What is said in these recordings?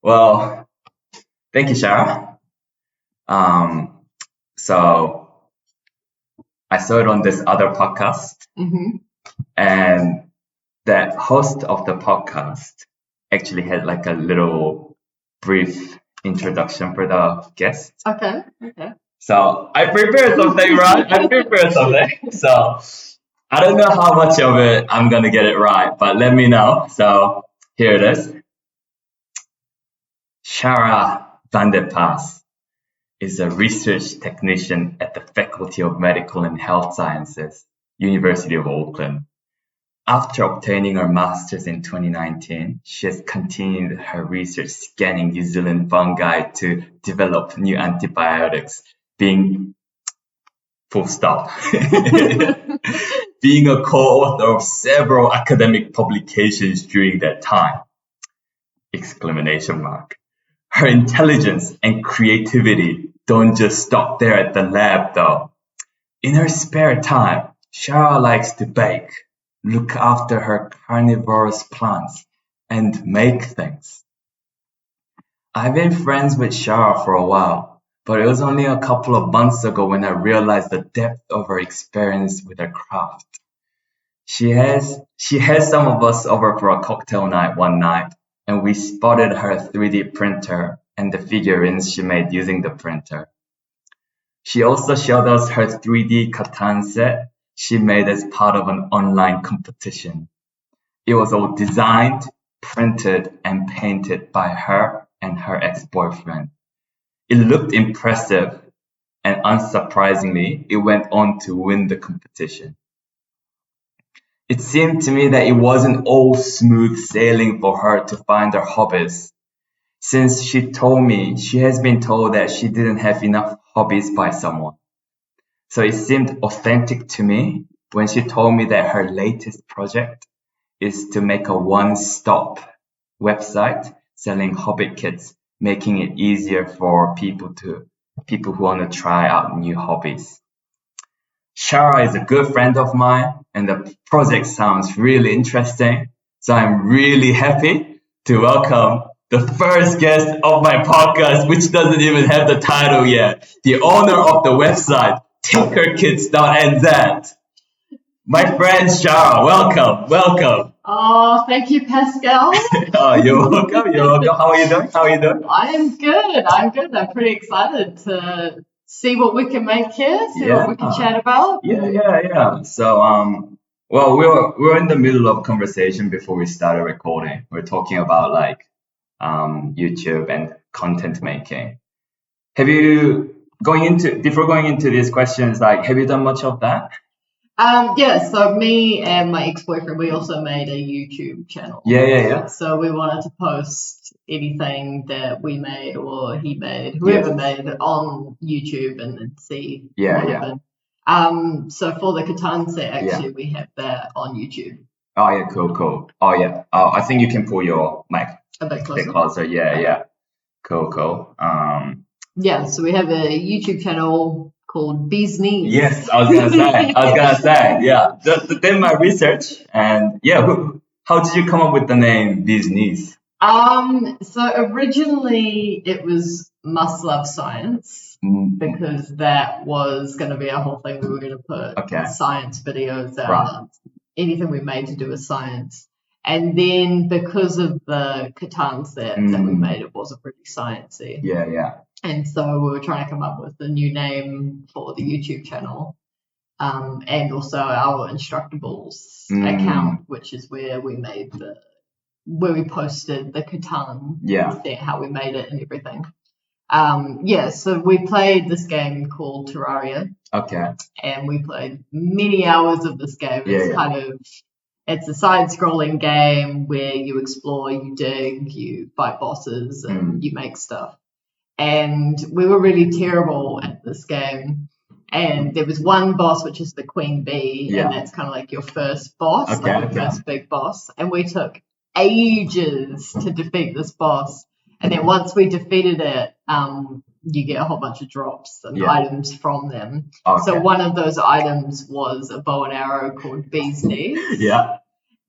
Well, thank you, Shara. Um, so I saw it on this other podcast, and the host of the podcast actually had like a little brief introduction for the guest. Okay. So I prepared something, right? I prepared something. So I don't know how much of it I'm gonna get it right, but let me know. So here it is. Shara Van de Pas is a research technician at the Faculty of Medical and Health Sciences, University of Auckland. After obtaining her master's in 2019, she has continued her research scanning New Zealand fungi to develop new antibiotics, being full stop. Being a co-author of several academic publications during that time. Exclamation mark. Her intelligence and creativity don't just stop there at the lab though. In her spare time, Shara likes to bake, look after her carnivorous plants, and make things. I've been friends with Shara for a while, but it was only a couple of months ago when I realized the depth of her experience with her craft. She had some of us over for a cocktail night one night, and we spotted her 3D printer and the figurines she made using the printer. She also showed us her 3D Catan set she made as part of an online competition. It was all designed, printed, and painted by her and her ex-boyfriend. It looked impressive, and unsurprisingly, it went on to win the competition. It seemed to me that it wasn't all smooth sailing for her to find her hobbies. Since she told me she has been told that she didn't have enough hobbies by someone. So it seemed authentic to me when she told me that her latest project is to make a one-stop website selling hobby kits, making it easier for people who want to try out new hobbies. Shara is a good friend of mine, and the project sounds really interesting. So I'm really happy to welcome the first guest of my podcast, which doesn't even have the title yet. The owner of the website, tinkerkits.nz. My friend Shara, welcome. Oh, thank you, Pascal. Oh, you're welcome. How are you doing? I am good. I'm pretty excited to see what we can make here, what we can chat about. Yeah. So, well, we were in the middle of conversation before we started recording. We're talking about like YouTube and content making. Before going into these questions, like, have you done much of that? So me and my ex-boyfriend, we also made a YouTube channel. Yeah. So we wanted to post anything that we made or he made, whoever made it on YouTube and see what happened. So for the Catan set, actually, we have that on YouTube. Oh, yeah, cool. Oh, yeah. I think you can pull your mic a bit closer. Yeah. Cool. So we have a YouTube channel called Bee's Knees. Yes, I was gonna say, yeah. Did my research, and how did you come up with the name Bee's Knees? So originally it was Must Love Science because that was going to be our whole thing. We were going to put science videos out, anything we made to do with science. And then because of the Catan set that we made, it wasn't really sciencey. Yeah. And so we were trying to come up with a new name for the YouTube channel, and also our Instructables account, which is where we posted the Catan set, how we made it and everything. So we played this game called Terraria. Okay. And we played many hours of this game. It's a side-scrolling game where you explore, you dig, you fight bosses, and you make stuff. And we were really terrible at this game. And there was one boss, which is the Queen Bee, and that's kind of like your first boss, first big boss. And we took ages to defeat this boss. And then once we defeated it, you get a whole bunch of drops and items from them. Okay. So one of those items was a bow and arrow called Bee's Knees. Yeah.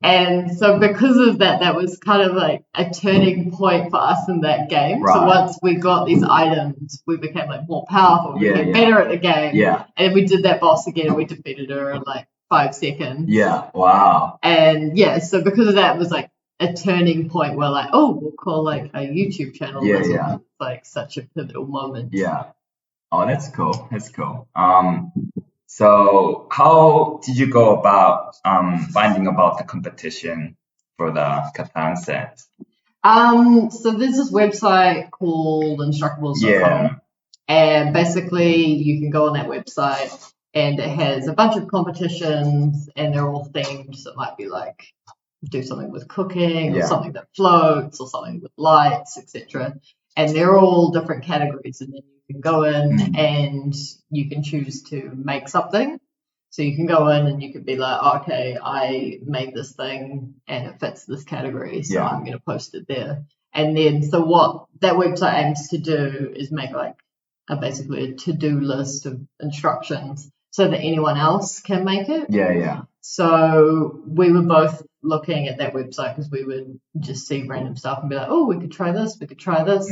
And so because of that, that was kind of like a turning point for us in that game. Right. So once we got these items, we became like more powerful, we became better at the game. Yeah. And we did that boss again and we defeated her in like 5 seconds. Yeah. Wow. And yeah, so because of that, it was like a turning point where like, oh, we'll call like a YouTube channel. Yeah, this. yeah. Like such a pivotal moment. Yeah. Oh, that's cool. That's cool. So how did you go about finding about the competition for the Catan set? So there's this website called instructables.com. Yeah. And basically you can go on that website and it has a bunch of competitions and they're all themed. So it might be like do something with cooking or something that floats or something with lights, etc. And they're all different categories, and then you can go in and you can choose to make something. So you can go in and you could be like, okay, I made this thing and it fits this category, so I'm going to post it there. And then, so what that website aims to do is make like basically a to-do list of instructions so that anyone else can make it. Yeah, yeah. So we were both looking at that website because we would just see random stuff and be like, oh, we could try this, we could try this.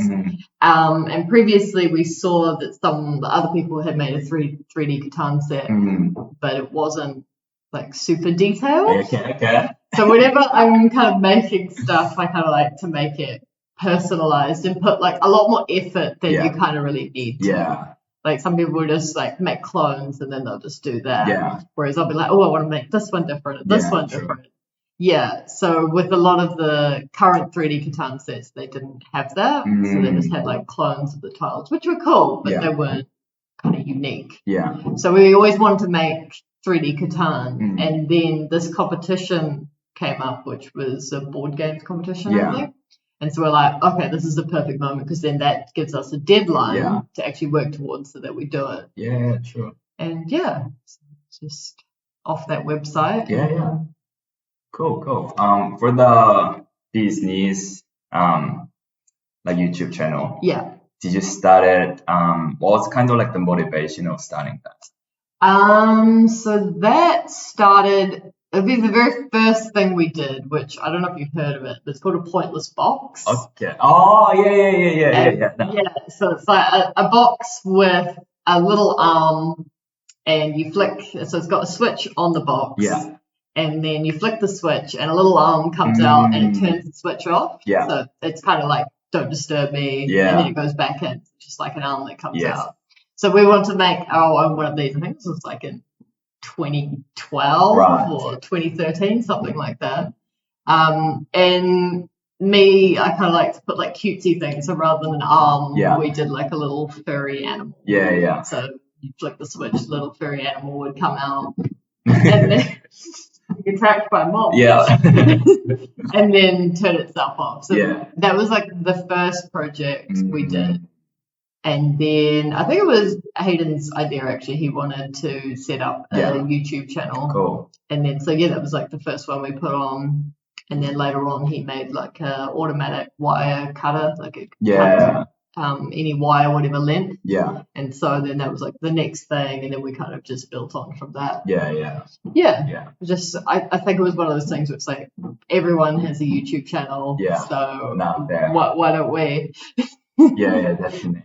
And previously we saw that some other people had made a 3D Catan set, but it wasn't like super detailed. Okay. So whenever I'm kind of making stuff, I kind of like to make it personalized and put like a lot more effort than you kind of really need to. Yeah. Like some people will just like make clones and then they'll just do that. Yeah. Whereas I'll be like, oh, I want to make this one different and this one different. Yeah. So with a lot of the current 3D Catan sets, they didn't have that. So they just had like clones of the tiles, which were cool, but they weren't kind of unique. Yeah. So we always wanted to make 3D Catan. And then this competition came up, which was a board games competition, I think. And so we're like, okay, this is the perfect moment because then that gives us a deadline to actually work towards so that we do it. Yeah, sure. And just off that website. Yeah. Cool. For these like YouTube channel. Yeah. Did you start it? What was kind of like the motivation of starting that? So that started. It'll be the very first thing we did, which I don't know if you've heard of it, but it's called a pointless box. Okay. Oh, yeah. Yeah, so it's like a box with a little arm, and you flick, so it's got a switch on the box. Yeah. And then you flick the switch, and a little arm comes out, and it turns the switch off. Yeah. So it's kind of like, don't disturb me. Yeah. And then it goes back in, just like an arm that comes out. So we want to make our own one of these. I think this was like in 2012 or 2013, something like that. And me, I kind of like to put like cutesy things. So rather than an arm, we did like a little furry animal. Yeah. So you flick the switch, little furry animal would come out, and then you tracked by mob. Yeah. And then turn itself off. So that was like the first project we did. And then I think it was Hayden's idea, actually. He wanted to set up a YouTube channel. Cool. And then, so that was like the first one we put on. And then later on, he made like a automatic wire cutter, like it cuts any wire, whatever length. Yeah. And so then that was like the next thing. And then we kind of just built on from that. Yeah. Just, I think it was one of those things where it's like everyone has a YouTube channel. Yeah. So why don't we? Yeah, definitely.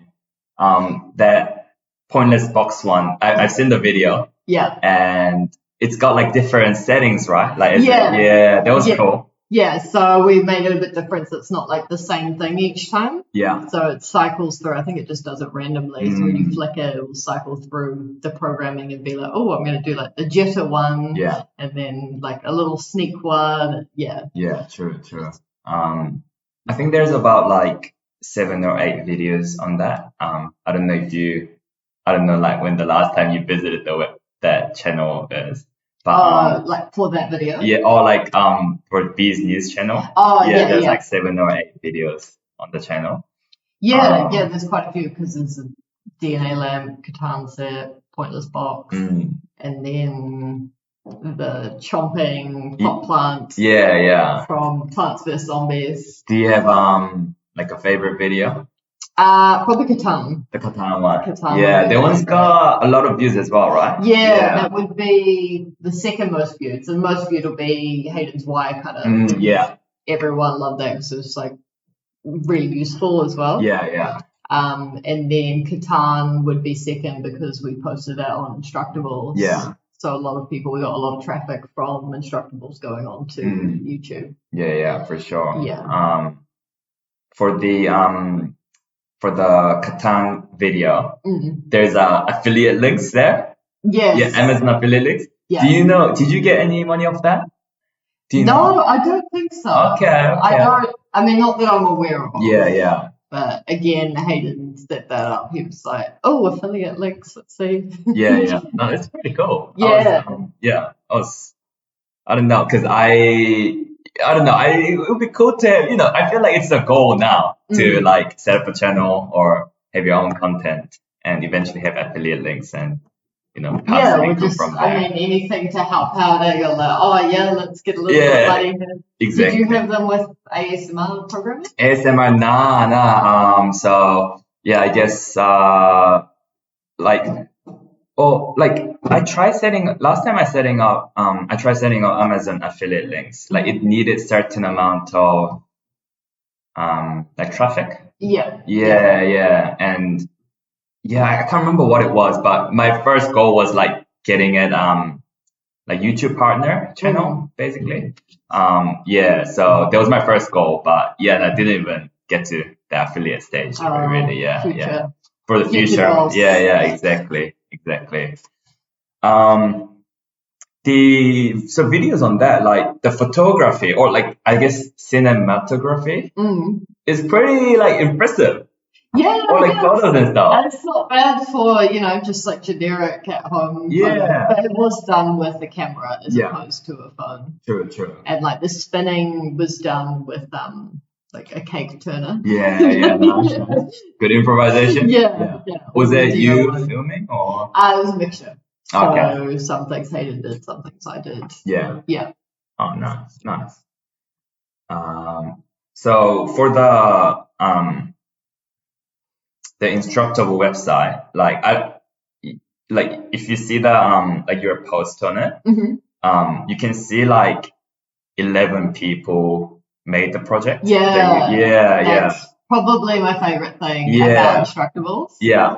That pointless box one, I've seen the video. Yeah. And it's got like different settings, right? Like, that was cool. Yeah, so we made it a bit different, so it's not like the same thing each time. Yeah. So it cycles through. I think it just does it randomly. So when you flick it, it will cycle through the programming and be like, oh, I'm going to do like the jitter one. Yeah. And then like a little sneak one. Yeah. Yeah, true. I think there's about like 7 or 8 videos on that. I don't know like when the last time you visited that channel is. But, like for that video? Yeah, or like for Bee's News channel. Oh, there's like 7 or 8 videos on the channel. Yeah, there's quite a few because there's a DNA lamp, Catan set, pointless box, and then the chomping pot plant. Yeah. From Plants vs Zombies. Do you have like a favorite video? Probably Catan. The Catan one. Catan Yeah, would be that one's my got a lot of views as well, right? Yeah, that would be the second most viewed. So the most viewed will be Hayden's Wirecutter. Yeah. Everyone loved that because it was like really useful as well. Yeah. And then Catan would be second because we posted that on Instructables. Yeah. So we got a lot of traffic from Instructables going on to YouTube. Yeah, for sure. Yeah. For the Catan video, there's affiliate links there. Yes. Yeah, Amazon affiliate links. Yeah. Did you get any money off that? No, I don't think so. Okay. I mean, not that I'm aware of. Yeah. But again, Hayden set that up. He was like, "Oh, affiliate links. Let's see." Yeah. No, it's pretty cool. Yeah. I don't know, because I don't know. It would be cool to, I feel like it's a goal now to like set up a channel or have your own content and eventually have affiliate links and, passive income from there. I mean, anything to help out. You're like, oh yeah, let's get a little bit of money here. Exactly. Did you have them with ASMR programming? ASMR, nah. So yeah, I guess I tried last time I tried setting up Amazon affiliate links. Like it needed certain amount of like traffic. Yeah. And I can't remember what it was, but my first goal was like getting it like YouTube partner channel basically. So that was my first goal, but I didn't even get to the affiliate stage really. Future. For the future. Exactly. So videos on that, like the photography or like I guess cinematography is pretty like impressive. Yeah. Or like photos and stuff. It's not bad for, just like generic at home. Yeah. But it was done with a camera as opposed to a phone. True. And like the spinning was done with like a cake turner. Yeah. Good improvisation. Yeah. Was that you filming or? It was a mixture. Okay. So some things Hayden did, some things I did. Yeah. Oh, nice. So for the Instructable website, like if you see the like your post on it, you can see like 11 people made the project. That's probably my favorite thing about Instructables.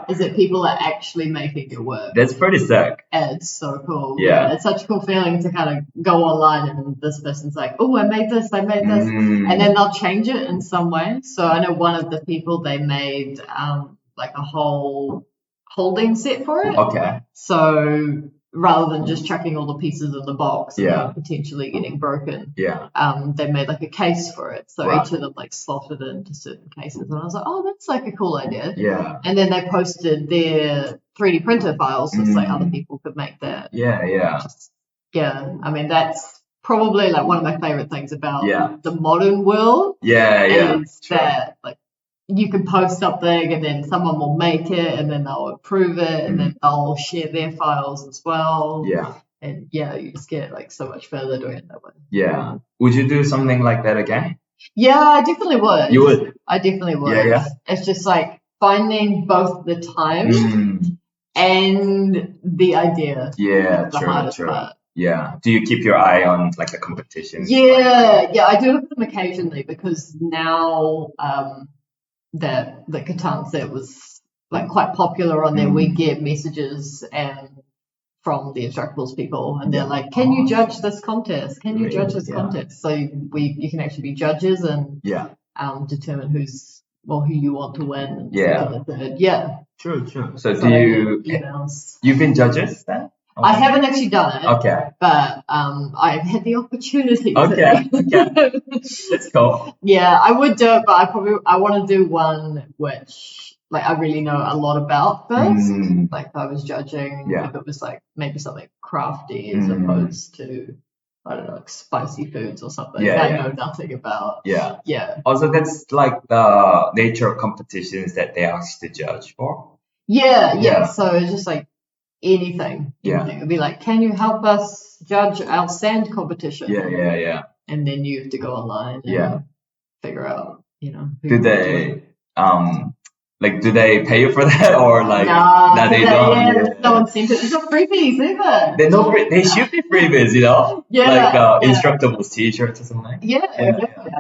Is that people are actually making your work. That's pretty sick. It's so cool. It's such a cool feeling to kind of go online and this person's like, oh, I made this, and then they'll change it in some way. So I know one of the people, they made like a whole holding set for it. Okay. So rather than just chucking all the pieces in the box and potentially getting broken, they made like a case for it. So each of them like slotted into certain cases, and I was like, oh, that's like a cool idea. And then they posted their 3D printer files so like other people could make that. I mean, that's probably like one of my favorite things about the modern world. Is that like you can post something and then someone will make it and then they'll approve it and then they'll share their files as well. And you just get like so much further doing it that way. Would you do something like that again? I definitely would. You would? I definitely would. It's just like finding both the time and the idea. The hardest part. Do you keep your eye on like the competitions? I do look at them occasionally because now that the Catan set was like quite popular on there. We get messages and from the Instructables people, and they're like, "Can you judge this contest? Can you judge this contest?" So you can actually be judges and determine who you want to win. True. So you've been judges then? I haven't actually done it. Okay. But I've had the opportunity to. Okay. That's cool. I would do it, but I want to do one which like I really know a lot about first. Like I was judging if it was like maybe something crafty as opposed to I don't know, like spicy foods or something that I know nothing about. Also, that's like the nature of competitions that they ask to judge for. So it's just like anything. It'd be like, can you help us judge our sand competition? And then you have to go online and figure out, do they Like, do they pay you for that or like? No, They don't. Yeah, no one sent it. It's not freebies either. They should be freebies, like Instructables T-shirts or something. Yeah, exactly.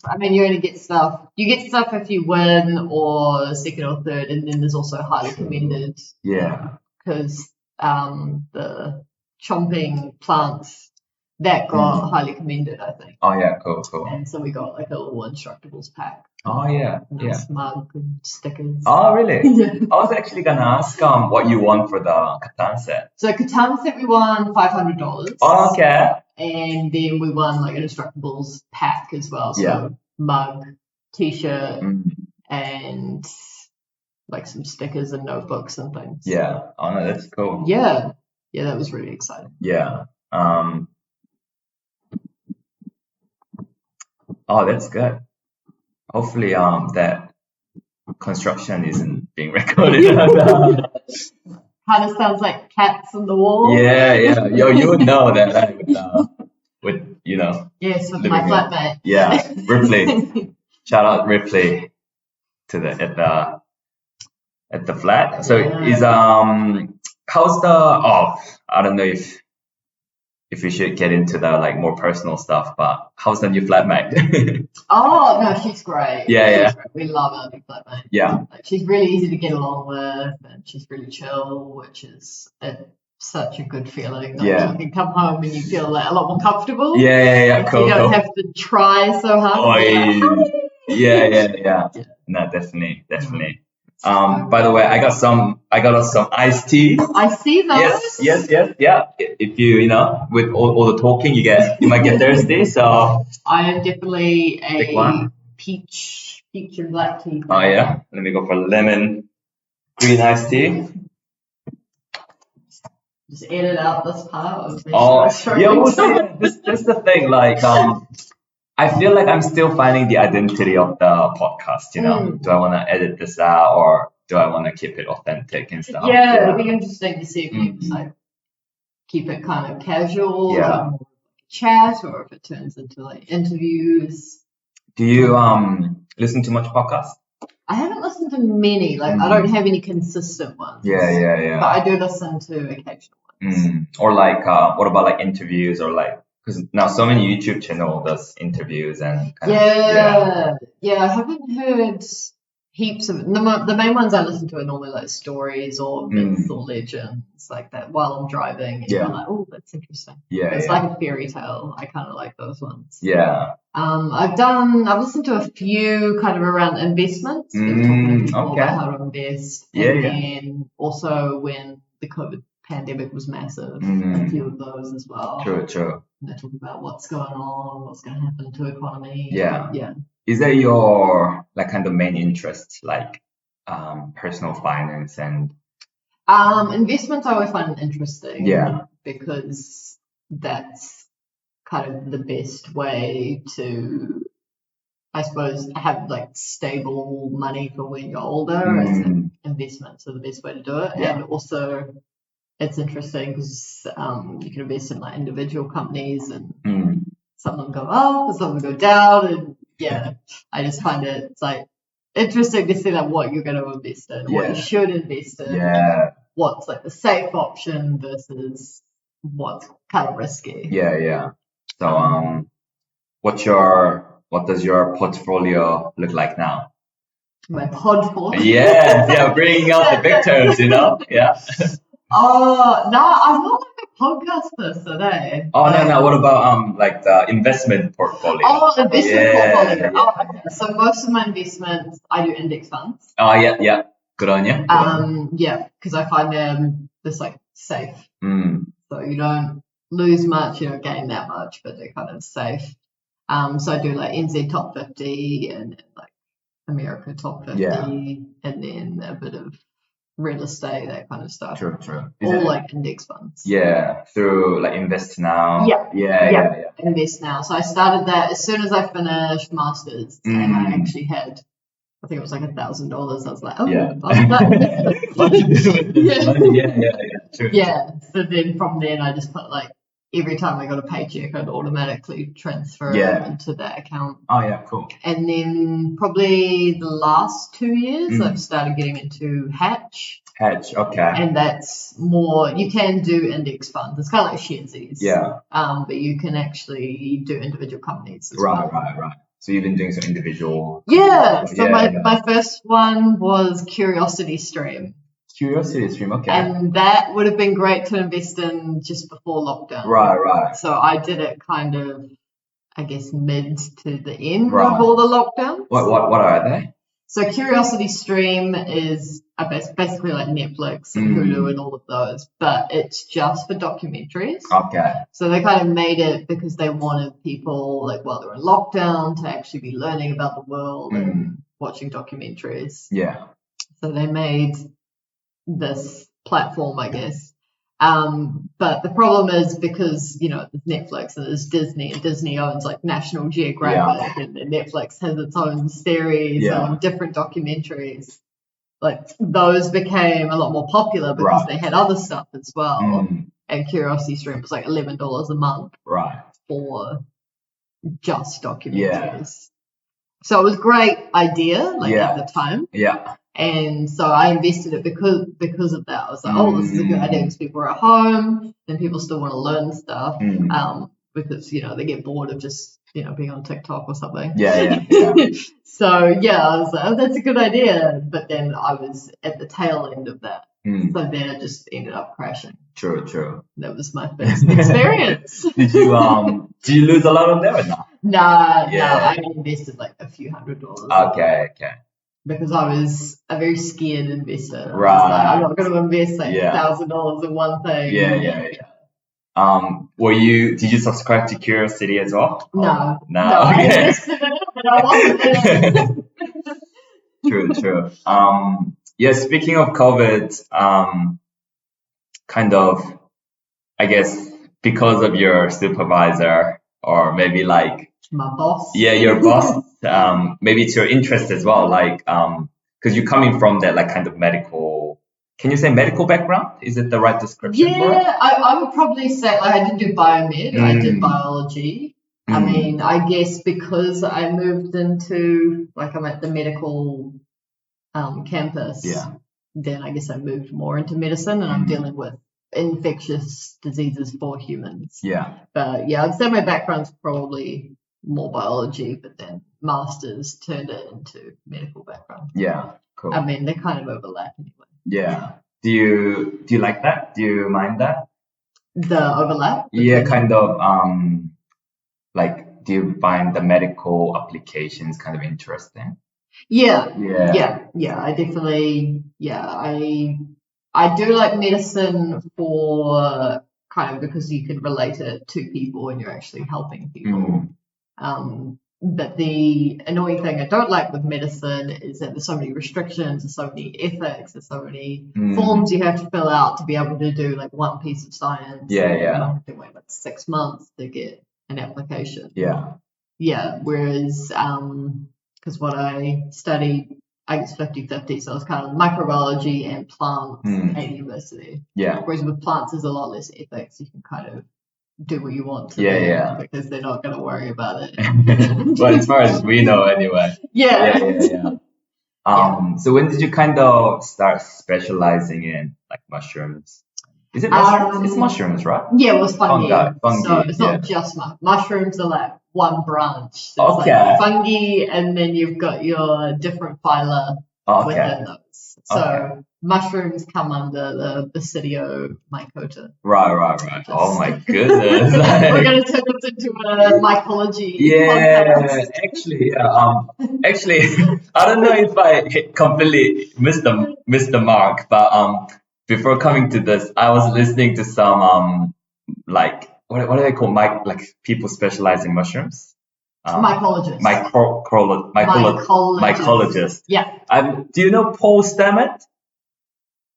I mean, you only get stuff. You get stuff if you win or second or third, and then there's also highly commended. Yeah. Because the chomping plants that got highly commended, I think. Oh yeah, cool. And so we got like a little Instructables pack. Oh yeah, nice mug and stickers. Oh really? Yeah. I was actually gonna ask what you won for the Catan set. So Catan set we won $500. Oh, okay. And then we won like an Instructables pack as well. So mug, t-shirt, and like some stickers and notebooks and things. Yeah. Oh no, that's cool. Yeah, that was really exciting. Yeah. Oh, that's good. Hopefully, that construction isn't being recorded. Kind of sounds like cats on the wall. Yeah. Yo, you would know that, right? With Yes, with my flatmate. Yeah, Ripley. Shout out Ripley at the flat. So is how's the I don't know if we should get into the like more personal stuff, but how's the new flatmate? Oh no, she's great. Yeah. We love our new flatmate. Yeah. Like, she's really easy to get along with, and she's really chill, which is such a good feeling. Like, you can come home and you feel like a lot more comfortable. Yeah. Cool. You don't have to try so hard. Yeah. No, definitely. By the way, I got some iced tea. I see those. Yes. Yeah. If you with all the talking, you might get thirsty. So I am definitely a peach and black tea. Oh yeah. Let me go for lemon green iced tea. Just edit out this part of This the thing. Like I feel like I'm still finding the identity of the podcast, Do I want to edit this out or do I want to keep it authentic and stuff? Yeah, it'll be interesting to see if you like keep it kind of casual, chat, or if it turns into like interviews. Do you listen to much podcasts? I haven't listened to many. Like I don't have any consistent ones. Yeah. But I do listen to occasional ones. Or like what about like interviews or like because now so many YouTube channel does interviews and I haven't heard heaps of the main ones I listen to are normally like stories or myths or legends like that while I'm driving and you're like, oh, that's interesting. It's like a fairy tale. I kind of like those ones. I've listened to a few kind of around investments, talking to people about how to invest, and then also when the COVID pandemic was massive, a few of those as well. True. And they talk about what's going on, what's going to happen to the economy. Yeah. Is that your like kind of main interest, like personal finance and investments? I always find interesting. Because that's kind of the best way to, I suppose, have like stable money for when you're older. Investments are the best way to do it, and also it's interesting because you can invest in like individual companies and some of them go up and some of them go down, and I just find it's like interesting to see like what you're going to invest in, what you should invest in, what's like the safe option versus what's kind of risky. So what does your portfolio look like now? My portfolio? Bringing out the big terms, Oh no, I'm not like a podcast person, eh? Oh no. What about like the investment portfolio? Oh, investment portfolio. Oh, okay. So most of my investments, I do index funds. Oh yeah. Good on you. Because I find them just like safe. So you don't lose much, you don't gain that much, but they're kind of safe. So I do like NZ top 50 and like America top 50, and then a bit of real estate, that kind of stuff. True. All like index funds. Through like Invest Now. Invest Now. So I started that as soon as I finished masters, and I actually had, I think it was like $1,000. I was like, I'll True. So then from then I just put like every time I got a paycheck, I'd automatically transfer it into that account. Oh, yeah, cool. And then probably the last 2 years, I've started getting into Hatch. Okay. And that's more, you can do index funds. It's kind of like Sharesies. Yeah. But you can actually do individual companies as well. Right. So you've been doing some individual. Yeah. So my first one was Curiosity Stream. Curiosity Stream, okay. And that would have been great to invest in just before lockdown. Right. So I did it kind of, I guess, mid to the end of all the lockdowns. What are they? So Curiosity Stream is basically like Netflix and Hulu and all of those, but it's just for documentaries. Okay. So they kind of made it because they wanted people, like, while they're in lockdown, to actually be learning about the world and watching documentaries. Yeah. So they made this platform, I guess. But the problem is because, you know, there's Netflix and there's Disney, and Disney owns like National Geographic, and Netflix has its own series on different documentaries. Like, those became a lot more popular because they had other stuff as well. And Curiosity Stream was like $11 a month for just documentaries. So it was a great idea, like, at the time. And so I invested it because of that. I was like, oh, this is a good idea because people are at home and people still want to learn stuff. Because, you know, they get bored of just, you know, being on TikTok or something. So yeah, I was like, oh, that's a good idea. But then I was at the tail end of that. So then it just ended up crashing. True. That was my first experience. Did you lose a lot on there or not? No, I invested like a few $100s. Okay. Because I was a very scared investor. I was like, I'm not going to invest like $1,000 in one thing. Did you subscribe to Curiosity as well? No. Okay. I invested in it, but I wasn't in it. True. Speaking of COVID, kind of, I guess, because of your supervisor, or maybe like my boss. Yeah, your boss. Maybe it's your interest as well, like, because you're coming from that like kind of medical. Can you say medical background? Is it the right description for it? Yeah, I would probably say, like, I didn't do biomed. I did biology. I mean, I guess because I moved into, like, I'm at the medical campus. Then I guess I moved more into medicine, and I'm dealing with infectious diseases for humans. But yeah, I'd say my background's probably more biology, but then masters turned it into medical background. Cool. I mean, they kind of overlap anyway. Do you like that? Do you mind that? The overlap? Kind of, like, do you find the medical applications kind of interesting? Yeah, I definitely, I do like medicine for kind of because you can relate it to people and you're actually helping people. But the annoying thing I don't like with medicine is that there's so many restrictions, there's so many ethics, there's so many forms you have to fill out to be able to do like one piece of science. You have to wait like 6 months to get an application. Whereas because what I studied, I guess 50-50, so it's kind of microbiology and plants at university. Whereas with plants, there's a lot less ethics. You can kind of do what you want to them because they're not going to worry about it. Well, as far as we know, anyway. So when did you kind of start specializing in like mushrooms? Is it mushrooms? It's mushrooms, right? Yeah, well, it's fungi. Fungi. So it's not just mushrooms are like one branch. So it's like fungi, and then you've got your different phyla within those. So mushrooms come under the Basidio mycota. Right. Oh my goodness. We're going to turn this into a mycology podcast. Actually, I don't know if I completely missed the mark, but before coming to this, I was listening to some like what do they call like people specialize in mushrooms? Mycologist. Mycologist. Do you know Paul Stammet?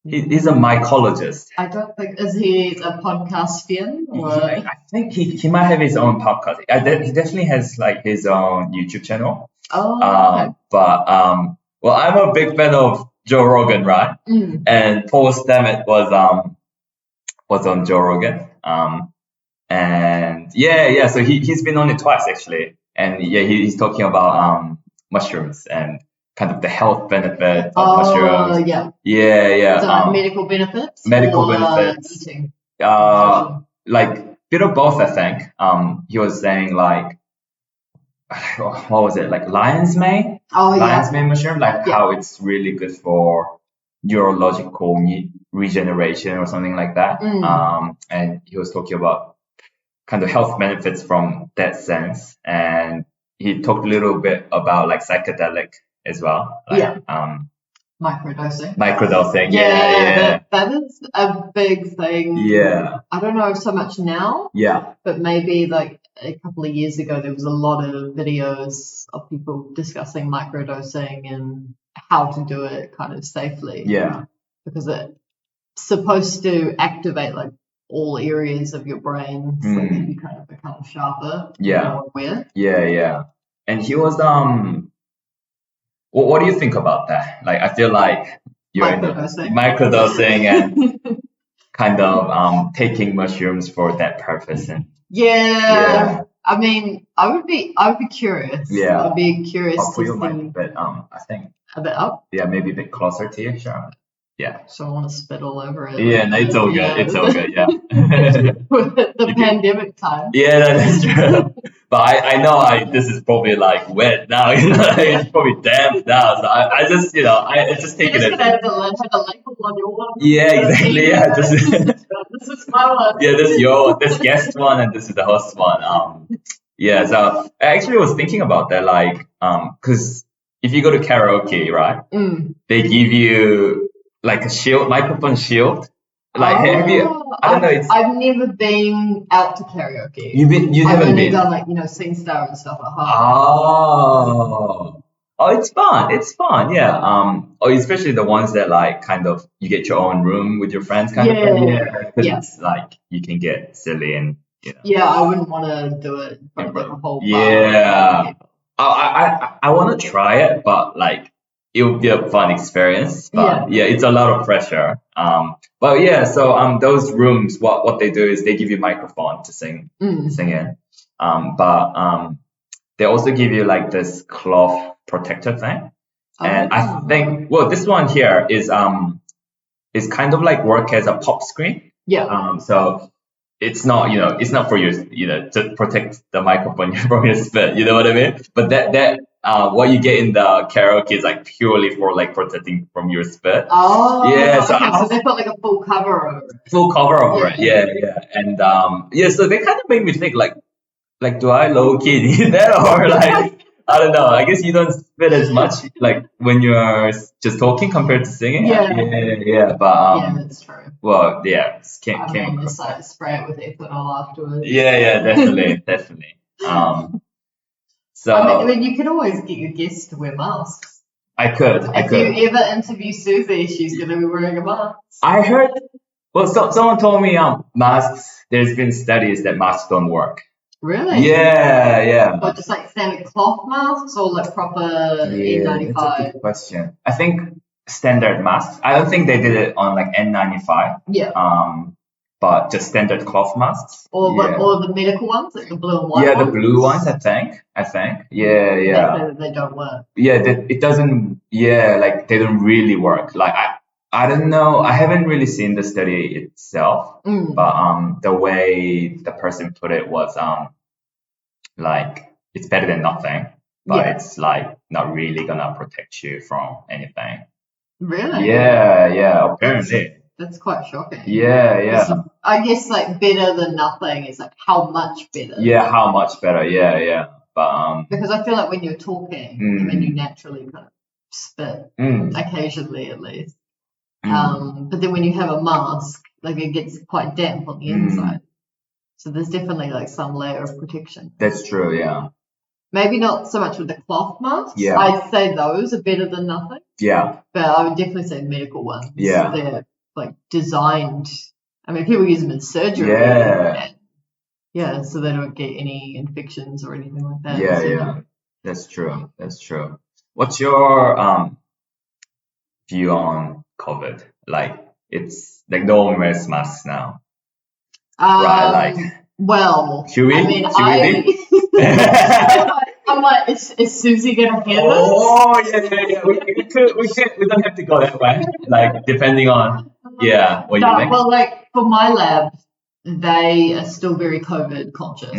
He's a mycologist. I don't think, is he a podcastian? I think he might have his own podcast. He definitely has like his own YouTube channel. But well, I'm a big fan of Joe Rogan, right? And Paul Stammet was on Joe Rogan. And yeah. So he's been on it twice actually, and yeah, he's talking about mushrooms and kind of the health benefits of mushrooms. Yeah. Yeah. So like medical benefits medical or benefits. eating? Like bit of both, I think. He was saying like, what was it, like lion's mane? Lion's mane mushroom, like how it's really good for neurological regeneration or something like that. And he was talking about kind of health benefits from that sense, and he talked a little bit about like psychedelic as well. Like, Microdosing. Yeah. That is a big thing. Yeah. I don't know so much now. Yeah. But maybe like a couple of years ago, there was a lot of videos of people discussing microdosing and how to do it kind of safely. Yeah. Because it's supposed to activate like all areas of your brain so that you kind of become sharper, more aware. Yeah. And he was what do you think about that? Like, I feel like you're microdosing and kind of taking mushrooms for that purpose. And I mean, I would be curious. Yeah. I'd be curious I'll put to your mic see a bit, I think. A bit up? Yeah, maybe a bit closer to you, Shara. Yeah. So I want to spit all over it. Yeah, no, it's all good. It's all good, yeah. the pandemic time. Yeah, that is true. But I know this is probably like wet now, it's probably damp now. So I just, it's just taking it. You're just going to have the label on your one. Yeah, exactly. Yeah, this is my one. Yeah, this guest one and this is the host one. Yeah, so I actually was thinking about that, like, because if you go to karaoke, right, they give you like a shield, microphone shield. Like, have you? I don't know. I've never been out to karaoke. You I've haven't only been? done like SingStar and stuff at home. Oh, it's fun. It's fun. Yeah. Especially the ones that like kind of you get your own room with your friends, kind of thing. Yeah. It's like you can get silly and. Yeah, I wouldn't want to do it in front of like a whole bar. Yeah. I want to try it, but like it would be a fun experience. But yeah, it's a lot of pressure. But yeah, so those rooms, what they do is they give you a microphone to sing in. But they also give you like this cloth protector thing. And I think this one here is kind of like work as a pop screen. Yeah. So it's not, it's not for your, to protect the microphone from your spit, you know what I mean? But that what you get in the karaoke is like purely for like protecting from your spit. Oh, yeah. So they put like a full cover over it. Full cover over it, yeah. And so they kind of made me think like do I low key need that, or like I don't know. I guess you don't spit as much like when you're just talking compared to singing. Yeah. But that's true. Well, yeah, just like spray it with ethanol afterwards. Yeah, definitely. So I mean, you could always get your guests to wear masks. I could. If you ever interview Susie, she's going to be wearing a mask. I heard. Well, someone told me masks. There's been studies that masks don't work. Really? Yeah. Or just like standard cloth masks or like proper N95? That's a good question. I think standard masks. I don't think they did it on like N95. Yeah. But just standard cloth masks. Or the medical ones, like the blue and white ones? Yeah, the blue ones, I think. Yeah. They don't work. Yeah, it doesn't. Yeah, like they don't really work. Like I don't know. I haven't really seen the study itself, but the way the person put it was like it's better than nothing, but it's like not really gonna protect you from anything. Really? Yeah. Apparently. That's quite shocking. Yeah. I guess like better than nothing is like how much better. Yeah, how much better? Yeah. But because I feel like when you're talking, I mean, you naturally kind of spit occasionally at least. But then when you have a mask, like it gets quite damp on the inside. So there's definitely like some layer of protection. That's true, yeah. Maybe not so much with the cloth masks. Yeah. I'd say those are better than nothing. Yeah. But I would definitely say medical ones. Yeah. They're like designed. I mean, people use them in surgery. Yeah. So they don't get any infections or anything like that. Yeah. That's true. What's your view on COVID? Like it's like no one wears masks now. Right, like Well, Should we? I mean, I'm like, is Susie gonna hear this? Oh, yeah. We don't have to go that way. Like, depending on, what you No, think. well, like for my lab, they are still very COVID conscious.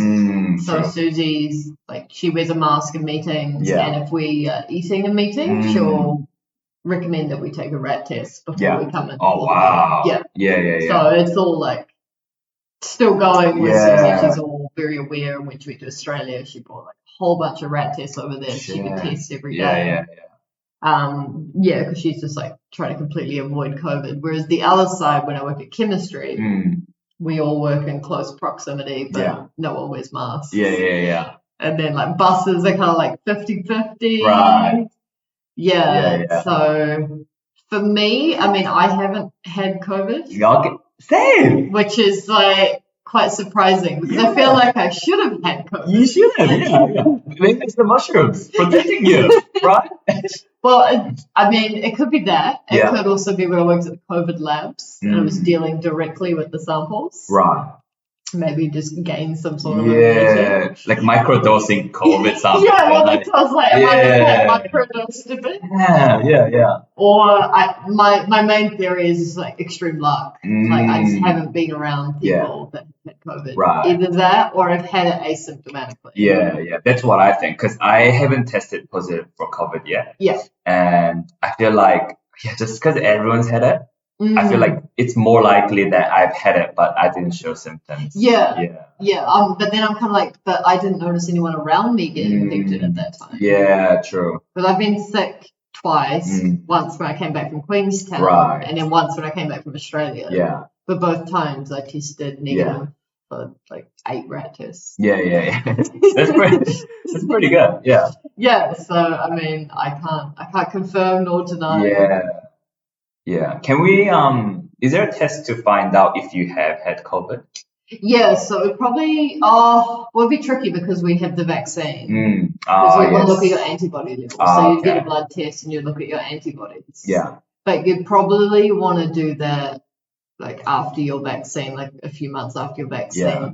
So True. Susie's like, she wears a mask in meetings, Yeah. and if we are eating in meetings, she'll recommend that we take a rat test before we come in. Oh, wow. Yeah. So it's all like still going with Susie. She's all very aware. And when she went to Australia, she brought like a whole bunch of rat tests over there. She could test every day. Because she's just like trying to completely avoid COVID. Whereas the other side, when I work at chemistry, we all work in close proximity, but no one wears masks. Yeah. And then like buses are kind of like 50-50. Right. Yeah. So for me, I mean, I haven't had COVID. Same. Which is like quite surprising because I feel like I should have had COVID. You should have, yeah. Maybe it's the mushrooms protecting you, right? Well, I mean, it could be that. It could also be when I worked at the COVID labs and I was dealing directly with the samples. Right. Maybe just gain some sort of immunity. Like microdosing COVID samples. Well, that's what I was like, am I going to get microdosed a bit? Yeah. Or my main theory is like extreme luck. Like I just haven't been around people that had COVID. Right. Either that or I've had it asymptomatically. Yeah. That's what I think because I haven't tested positive for COVID yet. Yeah. And I feel like, just because everyone's had it, I feel like it's more likely that I've had it, but I didn't show symptoms. Yeah. But then I'm kind of like, but I didn't notice anyone around me get infected at that time. Yeah, true. But I've been sick twice. Once when I came back from Queenstown, right, and then once when I came back from Australia. Yeah. But both times I tested negative for like 8 rat tests. Yeah. That's pretty good. Yeah. Yeah. So I mean, I can't confirm nor deny. Yeah. Can we is there a test to find out if you have had COVID? Yeah, so it probably would be tricky because we have the vaccine. Because we want to look at your antibody levels. So you get a blood test and you look at your antibodies. Yeah. But you'd probably want to do that like after your vaccine, like a few months after your vaccine. Yeah.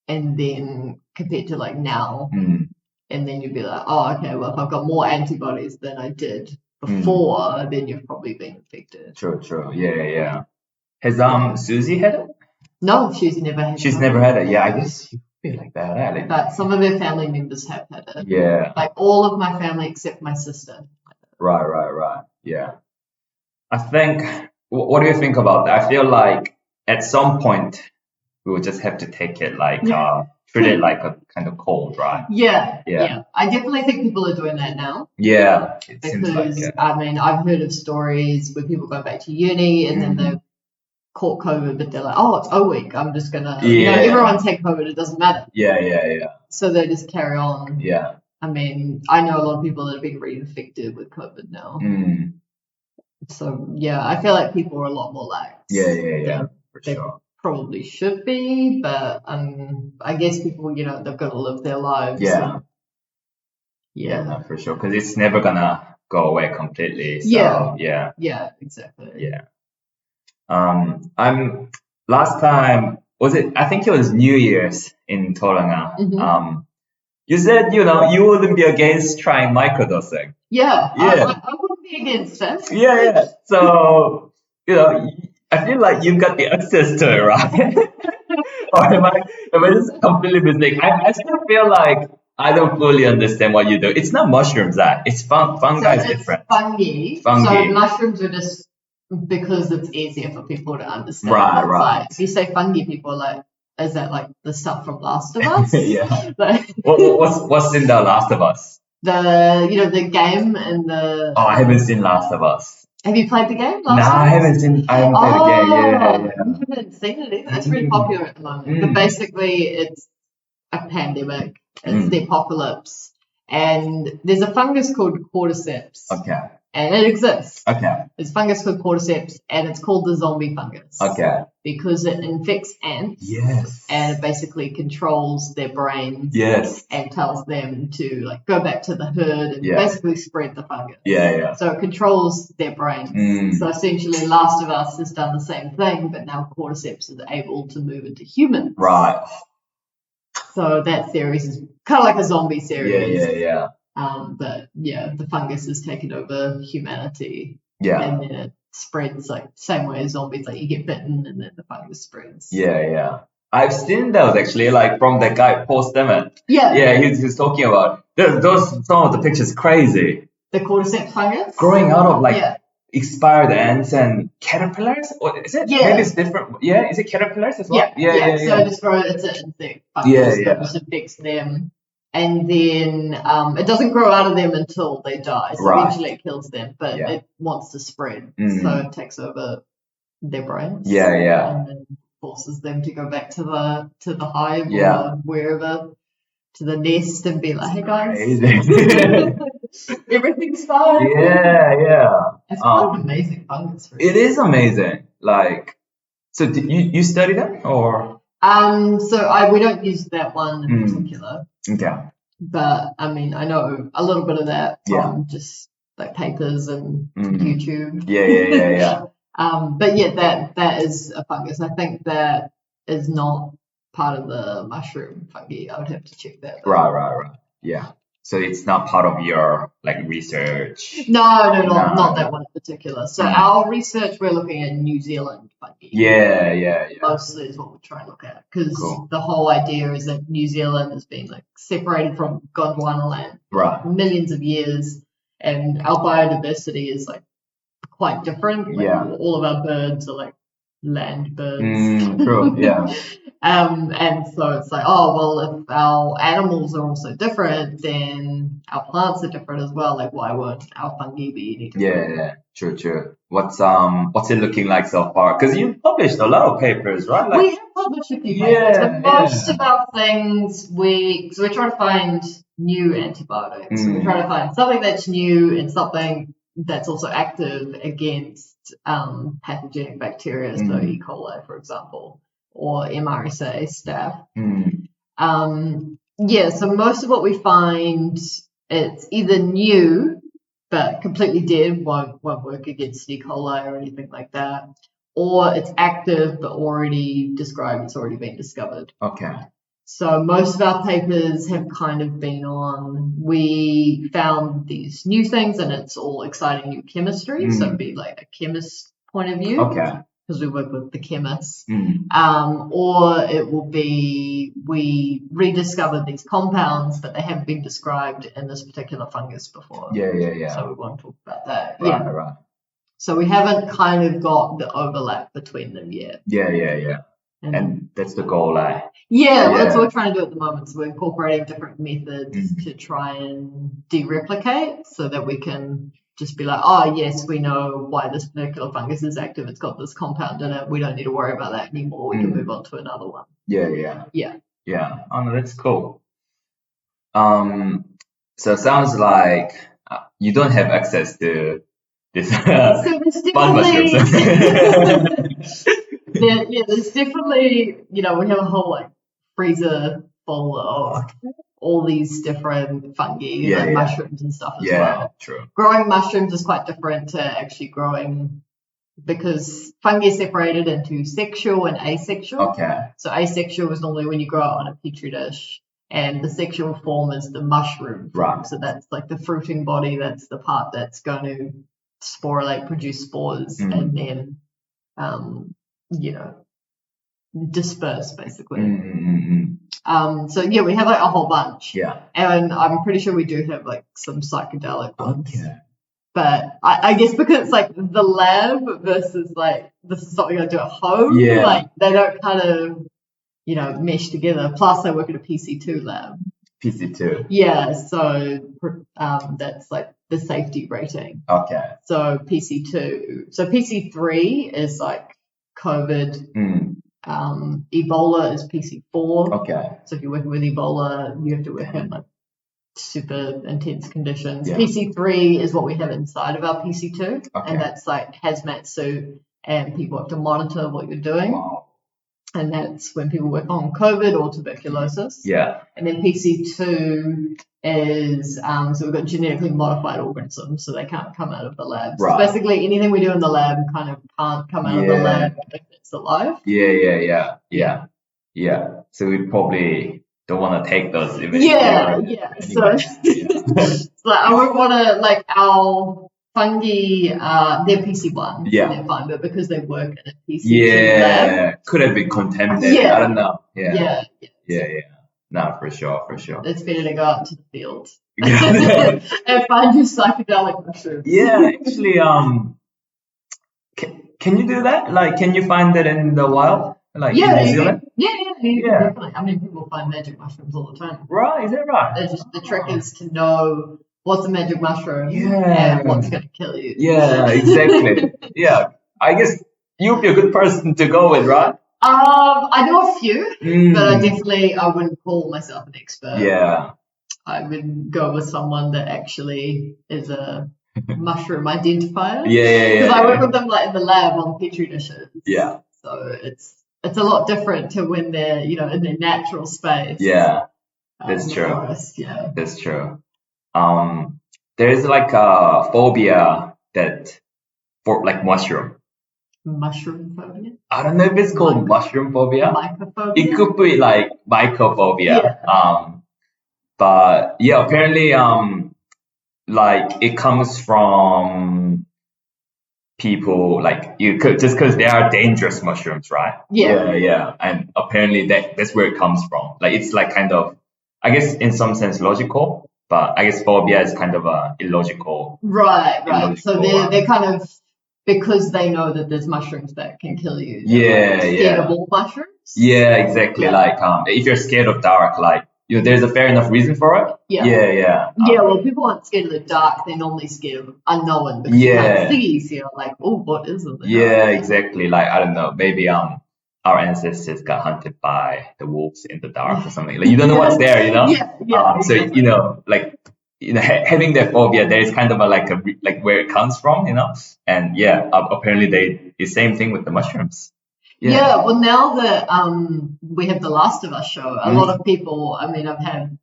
And then compared to like now. And then you'd be like, oh, okay, well, if I've got more antibodies than I did before, then you've probably been infected. True. Yeah. Has Susie had it? No, she's never had it. She's never had it. Yeah, I guess you feel like that, eh? But some of her family members have had it. Yeah. Like all of my family except my sister. Right. Yeah. I think, what do you think about that? I feel like at some point we will just have to take it like, treat it like a kind of cold, right? Yeah. I definitely think people are doing that now. Yeah. Because, I mean, I've heard of stories where people go back to uni and then they've caught COVID, but they're like, oh, it's a week. I'm just going to, everyone's had COVID. It doesn't matter. Yeah. So they just carry on. Yeah. I mean, I know a lot of people that have been reinfected with COVID now. So, yeah, I feel like people are a lot more lax. Yeah. For sure. Probably should be, but I guess people, they've got to live their lives. Yeah. Yeah, no, for sure. Because it's never going to go away completely. So, Yeah, exactly. Yeah. Last time, I think it was New Year's in Tauranga. You said, you wouldn't be against trying microdosing. Yeah. I wouldn't be against it. Yeah. So, I feel like you've got the access to it, right? Or am I just completely mistaken? I still feel like I don't fully understand what you do. It's not mushrooms, it's fungi is different. Fungi. So mushrooms are just because it's easier for people to understand. Right. Like, if you say fungi, people are like, is that like the stuff from Last of Us? Yeah. What's in the Last of Us? The game and the. Oh, I haven't seen Last of Us. Have you played the game? I haven't played the game. Yeah. You haven't seen it either. It's really popular at the moment. But basically, it's a pandemic. It's the apocalypse. And there's a fungus called cordyceps. Okay. And it exists. Okay. There's a fungus called cordyceps, and it's called the zombie fungus. Okay. Because it infects ants. Yes. And it basically controls their brains. Yes. And tells them to like go back to the herd and basically spread the fungus. Yeah. So it controls their brains. So essentially, Last of Us has done the same thing, but now cordyceps is able to move into humans. Right. So that series is kind of like a zombie series. Yeah. But yeah, the fungus has taken over humanity. Yeah. And then it spreads like same way as zombies, like you get bitten and then the fungus spreads. Yeah. I've seen those actually, like from that guy Paul Stammen. Yeah. He's talking about those. Some of the pictures crazy. The cordyceps fungus Growing out of like expired ants and caterpillars, or is it? Yeah. Maybe it's different. Yeah, is it caterpillars as well? Yeah. So it just grows. It's an insect fungus that just infects them, and then it doesn't grow out of them until they die. So eventually it kills them, but it wants to spread, so it takes over their brains. And then forces them to go back to the hive or wherever, to the nest, and be like, hey guys, everything's fine. It's quite an amazing fungus. Really. It is amazing. Like, so did you study them or? So we don't use that one in particular. Okay. But I mean, I know a little bit of that from just like papers and YouTube. Yeah. But yeah, that is a fungus. I think that is not part of the mushroom fungi. I would have to check that. Right. Yeah. So it's not part of your like research. No, not that one in particular. So our research, we're looking at New Zealand fungi. Yeah. Mostly is what we try and look at, because the whole idea is that New Zealand has been like separated from Gondwana land for millions of years, and our biodiversity is like quite different. Like, all of our birds are like land birds. True. Yeah. And so it's like, oh well, if our animals are also different, then our plants are different as well. Like, why won't our fungi be any different? Yeah. True. What's it looking like so far? Because you've published a lot of papers, right? Like, we have published a few papers, but most of our things we're trying to find new antibiotics. So we're trying to find something that's new and something that's also active against pathogenic bacteria, so E. coli, for example, or MRSA staph. So most of what we find, it's either new but completely dead, won't work against E. coli or anything like that, or it's active but already described, it's already been discovered. Okay. So most of our papers have kind of been on, we found these new things and it's all exciting new chemistry. So it'd be like a chemist's point of view. Okay. Because we work with the chemists. Or it will be, we rediscovered these compounds, but they haven't been described in this particular fungus before. Yeah. So we won't talk about that. Right. So we haven't kind of got the overlap between them yet. Yeah. And that's the goal, like. Well, that's what we're trying to do at the moment. So we're incorporating different methods to try and de-replicate, so that we can just be like, oh yes, we know why this particular fungus is active. It's got this compound in it. We don't need to worry about that anymore. We can move on to another one. Yeah. Oh no, that's cool. So it sounds like you don't have access to this fun mushrooms. There's definitely, we have a whole like freezer full of all these different fungi, like mushrooms and stuff as well. True. Growing mushrooms is quite different to actually growing, because fungi is separated into sexual and asexual. Okay. So asexual is normally when you grow it on a petri dish, and the sexual form is the mushroom form. So that's like the fruiting body, that's the part that's going to sporulate, produce spores, and then disperse basically. So we have like a whole bunch. And I'm pretty sure we do have like some psychedelic ones. But I guess because it's like the lab versus like this is something I do at home, like they don't kind of mesh together. Plus I work at a PC2 lab. PC2. So that's like the safety rating. Okay. So PC2. So PC3 is like COVID. Ebola is PC4. Okay. So if you're working with Ebola, you have to work in like super intense conditions. PC3 is what we have inside of our PC2, and that's like hazmat suit, and people have to monitor what you're doing. Wow. And that's when people work on COVID or tuberculosis. And then PC2 is, so we've got genetically modified organisms, so they can't come out of the lab. So basically anything we do in the lab kind of can't come out of the lab if it's alive. Yeah. So we probably don't want to take those images. Yeah. So, Anyway, so I would want to, like, our fungi, they're PC1, so they're fine, but because they work in a PC2 lab. Could have been contaminated. I don't know. Yeah. No, for sure. It's better to go out to the field and find your psychedelic mushrooms. Yeah, actually, can you do that? Like, can you find that in the wild? Like in New Zealand? Yeah, definitely. I mean, people find magic mushrooms all the time. Right, is that right? It's just, the trick is to know what's a magic mushroom and what's going to kill you. Yeah, exactly. Yeah, I guess you'd be a good person to go with, right? I know a few, but I wouldn't call myself an expert. Yeah. I would go with someone that actually is a mushroom identifier. Yeah. Because I work with them like in the lab on petri dishes. Yeah. So it's a lot different to when they're, in their natural space. Yeah, that's true. Forest, yeah. That's true. There's like a phobia for like mushroom. Mushroom phobia? I don't know if it's called mushroom phobia. Mycophobia? It could be like mycophobia. Yeah. But yeah, apparently like it comes from people like just because they are dangerous mushrooms, right? Yeah. And apparently that's where it comes from. Like it's like kind of, I guess in some sense logical, but I guess phobia is kind of a illogical. Right. So they're kind of, because they know that there's mushrooms that can kill you. Scared of all mushrooms. Yeah, exactly. Like if you're scared of dark, like there's a fair enough reason for it. Yeah. Well, people aren't scared of the dark. They're normally scared of unknown because you can't see. So you're like, oh, what is it? Yeah, exactly. Like I don't know, maybe our ancestors got hunted by the wolves in the dark or something. Like you don't know what's there, So like having that phobia, there's kind of like where it comes from, And apparently the same thing with the mushrooms. Yeah, well, now that we have The Last of Us show, a lot of people, I mean, I've had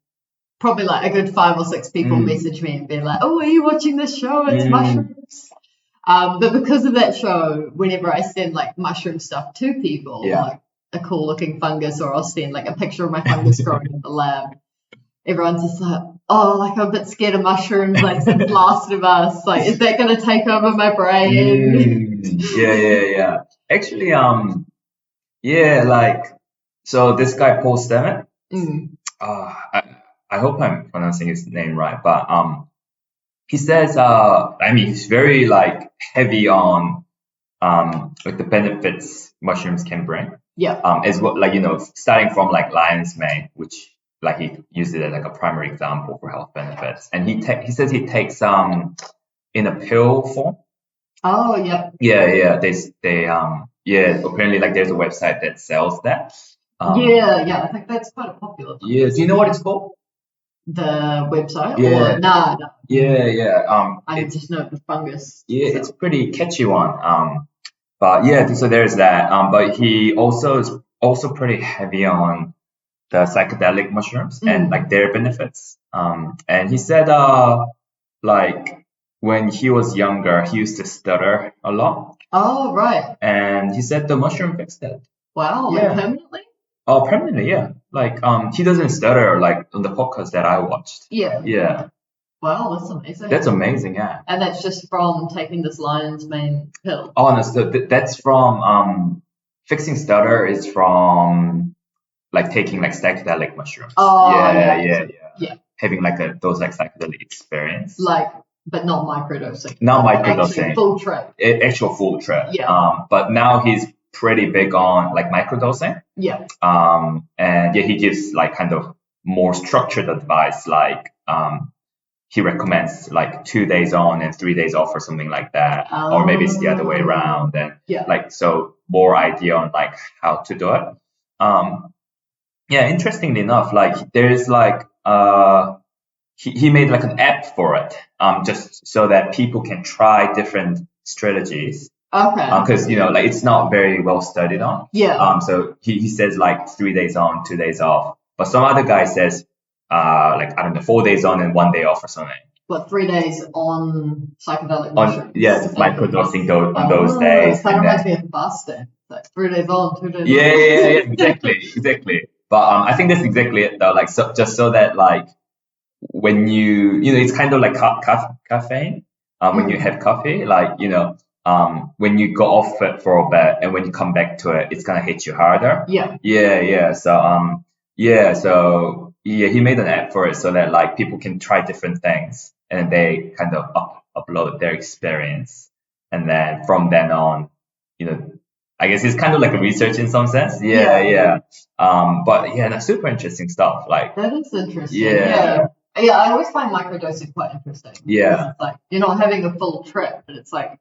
probably like a good 5 or 6 people message me and be like, oh, are you watching this show? It's mushrooms. But because of that show, whenever I send like mushroom stuff to people, like a cool looking fungus, or I'll send like a picture of my fungus growing in the lab, everyone's just like, oh, like I'm a bit scared of mushrooms, like since Last of Us, like is that going to take over my brain? Yeah. Actually, like, so this guy Paul Stammet, I hope I'm pronouncing his name right, but he says, I mean, he's very like heavy on like the benefits mushrooms can bring. As well, like starting from like lion's mane, which like he used it as like a primary example for health benefits, and he says he takes in a pill form. Oh yeah. Yeah. They apparently like there's a website that sells that. Yeah. I think that's quite a popular. Yeah. Do you know what it's called? The website? Yeah. Or, no. Yeah. I just know the fungus. Yeah, it's a pretty catchy one. But yeah, so there's that. But he also is also pretty heavy on the psychedelic mushrooms and like their benefits. And he said like when he was younger, he used to stutter a lot. Oh, right. And he said the mushroom fixed that. Wow, like permanently? Oh, permanently, yeah. Like he doesn't stutter like on the podcast that I watched. Yeah. Wow, that's amazing. That's amazing, yeah. And that's just from taking this lion's mane pill. Oh no, so that's from fixing stutter is from like taking like psychedelic mushrooms. Oh, yeah. Having like those like psychedelic experience. Like, but not microdosing. Not microdosing. Full trip. Actual full trip. Yeah. But now he's pretty big on like microdosing. Yeah. And he gives like kind of more structured advice, like he recommends like 2 days on and 3 days off or something like that, or maybe it's the other way around, and like so more idea on like how to do it. Interestingly enough, like there's like he made like an app for it, just so that people can try different strategies. Okay. Because like it's not very well studied on. Yeah. So he says like 3 days on, 2 days off, but some other guy says like I don't know, 4 days on and 1 day off or something. What, 3 days on psychedelic mushrooms? Just microdosing on those days. It kind of reminds me of fasting. Like 3 days on, 2 days off. Yeah, exactly. But I think that's exactly it though. Like so, just so that like when it's kind of like caffeine. When you have coffee, like when you go off it for a bit and when you come back to it, it's gonna hit you harder. Yeah. Yeah. So he made an app for it so that like people can try different things and they kind of upload their experience, and then from then on, I guess it's kind of like a research in some sense. Yeah. But yeah, that's super interesting stuff. Like that is interesting. Yeah. Yeah, I always find microdosing quite interesting. Yeah. It's like you're not having a full trip, but it's like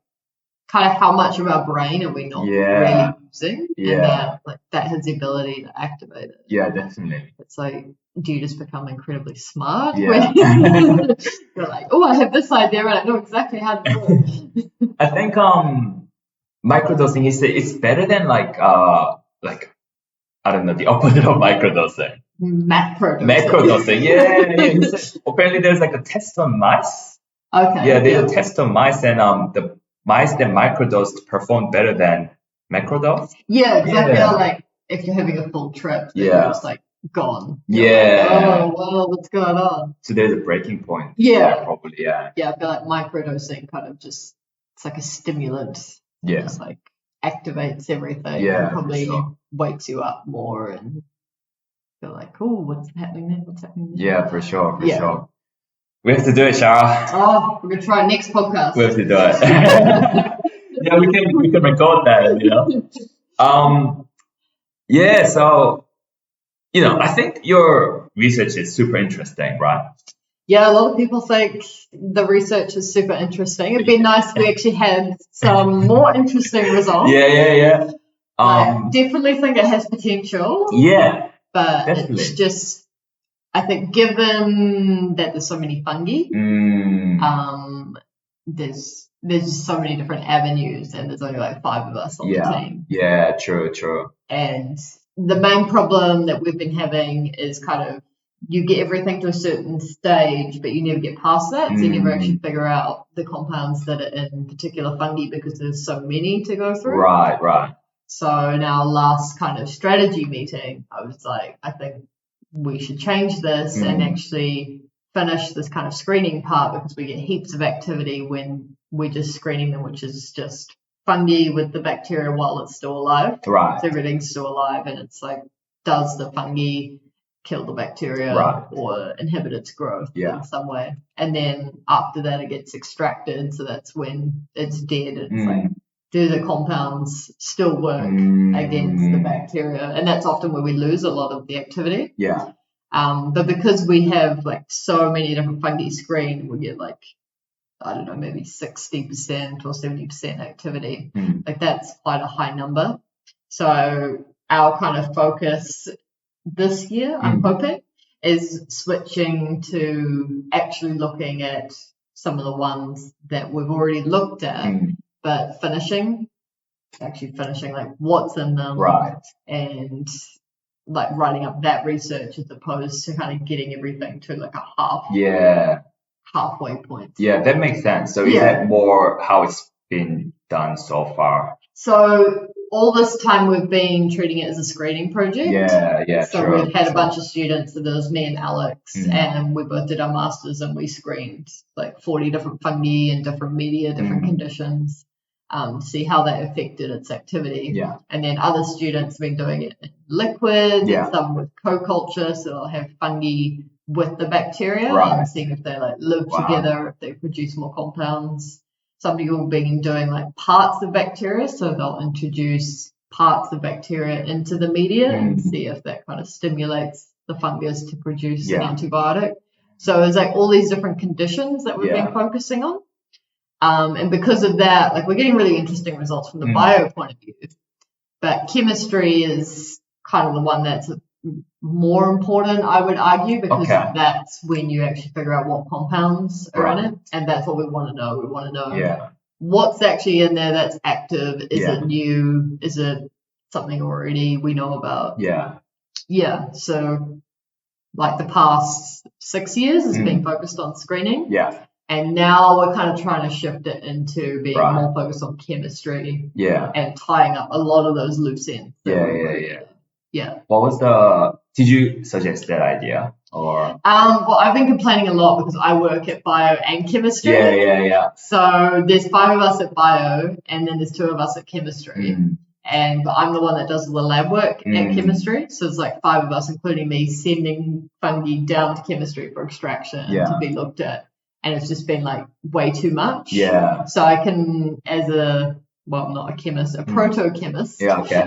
kind of how much of our brain are we not really using? Yeah. And that has the ability to activate it. Yeah, definitely. It's like, do you just become incredibly smart? Yeah. When you're like, oh, I have this idea and I know exactly how to do it. I think microdosing it's better than like I don't know, the opposite of microdosing. Macrodosing. Yeah. Apparently there's like a test on mice. Okay. Yeah, there's a test on mice, and the mice that microdosed performed better than macrodose. Yeah, exactly. Like if you're having a full trip, then you're just like gone. Yeah. Like, oh well, what's going on? So there's a breaking point. Yeah. Probably. Yeah. Yeah, I feel like microdosing kind of just, it's like a stimulant. Yeah. Just like activates everything. Yeah. And probably wakes you up more and feel like, oh, what's happening there? What's happening there? Yeah, for sure. Sure. We have to do it, Shara. Oh, we're gonna try next podcast. We have to do it. Yeah, we can record that, Yeah, so I think your research is super interesting, right? Yeah, a lot of people think the research is super interesting. It'd be nice if we actually had some more interesting results. Yeah. I definitely think it has potential. Yeah. But definitely. It's just, I think, given that there's so many fungi, there's just so many different avenues, and there's only like 5 of us on the team. Yeah, true. And the main problem that we've been having is kind of you get everything to a certain stage, but you never get past that, so you never actually figure out the compounds that are in particular fungi because there's so many to go through. Right. So in our last kind of strategy meeting, I was like, I think we should change this and actually finish this kind of screening part, because we get heaps of activity when we're just screening them, which is just fungi with the bacteria while it's still alive. Right. So everything's still alive, and it's like, does the fungi kill the bacteria or inhibit its growth in some way? And then after that, it gets extracted. So that's when it's dead. It's like, do the compounds still work against the bacteria? And that's often where we lose a lot of the activity. Yeah. But because we have like so many different fungi screened, we get like, I don't know, maybe 60% or 70% activity. Like that's quite a high number. So our kind of focus this year, I'm hoping, is switching to actually looking at some of the ones that we've already looked at, but finishing like what's in them, and like writing up that research as opposed to kind of getting everything to like a halfway point. Yeah, that makes sense. So is that more how it's been done so far? So all this time we've been treating it as a screening project. Yeah, so we've had a bunch of students, so there was me and Alex, and we both did our masters, and we screened like 40 different fungi in different media, different conditions, to see how that affected its activity. Yeah. And then other students have been doing it in liquid, and some with co-culture, so they'll have fungi with the bacteria and seeing if they like live together, if they produce more compounds. Some people have been doing like parts of bacteria, so they'll introduce parts of bacteria into the media and see if that kind of stimulates the fungus to produce an antibiotic. So it's like all these different conditions that we've been focusing on. And because of that, like we're getting really interesting results from the bio point of view. But chemistry is kind of the one that's more important, I would argue, because that's when you actually figure out what compounds are in it, and that's what we want to know. We want to know what's actually in there that's active. Is it new? Is it something already we know about? Yeah. So like the past 6 years has been focused on screening. And now we're kind of trying to shift it into being more focused on chemistry. And tying up a lot of those loose ends. Yeah. What was the Did you suggest that idea or? Well, I've been complaining a lot because I work at bio and chemistry. Yeah. So there's 5 of us at bio, and then there's 2 of us at chemistry. And I'm the one that does all the lab work at chemistry. So it's like 5 of us, including me, sending fungi down to chemistry for extraction to be looked at. And it's just been like way too much. Yeah. So I can, as a, well, not a chemist, a proto-chemist. Yeah, okay.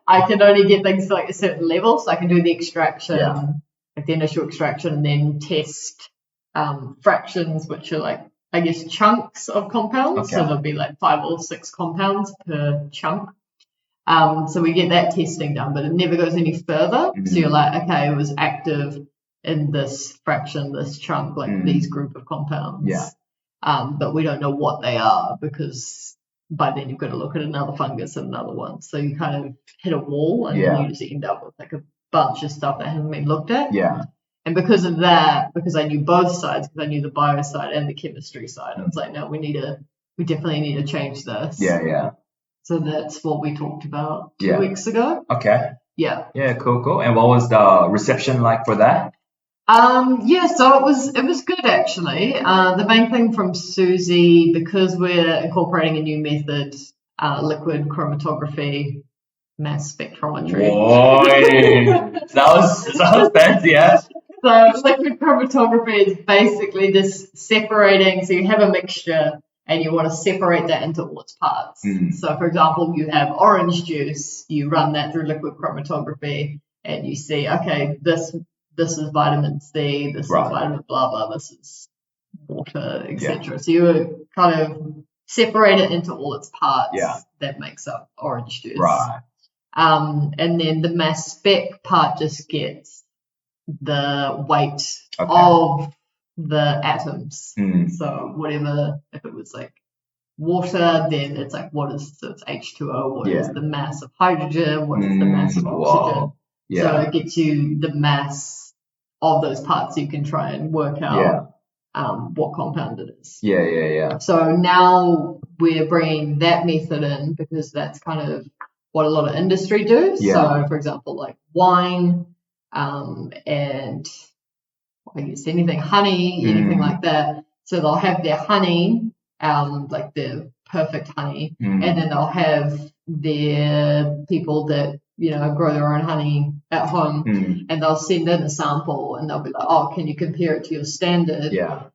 I can only get things to like a certain level. So I can do the extraction, like the initial extraction, and then test fractions, which are like, I guess, chunks of compounds. So there'll be like 5 or 6 compounds per chunk. So we get that testing done, but it never goes any further. So you're like, okay, it was active in this fraction, this chunk, like these group of compounds. Yeah. But we don't know what they are because by then you've got to look at another fungus and another one. So you kind of hit a wall and then you just end up with like a bunch of stuff that hasn't been looked at. Yeah. And because of that, because I knew both sides, because I knew the bio side and the chemistry side, I was like, no, we definitely need to change this. Yeah. So that's what we talked about 2 weeks ago. Okay. Yeah. Yeah, cool. And what was the reception like for that? So it was good actually. The main thing from Susie, because we're incorporating a new method, liquid chromatography, mass spectrometry. Boy, sounds fancy, yeah. So liquid chromatography is basically just separating. So you have a mixture and you want to separate that into all its parts. So for example, you have orange juice, you run that through liquid chromatography and you see, okay, this is vitamin C, this is vitamin blah blah, this is water, etc. So you kind of separate it into all its parts that makes up orange juice. Right. And then the mass spec part just gets the weight of the atoms. So whatever, if it was like water, then it's like so it's H2O, what is the mass of hydrogen, what is the mass of oxygen. So it gets you the mass of those parts so you can try and work out what compound it is. Yeah. So now we're bringing that method in because that's kind of what a lot of industry do. So for example, like wine, and I guess anything honey, anything like that. So they'll have their honey, like the perfect honey, and then they'll have their people that grow their own honey at home, and they'll send in a sample, and they'll be like, oh, can you compare it to your standard?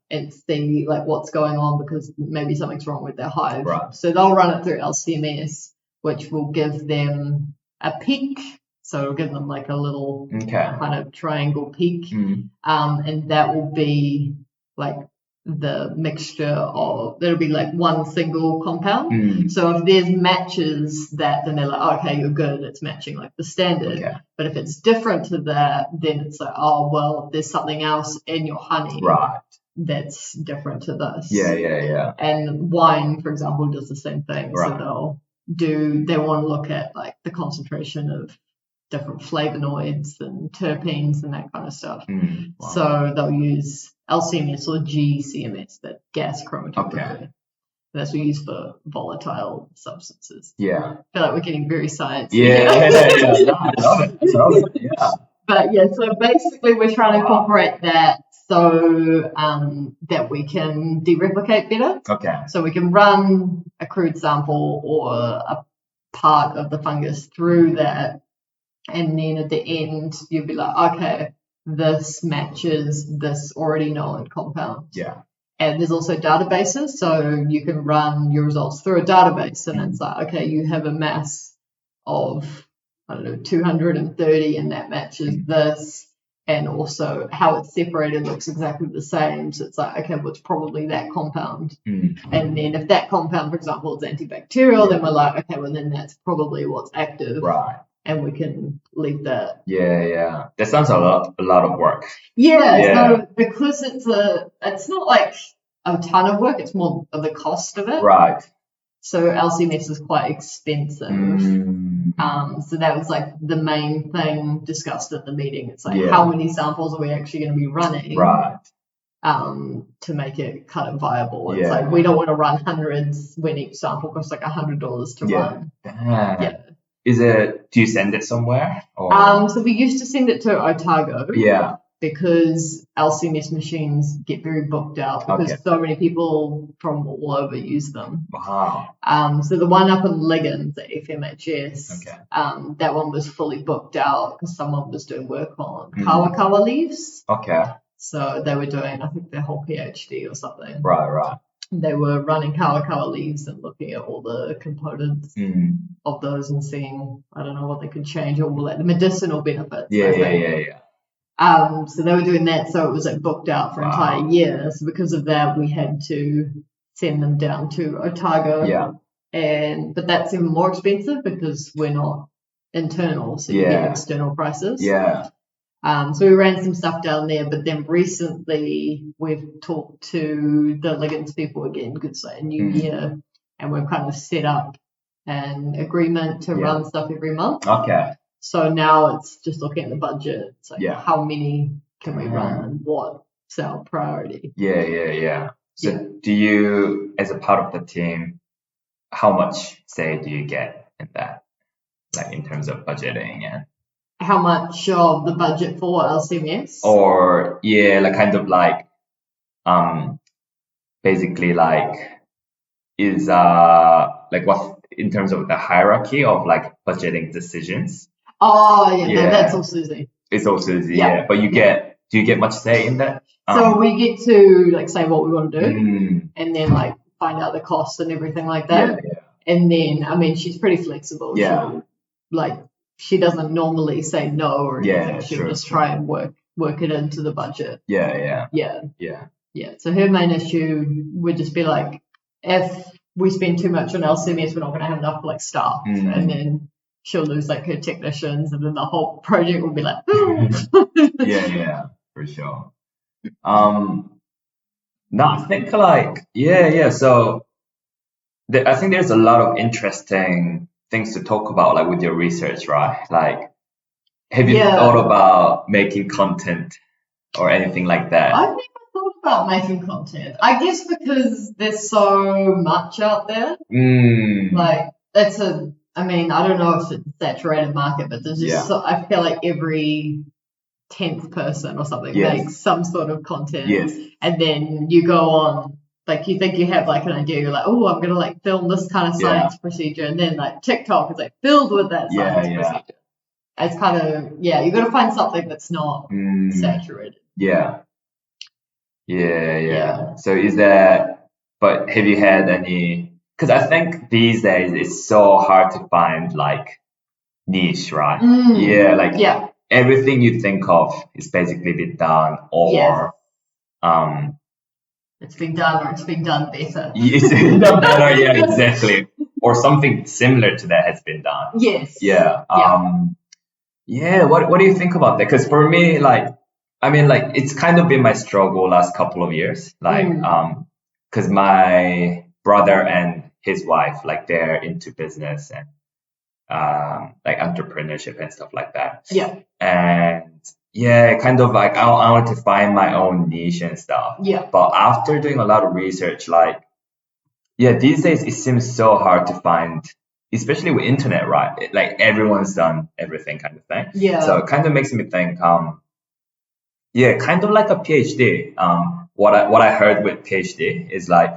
And see like what's going on because maybe something's wrong with their hive. So they'll run it through LCMS, which will give them a peak. So it'll give them like a little kind of triangle peak. And that will be like the mixture of, that'll be like one single compound. So if there's matches that, then they're like, oh, okay, you're good, it's matching like the standard. But if it's different to that, then it's like, oh, well, there's something else in your honey that's different to this. Yeah. And wine, for example, does the same thing. So they want to look at like the concentration of different flavonoids and terpenes and that kind of stuff. So they'll use LCMS or GCMS, that gas chromatography. That's what we use for volatile substances. I feel like we're getting very sciencey. I love it. But so basically we're trying to incorporate that so that we can dereplicate better. So we can run a crude sample or a part of the fungus through that, and then at the end you'll be like, okay, this matches this already known compound. And there's also databases, so you can run your results through a database, and it's like, okay, you have a mass of 230, and that matches this, and also how it's separated looks exactly the same. So it's like, okay, well, it's probably that compound. And then if that compound, for example, is antibacterial, then we're like, okay, well, then that's probably what's active. And we can leave that. That sounds a lot of work. So because it's not like a ton of work, it's more of the cost of it. So LCMS is quite expensive. So that was like the main thing discussed at the meeting. It's like, how many samples are we actually going to be running? To make it kind of viable. It's like, we don't want to run hundreds when each sample costs like $100 to run. do you send it somewhere? Or? So we used to send it to Otago. Yeah. Because LCMS machines get very booked out because so many people from all over use them. Wow. So the one up in Liggins at FMHS, that one was fully booked out because someone was doing work on kawakawa leaves. Okay. So they were doing, I think, their whole PhD or something. Right. They were running kawakawa leaves and looking at all the components of those and seeing, I don't know, what they could change or like the medicinal benefits. Yeah. So they were doing that, so it was like booked out for an entire year. So because of that, we had to send them down to Otago. Yeah. But that's even more expensive because we're not internal, so you get external prices. Yeah. So we ran some stuff down there, but then recently we've talked to the Liggins people again, because it's a new year, and we've kind of set up an agreement to run stuff every month. Okay. So now it's just looking at the budget. It's like how many can we run and what's our priority? Yeah. So do you, as a part of the team, how much say do you get in that, like in terms of budgeting and? How much of the budget for LCMS? Or like kind of like basically like is like what in terms of the hierarchy of like budgeting decisions? Oh yeah. That's all Susie. It's all Susie, But do you get much say in that? So we get to like say what we want to do and then like find out the costs and everything like that. Yeah. And then I mean she's pretty flexible. Yeah. She doesn't normally say no or anything. She'll just try and work it into the budget. Yeah. So her main issue would just be like, if we spend too much on LCMS, we're not going to have enough like staff, and then she'll lose like her technicians, and then the whole project will be like, yeah, for sure. No, I think like So I think there's a lot of interesting things to talk about, like with your research, right? Like, have you thought about making content or anything like that? I've never thought about making content. I guess because there's so much out there. Like I mean, I don't know if it's a saturated market, but there's just I feel like every 10th person or something makes some sort of content. And then you go on, like you think you have like an idea, you're like, oh, I'm gonna like film this kind of science procedure, and then like TikTok is like filled with that science procedure. It's kind of you got to find something that's not saturated. Yeah. So but have you had any? Because I think these days it's so hard to find like niche, right? Everything you think of is basically been done, or it's been done, or it's been done better. It's been done better, exactly. Or something similar to that has been done. Yes. What do you think about that? Because for me, like, I mean, like, it's kind of been my struggle last couple of years, like, because my brother and his wife, like, they're into business and like entrepreneurship and stuff like that. And kind of like I want to find my own niche and stuff. But after doing a lot of research, like, these days it seems so hard to find, especially with internet, right? Like everyone's done everything kind of thing. So it kind of makes me think, kind of like a PhD. What I heard with PhD is like,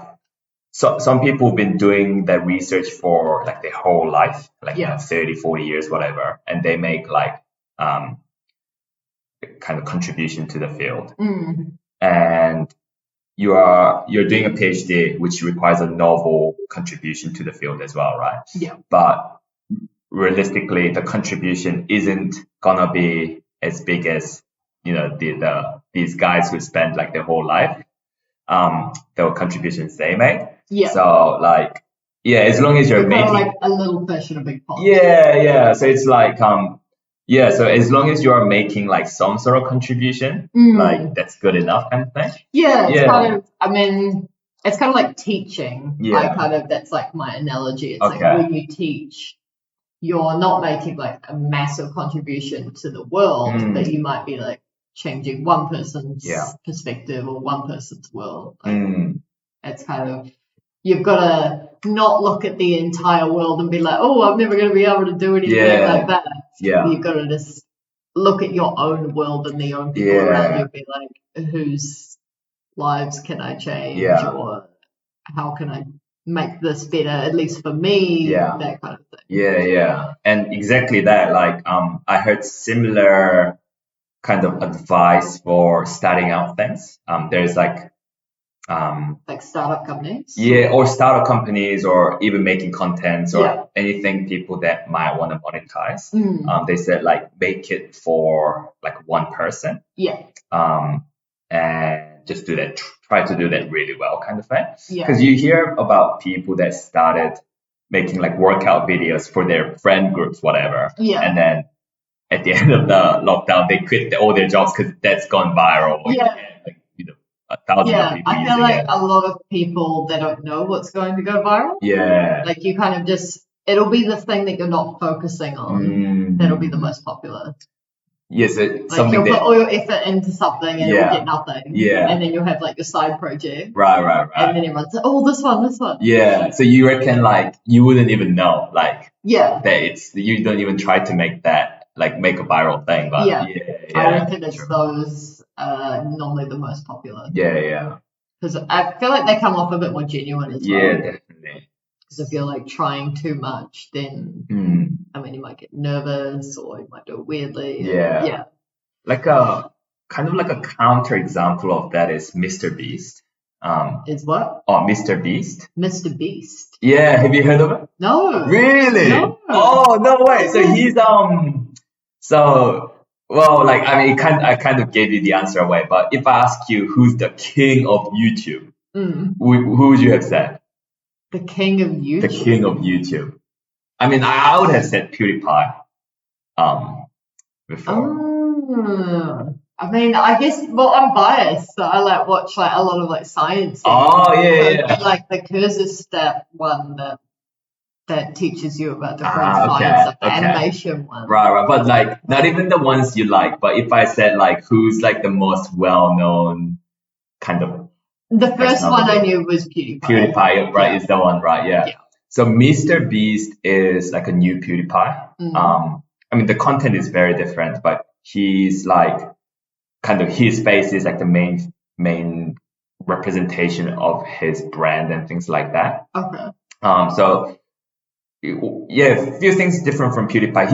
so some people have been doing their research for like their whole life, like 30, 40 years, whatever, and they make like kind of contribution to the field. And you're doing a PhD, which requires a novel contribution to the field as well, right? But realistically, the contribution isn't gonna be as big as these guys who spend like their whole life, the contributions they make. So like, as long as you're making like a little fish in a big pond. So it's like so as long as you are making like some sort of contribution, like that's good enough kind of thing. It's kind of, I mean, it's kind of like teaching. That's like my analogy. It's like when you teach, you're not making like a massive contribution to the world, but you might be like changing one person's perspective or one person's world. Like, it's kind of you've got to not look at the entire world and be like, oh, I'm never going to be able to do anything like that. Yeah. You've got to just look at your own world and the own people around you and be like, whose lives can I change, or how can I make this better, at least for me, that kind of thing. Yeah. And exactly that. Like, I heard similar kind of advice for starting out things. There's like startup companies. Yeah, or startup companies, or even making contents, or anything people that might want to monetize. They said like make it for like one person. And just do that. Try to do that really well, kind of thing. Because you hear about people that started making like workout videos for their friend groups, whatever. And then at the end of the lockdown, they quit all their jobs because that's gone viral. Like, you know, 1,000 people. I feel like a lot of people, they don't know what's going to go viral. Like you kind of just, it'll be the thing that you're not focusing on that'll be the most popular. Yes, like you'll put all your effort into something and it'll get nothing. And then you'll have like your side project. Right. And then everyone's like, oh, this one. Yeah. So you reckon like you wouldn't even know like that it's, you don't even try to make that like make a viral thing. But I reckon it's those normally the most popular. Because I feel like they come off a bit more genuine as well. Definitely. Because if you're like trying too much, then I mean, you might get nervous or you might do it weirdly. Like a kind of like a counter example of that is Mr. Beast. Is what? Oh, Mr. Beast. Mr. Beast. Yeah, have you heard of it? No. Really? No. Oh, no way. So he's well, like I mean, I kind of gave you the answer away, but if I ask you who's the king of YouTube, who would you have said? The king of YouTube. The king of YouTube. I mean, I would have said PewDiePie. Before. I mean, I guess, well, I'm biased, so I like watch like a lot of like science. Like the Kurzgesagt one that teaches you about different science stuff, the animation one. Right. But like not even the ones you like, but if I said like who's like the most well-known kind of. The first one I knew was PewDiePie. PewDiePie, right, is the one, right? Yeah. So Mr. Beast is like a new PewDiePie. I mean, the content is very different, but he's like kind of his face is like the main representation of his brand and things like that. So a few things different from PewDiePie.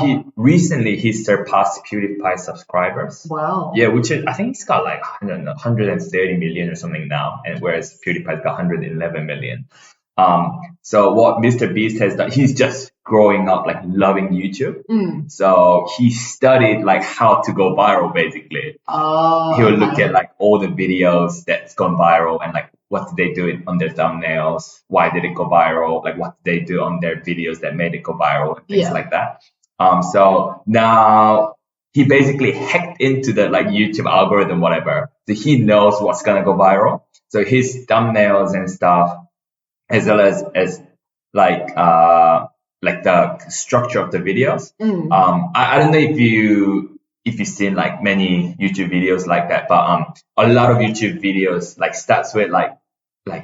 He recently he surpassed PewDiePie subscribers. Wow. Yeah, which is, I think he's got like 130 million or something now, and whereas PewDiePie's got 111 million. So what Mr. Beast has done, he's just growing up like loving YouTube. So he studied like how to go viral basically. He will look at like all the videos that's gone viral and like what did they do on their thumbnails, why did it go viral, like what did they do on their videos that made it go viral and things like that. So now he basically hacked into the like YouTube algorithm, whatever. So he knows what's gonna go viral. So his thumbnails and stuff, as well as like the structure of the videos. I don't know if you've seen like many YouTube videos like that, but a lot of YouTube videos like starts with like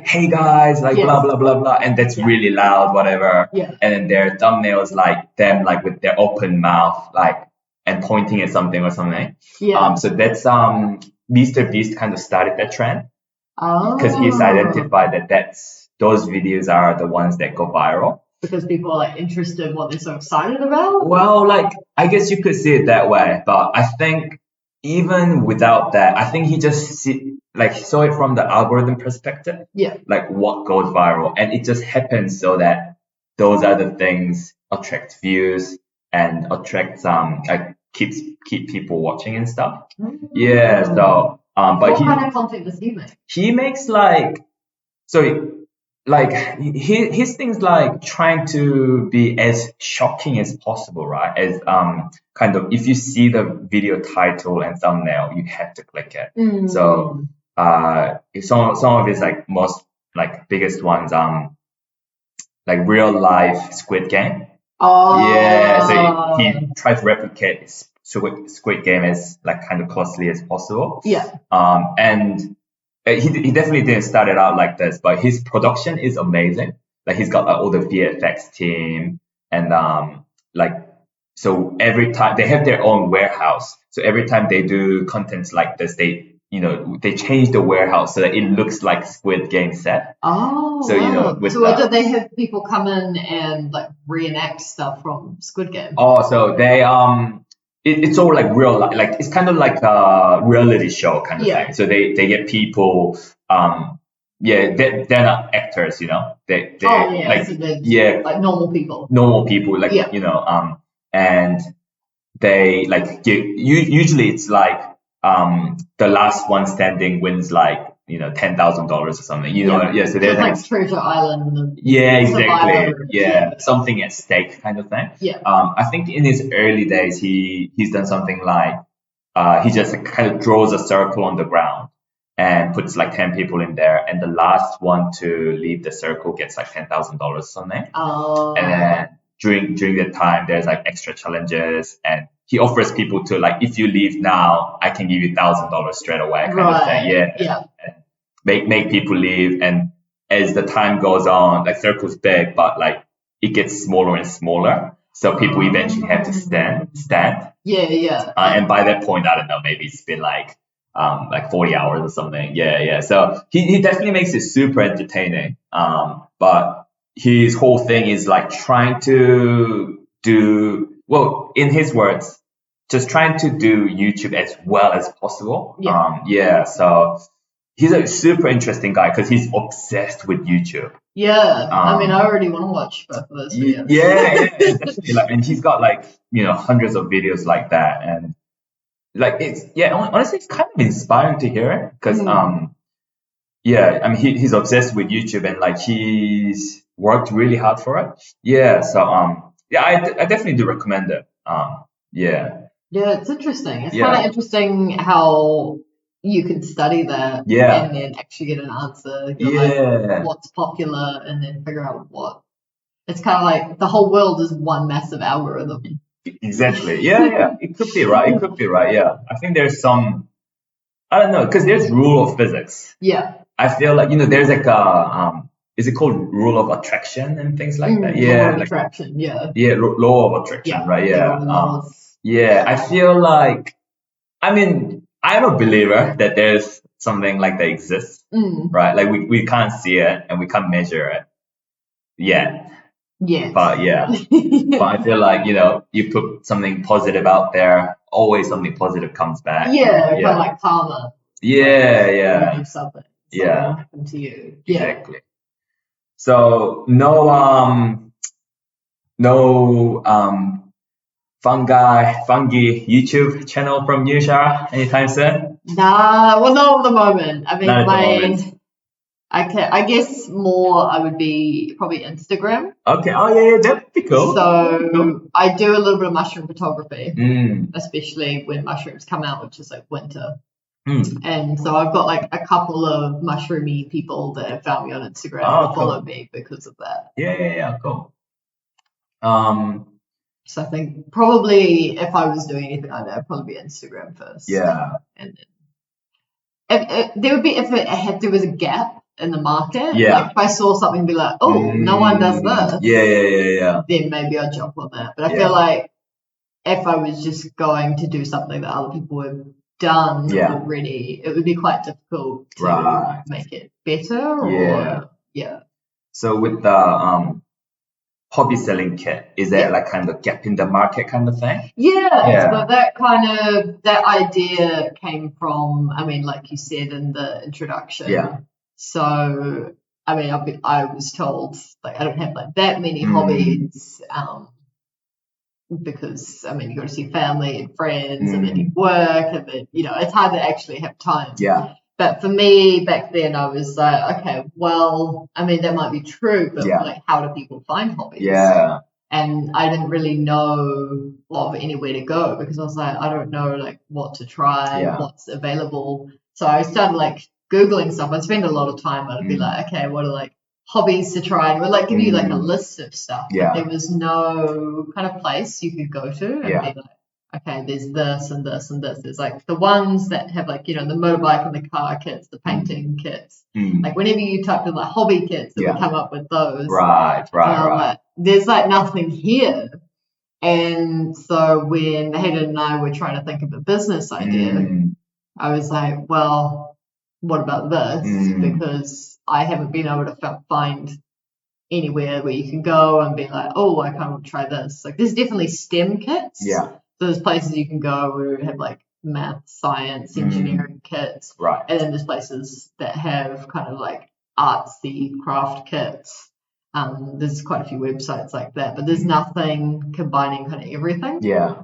hey guys, like blah blah blah blah, and that's really loud, whatever. And then their thumbnails like them like with their open mouth like and pointing at something or something. So that's Mr. Beast kind of started that trend because he's identified that those videos are the ones that go viral. Because people are like interested in what they're so excited about? Well, like, I guess you could see it that way. But I think even without that, I think he just saw it from the algorithm perspective. Like what goes viral. And it just happens so that those other things attract views and attract like keep people watching and stuff. So but what kind of content does he make? He makes his things like trying to be as shocking as possible, right? As kind of if you see the video title and thumbnail, you have to click it. So some of his like most like biggest ones like real life Squid Game. So he tried to replicate Squid Game as like kind of closely as possible. And he definitely didn't start it out like this, but his production is amazing. Like he's got all the VFX team and like so every time they have their own warehouse. So every time they do contents like this, they change the warehouse so that it looks like Squid Game set. Oh, So wow. with So do they have people come in and like reenact stuff from Squid Game? Oh, so they it's all like real like it's kind of like a reality show kind of thing. So they get people they're not actors, they like So they're like normal people like and they like usually it's like the last one standing wins like $10,000 or something, so there's like Treasure Island exactly something at stake kind of thing. I think in his early days he's done something like he just kind of draws a circle on the ground and puts like 10 people in there, and the last one to leave the circle gets like $10,000 or something. And then during that time there's like extra challenges, and he offers people to like, if you leave now I can give you $1,000 straight away kind of thing. And make people leave, and as the time goes on, like circle's big but like it gets smaller and smaller, so people eventually have to stand and by that point, I don't know, maybe it's been like 40 hours or something. So he definitely makes it super entertaining, but his whole thing is like trying to do, well, in his words, just trying to do YouTube as well as possible. So he's a super interesting guy because he's obsessed with YouTube. I mean, I already want to watch both of those videos. Definitely. Like, and he's got like hundreds of videos like that, and like it's honestly it's kind of inspiring to hear it because I mean he's obsessed with YouTube, and like he's worked really hard for it. So I definitely do recommend it. It's interesting. It's kind of interesting how you can study that and then actually get an answer. Like what's popular, and then figure out what. It's kind of like the whole world is one massive algorithm. Exactly. It could be right. I think there's some, I don't know, because there's rule of physics. I feel like there's like a is it called rule of attraction and things like that? Law of attraction. Law of attraction. Right. I feel like, I mean, I'm a believer that there's something like that exists, right? Like we can't see it and we can't measure it yet. But but I feel like, you put something positive out there, always something positive comes back. Kind of like karma. You do something happen to you. Exactly. So no fungi YouTube channel from you, Shara, anytime soon? Nah, well, not at the moment. I mean, I guess more I would be probably Instagram. Okay. Oh yeah, that'd be cool. So I do a little bit of mushroom photography, especially when mushrooms come out, which is like winter. And so I've got like a couple of mushroomy people that have found me on Instagram and follow me because of that. Cool. So I think probably if I was doing anything like that, I'd probably be Instagram first. And then if there was a gap in the market, like if I saw something be like, oh, no one does this, then maybe I'd jump on that. But I feel like if I was just going to do something that other people have done already, it would be quite difficult to make it better. So with the hobby selling kit, is there like kind of gap in the market kind of thing? So that idea came from, I mean, like you said in the introduction. So I mean, I was told like I don't have like that many hobbies, because I mean you got to see family and friends, and then you work, and then it's hard to actually have time. But for me back then, I was like, okay, well, I mean that might be true, but like, how do people find hobbies? And I didn't really know of anywhere to go because I was like, I don't know like what to try, what's available. So I started like Googling stuff. I'd spend a lot of time. I'd be like, okay, what are like hobbies to try? And we'd like give you like a list of stuff. But there was no kind of place you could go to and be like, okay, there's this and this and this. There's like the ones that have like, the motorbike and the car kits, the painting kits. Like whenever you type in like hobby kits, it would come up with those. Right. Like, there's like nothing here. And so when Hayden and I were trying to think of a business idea, I was like, well, what about this? Because I haven't been able to find anywhere where you can go and be like, oh, I kind of want to try this. Like, there's definitely STEM kits. Yeah. So there's places you can go where you have like math, science, engineering kits. Right. And then there's places that have kind of like artsy craft kits. There's quite a few websites like that, but there's nothing combining kind of everything. Yeah.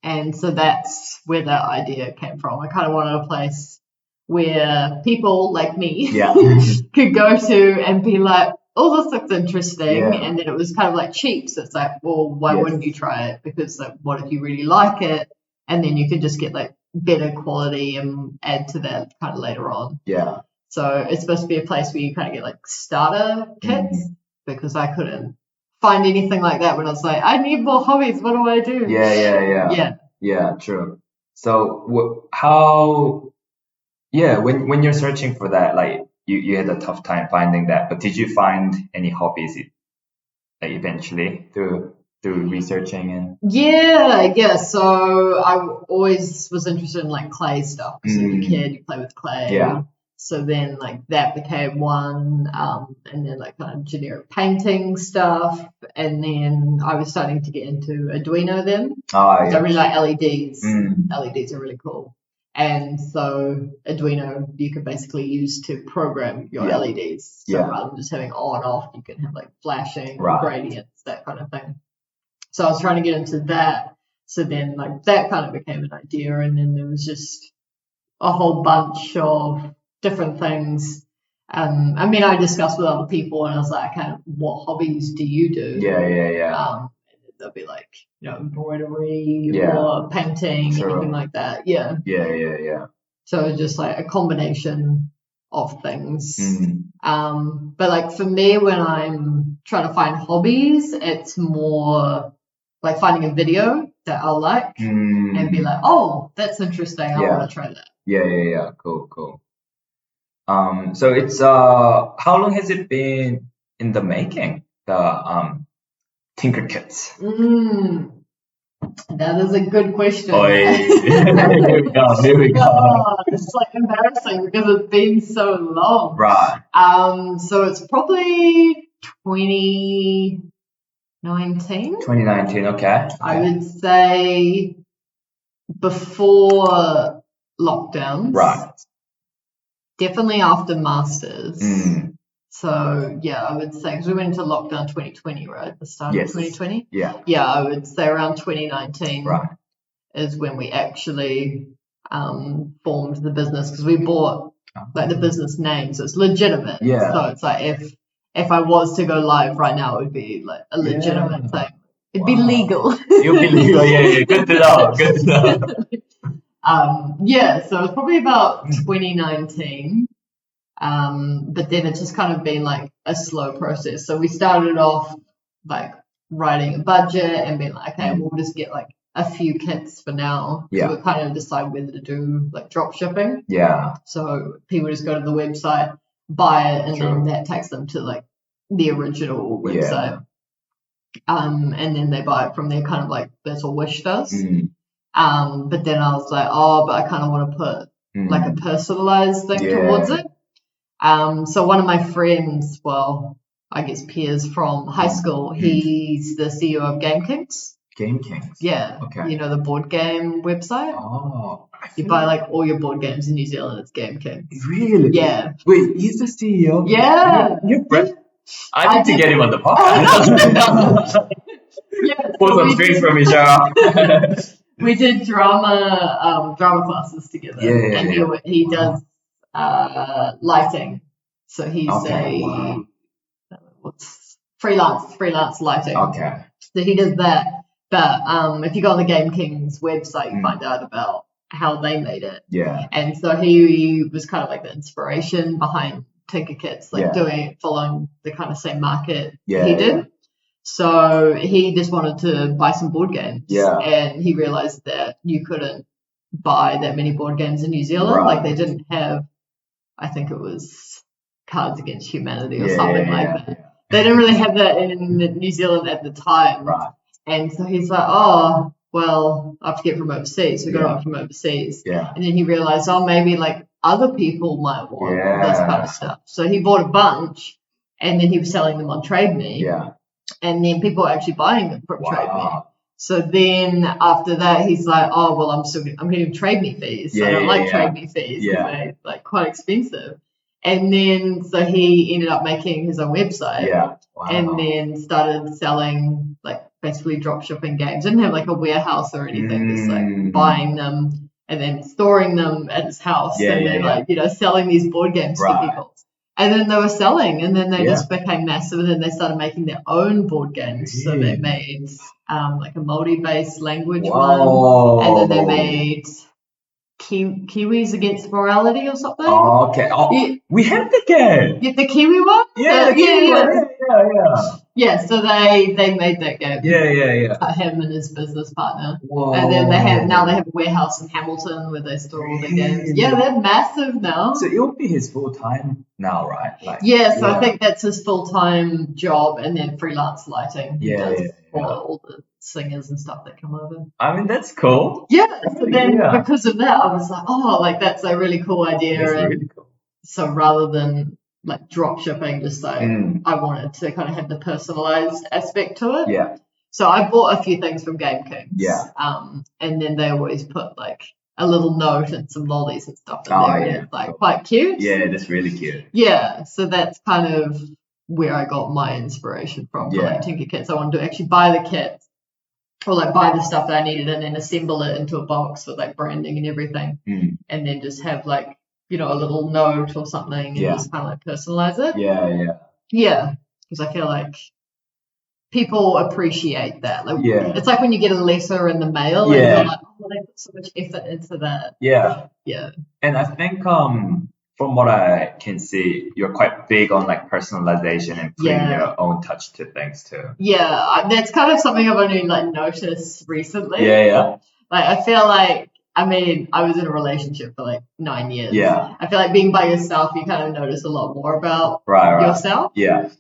And so that's where that idea came from. I kind of wanted a place where people like me could go to and be like, oh, this looks interesting. And then it was kind of like cheap. So it's like, well, why wouldn't you try it? Because like, what if you really like it? And then you could just get like better quality and add to that kind of later on. Yeah. So it's supposed to be a place where you kind of get like starter kits because I couldn't find anything like that when I was like, I need more hobbies. What do I do? Yeah, true. So when you're searching for that, like you had a tough time finding that, but did you find any hobbies like eventually through researching and? Yeah. So I always was interested in like clay stuff. Because as a kid, you play with clay. Yeah. So then like that became one, and then like kind of generic painting stuff. And then I was starting to get into Arduino then. I really like LEDs. LEDs are really cool. And so Arduino you can basically use to program your LEDs. So rather than just having on off, you can have like flashing, gradients, that kind of thing. So I was trying to get into that. So then like that kind of became an idea, and then there was just a whole bunch of different things. I mean, I discussed with other people, and I was like, kind of, what hobbies do you do? Yeah. They'll be like, embroidery or painting, anything like that. Yeah. So it's just like a combination of things. But like for me, when I'm trying to find hobbies, it's more like finding a video that I'll like and be like, oh, that's interesting. I want to try that. Yeah. Cool. So it's how long has it been in the making, the tinkerkits? That is a good question. Here we go. It's like embarrassing because it's been so long. Right. So it's probably 2019. 2019, okay. I would say before lockdowns. Right. Definitely after masters. So yeah, I would say because we went into lockdown 2020, right? The start of 2020. Yeah, I would say around 2019 is when we actually formed the business, because we bought like the business name, so it's legitimate. So it's like if I was to go live right now, it would be like a legitimate thing. It'd be legal. It'd be legal. Yeah. Good to know. So it's probably about 2019. But then it's just kind of been like a slow process. So we started off like writing a budget and being like, okay, we'll just get like a few kits for now. So we kind of decide whether to do like drop shipping. So people just go to the website, buy it, and then that takes them to like the original website. And then they buy it from there, kind of like that's what Wish does. But then I was like, but I kind of want to put like a personalized thing towards it. So one of my friends, well, I guess peers from high school, he's the CEO of Game Kings. Game Kings? Yeah. Okay. The board game website? Oh. You buy like all your board games in New Zealand, it's Game Kings. Really? Yeah. Wait, he's the CEO? Yeah. I need to get him on the podcast. Pour some drinks for me, Shara. We did drama classes together. And he does lighting. So he's freelance lighting. Okay. So he does that. But if you go on the Game Kings website, you find out about how they made it. Yeah. And so he was kind of like the inspiration behind tinkerkits, like following the kind of same market he did. So he just wanted to buy some board games. Yeah. And he realized that you couldn't buy that many board games in New Zealand. Right. Like they didn't have, I think it was Cards Against Humanity or something like that. Yeah. They didn't really have that in New Zealand at the time. Right. And so he's like, oh, well, I have to get from overseas. So we got it from overseas. Yeah. And then he realized, oh, maybe like other people might want this kind of stuff. So he bought a bunch and then he was selling them on Trade Me. Yeah. And then people were actually buying them from Trade Me. So then after that, he's like, oh, well, I'm getting Trade Me fees. So I don't like Trade Me fees. Yeah. They're like quite expensive. And then so he ended up making his own website. Yeah. Wow. And then started selling like basically drop shipping games. Didn't have like a warehouse or anything, just like buying them and then storing them at his house and then like, you know, selling these board games to people. And then they were selling and then they just became massive and then they started making their own board games. So they made like a Māori-based language one. And then they made Kiwis Against Morality or something. Oh, okay. Oh, we have the game. Yeah, the Kiwi one? Yeah, yeah. Yeah, so they made that game. Yeah. Him and his business partner. Whoa. And then they have a warehouse in Hamilton where they store all the games. Yeah, they're massive now. So it'll be his full time now, right? Like so I think that's his full time job and then freelance lighting. He does for all the singers and stuff that come over. I mean that's cool. Yeah. So then because of that I was like, oh, like that's a really cool idea. That's really cool. So rather than like drop shipping, just like I wanted to kind of have the personalized aspect to it. Yeah. So I bought a few things from Game Kings. Yeah. And then they always put like a little note and some lollies and stuff in there. And it's like quite cute. Yeah, that's really cute. Yeah. So that's kind of where I got my inspiration from for like Tinker Kits. I wanted to actually buy the kits or like buy the stuff that I needed and then assemble it into a box with like branding and everything. And then just have like, you know, a little note or something and just kind of like personalize it. Yeah, because I feel like people appreciate that. Like, it's like when you get a letter in the mail and you're like, oh, they put so much effort into that. Yeah. And I think from what I can see, you're quite big on like personalization and putting your own touch to things too. Yeah, that's kind of something I've only like noticed recently. Yeah. Like I feel like, I mean, I was in a relationship for like 9 years. Yeah. I feel like being by yourself, you kind of notice a lot more about yourself. Yeah.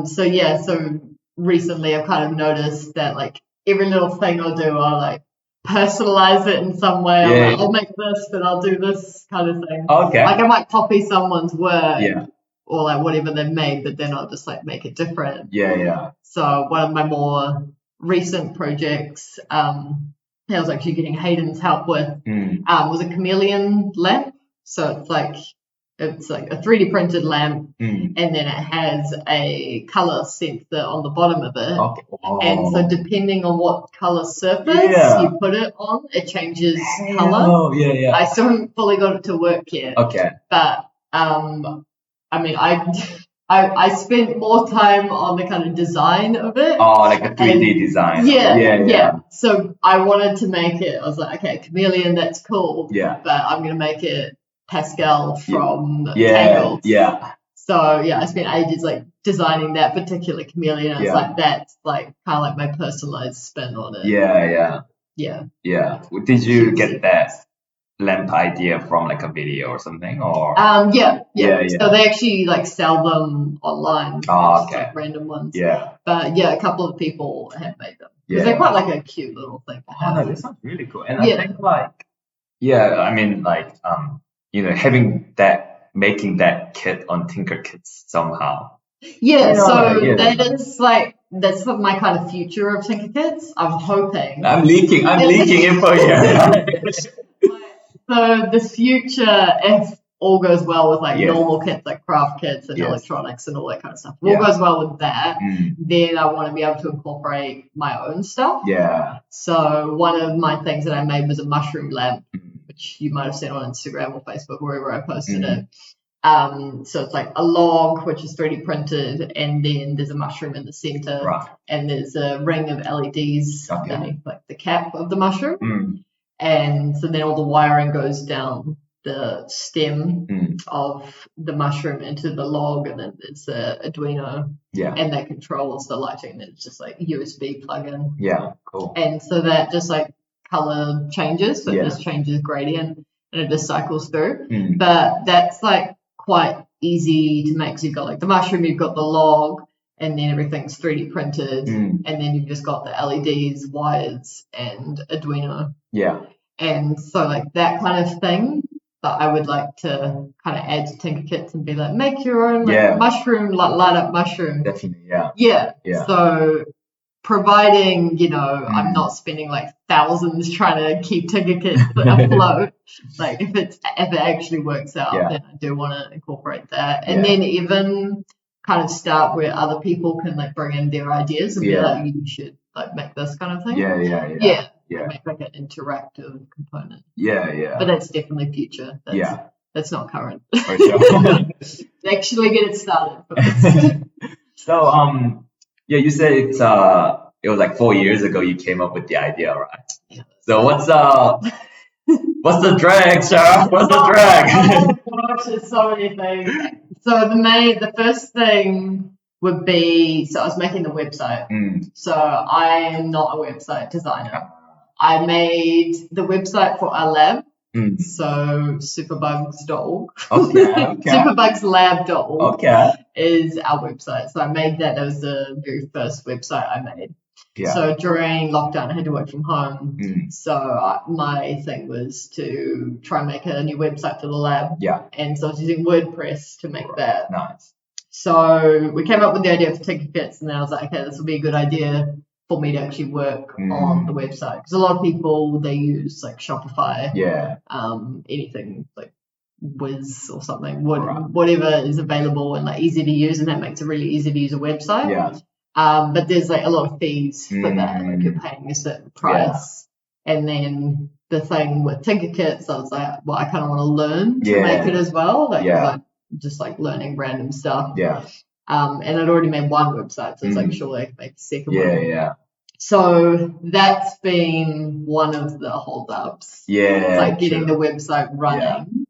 So recently I've kind of noticed that like every little thing I'll do, I'll like personalize it in some way. I'll make this and I'll do this kind of thing. Okay. Like I might copy someone's work or like whatever they've made, but then I'll just like make it different. Yeah. So one of my more recent projects, I was actually getting Hayden's help with was a chameleon lamp. So it's like a 3D printed lamp and then it has a color sensor on the bottom of it. Okay. Oh. And so depending on what color surface you put it on, it changes color. Oh, yeah. I still haven't fully got it to work yet. Okay. But I mean, I spent more time on the kind of design of it. Oh, like a 3D design. Yeah. So I wanted to make it. I was like, okay, chameleon, that's cool. Yeah. But I'm gonna make it Pascal from Tangled. Yeah. So I spent ages like designing that particular chameleon. I was like, that's like kind of like my personalized spin on it. Yeah. Did you get that lamp idea from like a video or something, or yeah. So they actually like sell them online. Like random ones. But a couple of people have made them because they're quite like a cute little thing. Oh no, this sounds really cool. And I think like I mean like you know, making that kit on tinkerkits somehow. That is like that's what my kind of future of tinkerkits. I'm hoping. I'm leaking info here. So the future, if all goes well with like normal kits, like craft kits and electronics and all that kind of stuff, if all goes well with that, then I want to be able to incorporate my own stuff. Yeah. So one of my things that I made was a mushroom lamp, which you might have seen on Instagram or Facebook, wherever I posted it. So it's like a log, which is 3D printed, and then there's a mushroom in the center, and there's a ring of LEDs underneath like the cap of the mushroom. And so then all the wiring goes down the stem of the mushroom into the log, and then it's a Arduino, and that controls the lighting. It's just like USB plug-in. Yeah, cool. And so that just like color changes, so it just changes gradient, and it just cycles through. But that's like quite easy to make. So you've got like the mushroom, you've got the log, and then everything's 3D printed, and then you've just got the LEDs, wires, and Arduino. Yeah. And so like that kind of thing that I would like to kind of add to tinkerkits and be like, make your own like mushroom, like light up mushroom. Definitely, yeah. So providing, I'm not spending like thousands trying to keep tinkerkits afloat, like if it actually works out, then I do want to incorporate that. And then even kind of start where other people can like bring in their ideas and be like, you should like make this kind of thing. Make like an interactive component. But that's definitely future. That's not current. For sure. Actually get it started first. So you said it was like 4 years ago you came up with the idea, right? Yeah. So what's the drag, Shara? What's the drag? Oh gosh, there's so many things. So the first thing would be, so I was making the website. So I am not a website designer. I made the website for our lab. So superbugs.org. Superbugslab.org is our website. So I made that. That was the very first website I made. So during lockdown, I had to work from home. So my thing was to try and make a new website for the lab. And so I was using WordPress to make that. Nice. So we came up with the idea for tinkerkits, and then I was like, okay, this will be a good idea for me to actually work on the website, because a lot of people, they use like Shopify, anything like Wiz or something, whatever is available and like easy to use, and that makes it really easy to use a website. But there's like a lot of fees for that, like you're paying a certain price. And then the thing with tinkerkits, I was like, well, I kind of want to learn to make it as well, like I'm just like learning random stuff. And I'd already made one website, so it's like, surely I can make a second one. So that's been one of the holdups. It's like getting the website running.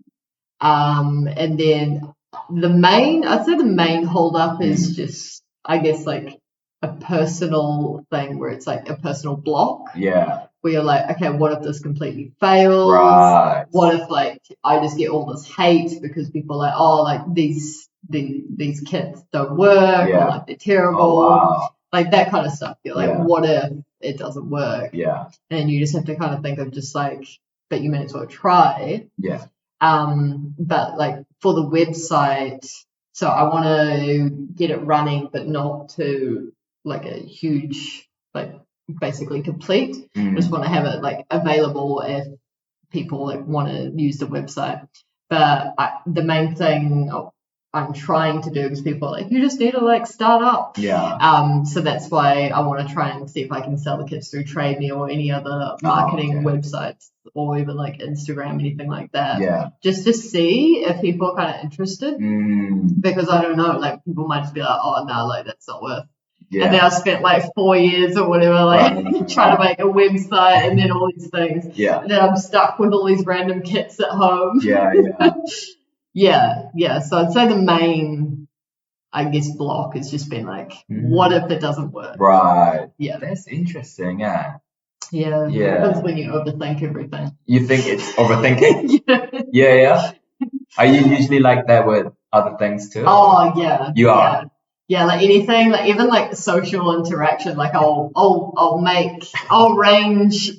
And then I'd say the main holdup is just, I guess, like a personal thing where it's like a personal block. Where you're like, okay, what if this completely fails? What if like I just get all this hate because people are like, oh, like these kits don't work, or like they're terrible, like that kind of stuff. You're like, what if it doesn't work? And you just have to kind of think of just like, but you may as well try. But like for the website, so I want to get it running, but not to like a huge, like basically complete. I just want to have it like available if people like want to use the website. But the main thing I'm trying to do, because people are like, you just need to like start up. So that's why I want to try and see if I can sell the kits through Trade Me or any other marketing websites, or even like Instagram, anything like that. Just to see if people are kind of interested. Because I don't know, like people might just be like, oh no, like that's not worth. And then I spent like 4 years or whatever, like trying to make a website and then all these things. And then I'm stuck with all these random kits at home. So I'd say the main, I guess, block has just been like, what if it doesn't work? That's interesting. That's when you overthink everything. You think it's overthinking? Are you usually like that with other things too? Oh yeah. You are. Like anything, like even like social interaction, like I'll arrange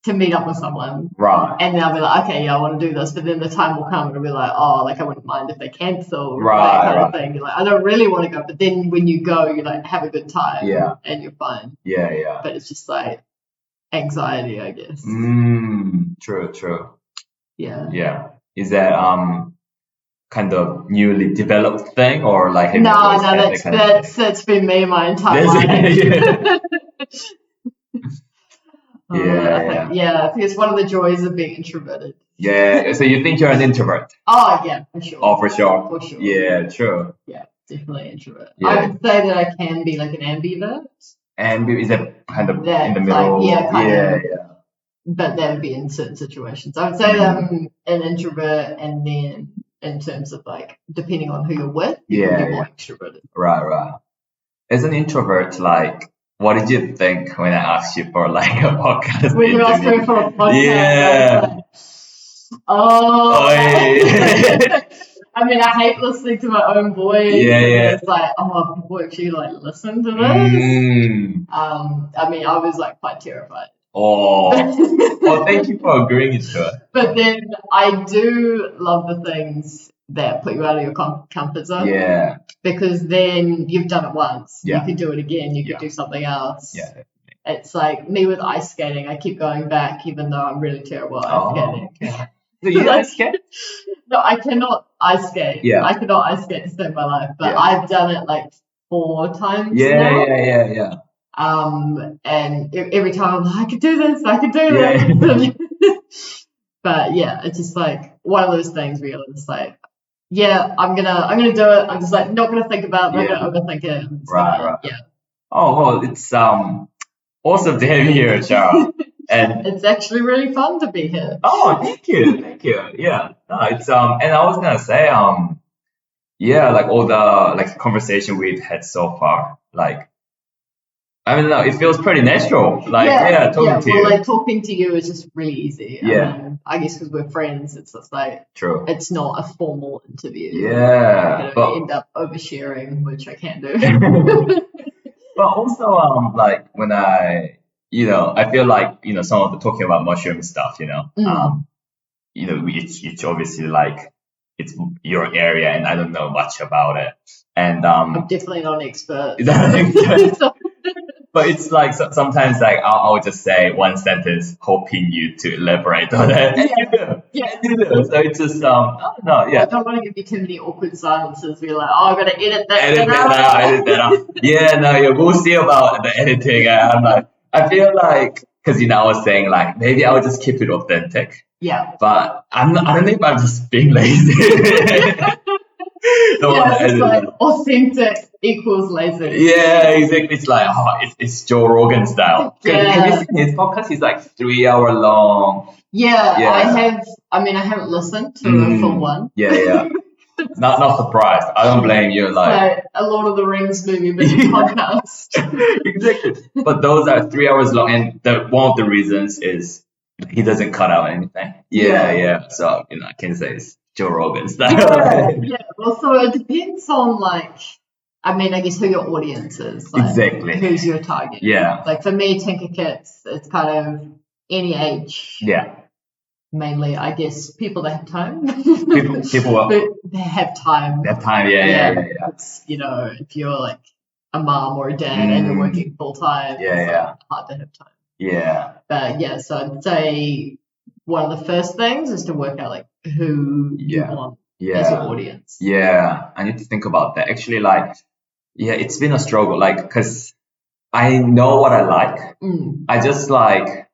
to meet up with someone. And then I'll be like, okay, I want to do this, but then the time will come and I'll be like, oh, like I wouldn't mind if they cancel, that kind of thing. You're like, I don't really want to go, but then when you go, you like have a good time, and you're fine. But it's just like anxiety, I guess. True. Yeah. Is that kind of newly developed thing, or like no, that's been me my entire life. I think it's one of the joys of being introverted. So you think you're an introvert? Oh yeah, for sure. Oh, for sure. For sure. Yeah, true. Yeah, definitely introvert. I would say that I can be like an ambivert. And is that kind of in the middle? but that would be in certain situations. I would say that I'm an introvert, and then in terms of like depending on who you're with, you can be more extroverted. Right. As an introvert, like, what did you think when I asked you for like a podcast When you asked interview? me for a podcast, Yeah. I mean, I hate listening to my own voice. Yeah. It's like, people actually like listen to this. I mean, I was like quite terrified. Well, thank you for agreeing to it. But then I do love the things that put you out of your comfort zone. Yeah. Because then you've done it once. Yeah. You could do it again. You could do something else. Yeah. It's like me with ice skating. I keep going back even though I'm really terrible at ice skating. Okay. So you ice skate? No, I cannot ice skate. Yeah. I cannot ice skate to save my life. But I've done it like 4 times now. Yeah. And every time I'm like, I could do this. But yeah, it's just like one of those things where you're just like, yeah, I'm gonna do it. I'm just like not gonna think about it. I'm not gonna overthink it. Right. Yeah. Oh well, it's awesome to have you here, Shara. And it's actually really fun to be here. Oh, thank you. Yeah. No, it's and I was gonna say like all the like conversation we've had so far, like I mean, no, it feels pretty natural. Like, talking to you. Well, like talking to you is just really easy. Yeah. I guess because we're friends, it's just like true. It's not a formal interview. Yeah. But end up oversharing, which I can't do. But also, like when I feel like some of the talking about mushroom stuff, it's obviously like it's your area, and I don't know much about it. And I'm definitely not an expert. But it's like sometimes like I'll just say one sentence, hoping you to elaborate on it. Yeah. So it's just I don't want to give you too many awkward silences. We're like, I've got to edit that. Edit that out. We'll see about the editing. I'm like, I feel like because I was saying like maybe I'll just keep it authentic. Yeah. But I don't think I'm just being lazy. It's like authentic equals lazy. Yeah, exactly. It's like it's Joe Rogan style. Have you seen his podcast? He's like 3 hour long. Yeah. I haven't listened to the full one. Yeah. Not surprised. I don't blame you. Like a Lord of the Rings movie, but podcast. Exactly. But those are 3 hours long, and one of the reasons is he doesn't cut out anything. Yeah. So I can say it's Joe Rogan style. Well, so it depends on I guess who your audience is. Exactly. Who's your target? Yeah. Like for me, tinkerkits, it's kind of any age. Yeah. Mainly, I guess people that have time. People they have time. They have time. Yeah. It's, if you're like a mom or a dad and you're working full time, it's hard to have time. Yeah. But so I'd say one of the first things is to work out like who you want as your audience. Yeah, I need to think about that. Actually, it's been a struggle, because I know what I like. I just I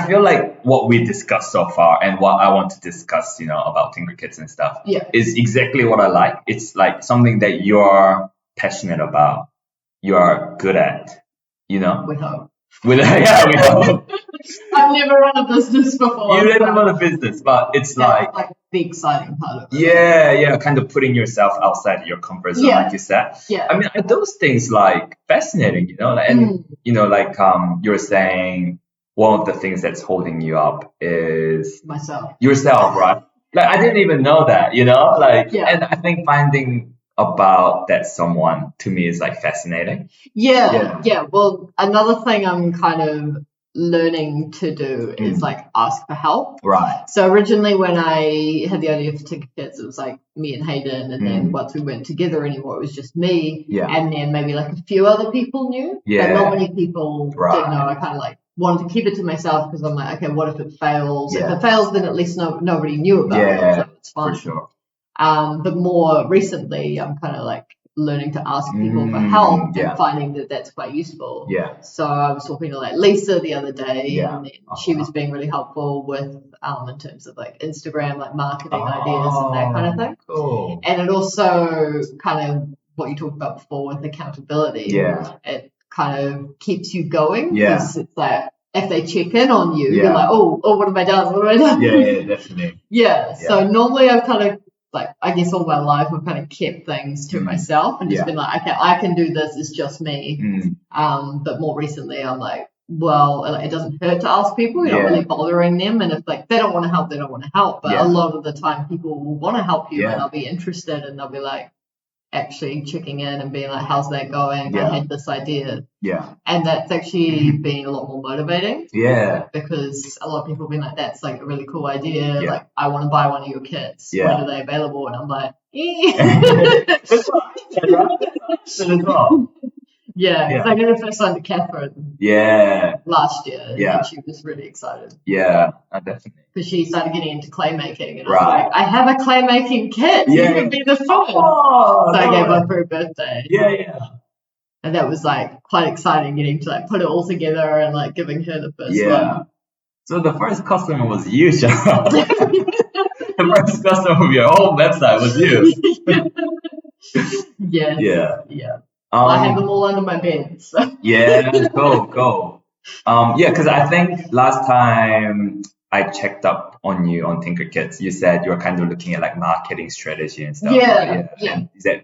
feel like what we discussed so far and what I want to discuss, about tinkerkits and stuff is exactly what I like. It's like something that you're passionate about, you're good at, We hope. We hope. I've never run a business before. You never run a business, but it's like the exciting part of it. Yeah, kind of putting yourself outside your comfort zone, like you said. Yeah. Are those things fascinating, and you were saying one of the things that's holding you up is yourself, right? I didn't even know that, and I think finding about that someone to me is fascinating. Yeah. Well, another thing I'm kind of learning to do is ask for help. Right. So originally when I had the idea for tinkerkits, it was me and Hayden, and then once we weren't together anymore, it was just me. Yeah. And then maybe a few other people knew. Yeah. But not many people didn't know. I kind of wanted to keep it to myself because I'm like, okay, what if it fails? Yeah. If it fails, then at least nobody knew about it. So it's fine. For sure. But more recently, I'm kind of learning to ask people for help and finding that that's quite useful. Yeah. So I was talking to Lisa the other day, and then she was being really helpful with in terms of Instagram, marketing ideas and that kind of thing. Cool. And it also kind of what you talked about before with accountability. Yeah. It kind of keeps you going. Yeah. Because it's if they check in on you, Yeah. you're like, oh, what have I done? What have I done? Yeah, definitely. Yeah. So normally I've kind of like, I guess all my life I've kind of kept things to myself and just been like, okay, I can do this. It's just me. But more recently I'm like, well, it doesn't hurt to ask people. You're not really bothering them. And if like they don't want to help, they don't want to help. But a lot of the time people will want to help you and they'll be interested and they'll be like, actually checking in and being like, how's that going? I had this idea. Yeah. And that's actually been a lot more motivating. Yeah. Because a lot of people have been like, that's like a really cool idea. Like, I want to buy one of your kits. When are they available? And I'm like, That's awesome as well. Yeah, because I did the first one to Catherine last year, and she was really excited. Yeah, definitely. Because she started getting into clay making, and I was like, I have a clay making kit. You can be the first. Oh, so I gave her for her birthday. Yeah. And that was like quite exciting, getting to like put it all together and like giving her the first one. So the first customer was you, Shara. The first customer of your whole website was you. Yeah. I have them all under my bed. So. Go. Because I think last time I checked up on you on tinkerkits, you said you were kind of looking at like marketing strategy and stuff. Yeah. And is that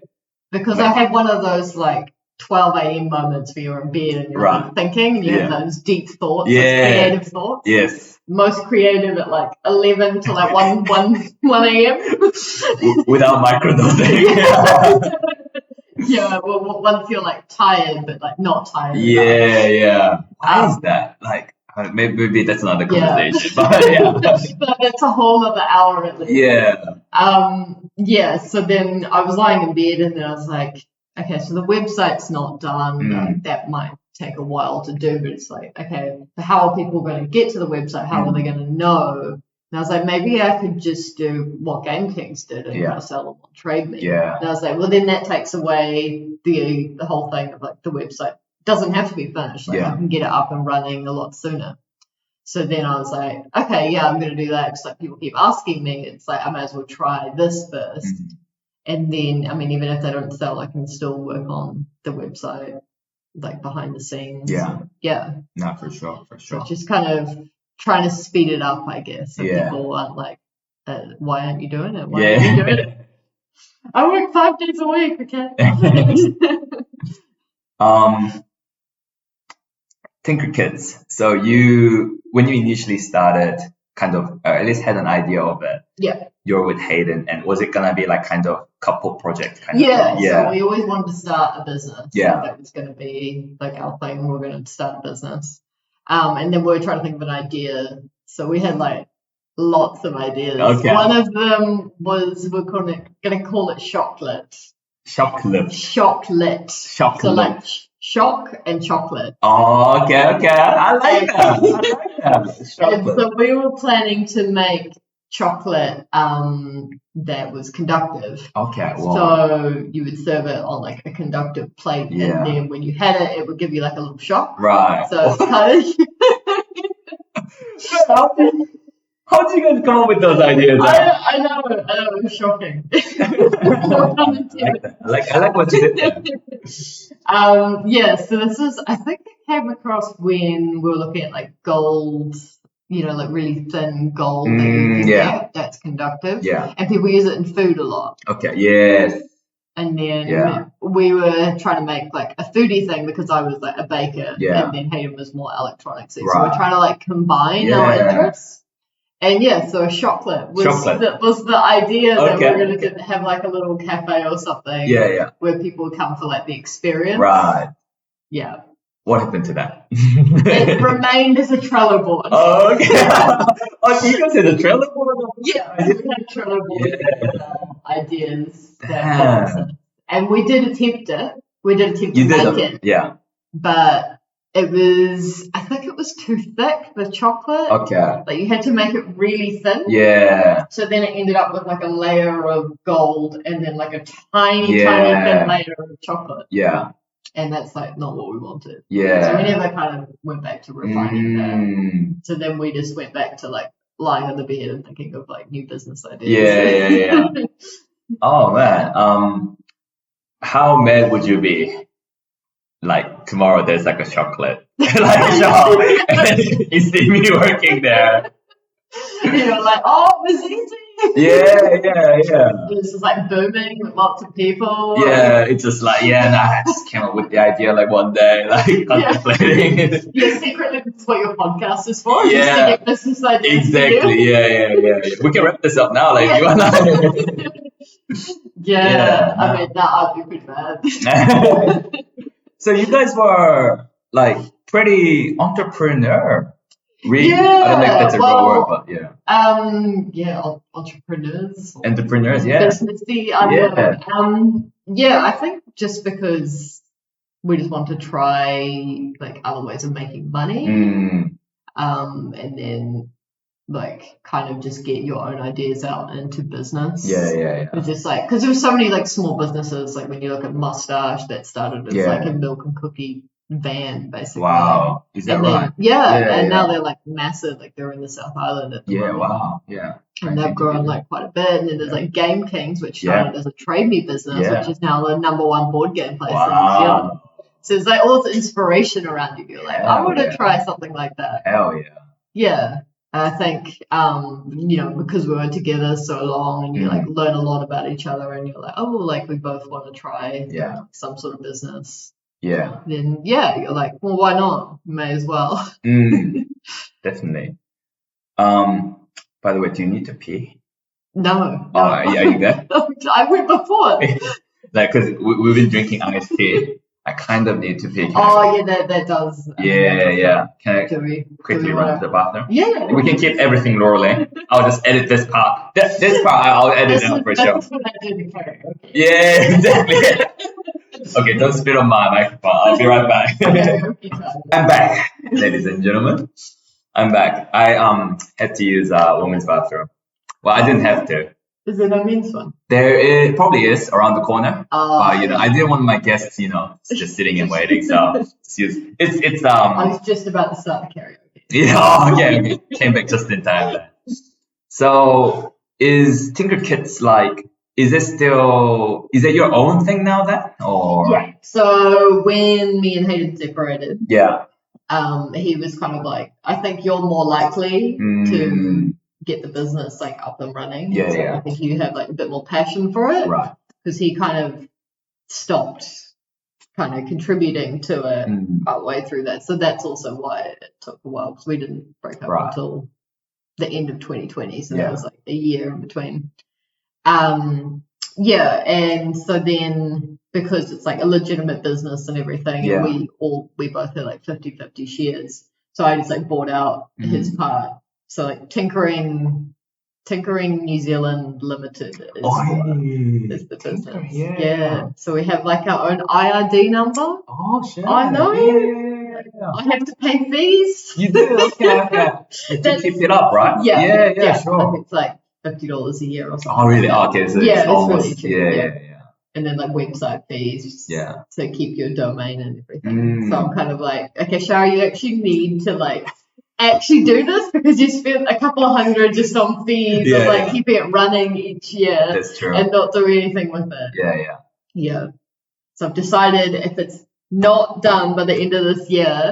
because I had one of those like 12 a.m. moments where you're in bed and you're like thinking and you have those deep thoughts, those creative thoughts. Yes. Most creative at like 11 to like 1 a.m. Without microdosing. Yeah, well, once you're like tired, but like not tired. Yeah. Why is that? Like, maybe that's another conversation. But that's a whole other hour at least. So then I was lying in bed and then I was like, okay, so the website's not done. Like, that might take a while to do, but it's like, okay, how are people going to get to the website? How are they going to know? And I was like, maybe I could just do what Game Kings did and kind of sell them on TradeMe. And I was like, well, then that takes away the whole thing of like the website doesn't have to be finished. Like I can get it up and running a lot sooner. So then I was like, okay, I'm going to do that because like people keep asking me. It's like I might as well try this first. And then, I mean, even if they don't sell, I can still work on the website, like behind the scenes. Yeah. No, for sure. So just kind of trying to speed it up, I guess. So people aren't like, why aren't you doing it? Why aren't you doing it? I work 5 days a week, okay? tinkerkits. So when you initially started, kind of at least had an idea of it. You're with Hayden, and was it gonna be like kind of couple project kind of thing? So we always wanted to start a business. That was going to be like our thing. We were going to start a business, and then we were trying to think of an idea. So we had like lots of ideas. One of them was we're going to call it Chocolate. Chocolate. So like shock and chocolate. Oh, okay. I like that. And so we were planning to make chocolate that was conductive. Okay, wow. So you would serve it on like a conductive plate, and then when you had it, it would give you like a little shock. Right. So it's kind of. How did you guys come up with those ideas? I know, it was shocking. I like what you did there. So this is, I think it came across when we were looking at like gold, like really thin gold that you can get that's conductive. And people use it in food a lot. Okay, yes. And then we were trying to make like a foodie thing because I was like a baker and then Hayden was more electronics. So we're trying to like combine our interests. And so a chocolate was the idea that we were going to have like a little cafe or something where people would come for like the experience. Right. Yeah. What happened to that? It remained as a Trello board. Oh, okay. You guys had a Trello board? Yeah, we had a Trello board with ideas. And we did attempt it. We did attempt to make it. Yeah. But I think it was too thick, the chocolate. Okay. Like you had to make it really thin. Yeah. So then it ended up with like a layer of gold and then like a tiny thin layer of chocolate. Yeah. And that's like not what we wanted. Yeah. So we never kind of went back to refining that. So then we just went back to like lying on the bed and thinking of like new business ideas. Yeah. Oh man. How mad would you be? like tomorrow there's like a chocolate like shop, and you see me working there. You're like, oh, it was easy. Yeah. It's just like booming with lots of people. Yeah, it's just like, I just came up with the idea like one day, like contemplating. Yeah, secretly this is what your podcast is for. Yeah. Just to get business ideas. Exactly. Yeah. We can wrap this up now, like you and I. Yeah, I mean, that I'd be pretty bad. So you guys were like pretty entrepreneur. Really? I don't know if that's a real word, but entrepreneurs. Entrepreneurs, yeah. Businessy, I don't know. I think just because we just want to try like other ways of making money, and then like kind of just get your own ideas out into business. Yeah. It's just like, because there's so many like small businesses, like when you look at Mustache, that started as like a milk and cookie van, basically. Wow, is that right? And now they're like massive, like they're in the South Island at the moment. Wow, yeah. And they've grown like quite a bit. And then there's like Game Kings, which started as a trade me business, which is now the #1 board game place in New Zealand. So it's like all this inspiration around you. You're like, I want to try something like that. Hell yeah. Yeah. I think, because we were together so long and you like learn a lot about each other and you're like, oh, like we both want to try some sort of business. Yeah. Then, you're like, well, why not? May as well. Definitely. By the way, do you need to pee? No. Are you good? I went before. Like, because we've been drinking iced tea. I kind of need to pee. That does. Yeah. Can I quickly run to the bathroom? Yeah. We can keep everything rolling. I'll just edit this part. This part, I'll edit it out for sure. That's when I do the karaoke. Yeah, exactly. Okay, don't spit on my microphone. I'll be right back. I'm back, ladies and gentlemen. I'm back. I had to use a women's bathroom. Well, I didn't have to. Is there no men's one? There probably is around the corner. I didn't want my guests, just sitting and waiting. So it's I was just about to start the karaoke. Yeah. Okay. Came back just in time. So is Tinkerkits like? Is it your own thing now then? Or yeah. So when me and Hayden separated, he was kind of like, I think you're more likely to get the business like up and running. I think you have like a bit more passion for it, right? Because he kind of stopped kind of contributing to it partway through that. So that's also why it took a while, because we didn't break up until the end of 2020. So that was like a year in between. And so then because it's like a legitimate business and everything, and we both had like 50-50 shares. So I just like bought out his part. So like Tinkering New Zealand Limited is the business. Yeah. So we have like our own IRD number. Oh shit. I know. Yeah. I have to pay fees. You do? Okay. To keep it up, right? Yeah, sure. I think it's like $50 a year or something. Oh really? Okay, so it's almost really cheap. Yeah. And then like website fees to keep your domain and everything. So I'm kind of like, okay, Shara, you actually need to like actually do this, because you spent a couple of $100 just on fees of like keeping it running each year. That's true. And not do anything with it. Yeah. So I've decided if it's not done by the end of this year,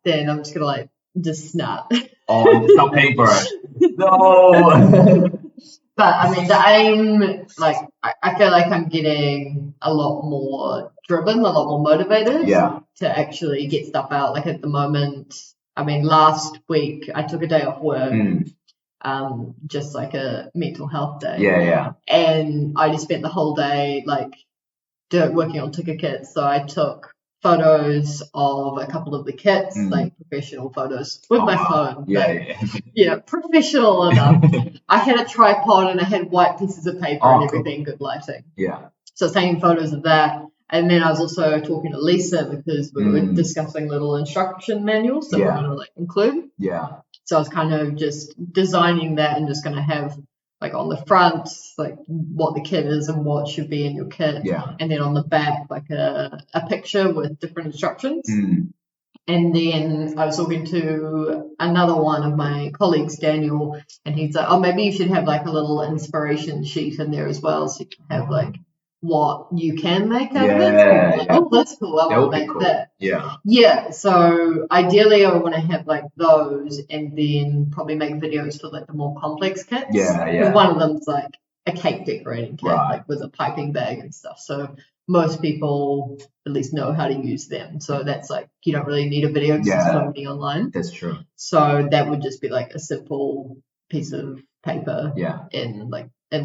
then I'm just gonna like just snap. Oh, stop paying for it. No. But I mean, the aim, like, I feel like I'm getting a lot more driven, a lot more motivated to actually get stuff out. Like at the moment, I mean, last week I took a day off work, just like a mental health day. And I just spent the whole day like working on tinkerkits. So I took photos of a couple of the kits, like professional photos with my phone. Professional enough. I had a tripod and I had white pieces of paper and everything, good lighting. So taking photos of that. And then I was also talking to Lisa, because we were discussing little instruction manuals that we're going to like include. So I was kind of just designing that and just going to have like on the front, like what the kit is and what should be in your kit. And then on the back, like a picture with different instructions. And then I was talking to another one of my colleagues, Daniel, and he's like, oh, maybe you should have like a little inspiration sheet in there as well. So you can have like what you can make out of it. So you're like, oh, that's cool. I want to make that. Yeah. So ideally, I want to have like those, and then probably make videos for like the more complex kits. Because one of them's like a cake decorating kit, like with a piping bag and stuff. So most people at least know how to use them. So that's like, you don't really need a video because there's so many online. That's true. So that would just be like a simple piece of paper in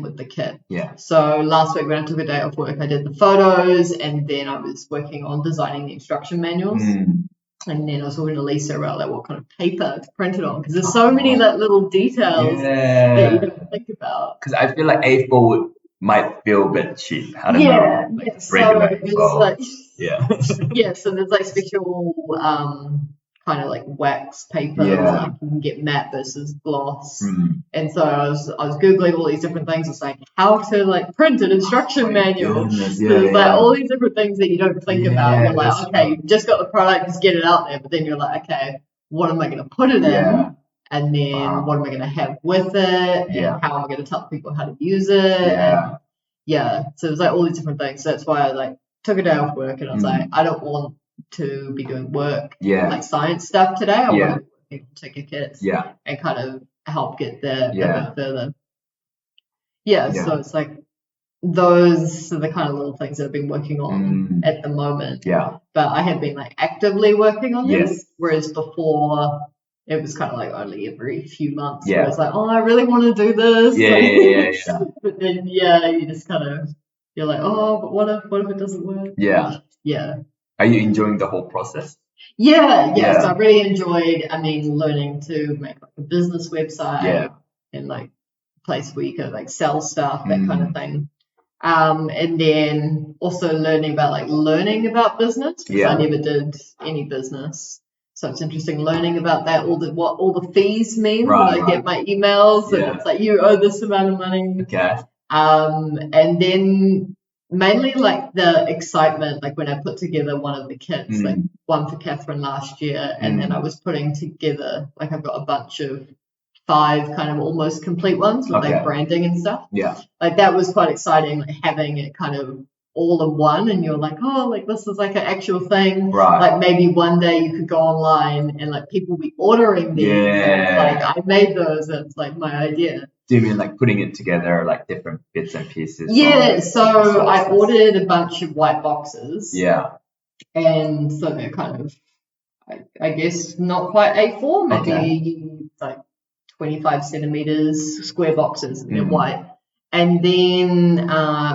with the kit. So last week when I took a day off work, I did the photos, and then I was working on designing the instruction manuals. And then I was talking to Lisa about like what kind of paper to print it on, because there's so many like little details that you don't think about. Because I feel like A4 might feel a bit cheap. I don't know. Like regular A4. So there's like special kind of like wax paper, like you can get matte versus gloss. And so I was googling all these different things. It's like how to like print an instruction manual. So there's like all these different things that you don't think about. You're like, okay, you've just got the product, just get it out there. But then you're like, okay, what am I going to put it in? And then what am I going to have with it? And how am I going to tell people how to use it? So it's like all these different things. So that's why I like took a day off work, and I was like, I don't want to be doing work like science stuff today. I want to be working on tinkerkits and kind of help get there a bit further. So it's like those are the kind of little things that I've been working on at the moment. But I have been like actively working on this, whereas before it was kind of like only every few months where it's like, oh, I really want to do this. But then you just kind of, you're like, oh, but what if it doesn't work? Are you enjoying the whole process? So I really enjoyed, learning to make like a business website and like a place where you could like sell stuff, that kind of thing. And then also learning about business, because I never did any business. So it's interesting learning about that, what all the fees mean when I get my emails, and it's like, you owe this amount of money. And then mainly like the excitement, like when I put together one of the kits, like one for Catherine last year, and then I was putting together, like I've got a bunch of 5 kind of almost complete ones with like branding and stuff. Like that was quite exciting, like having it kind of all in one, and you're like, oh, like this is like an actual thing. Like maybe one day you could go online and like people be ordering these. And it's like I made those, and it's like my idea. Do you mean like putting it together, like different bits and pieces? So I ordered a bunch of white boxes. And so they're kind of, I guess, not quite A4, maybe like 25 centimeters square boxes, and they're white. And then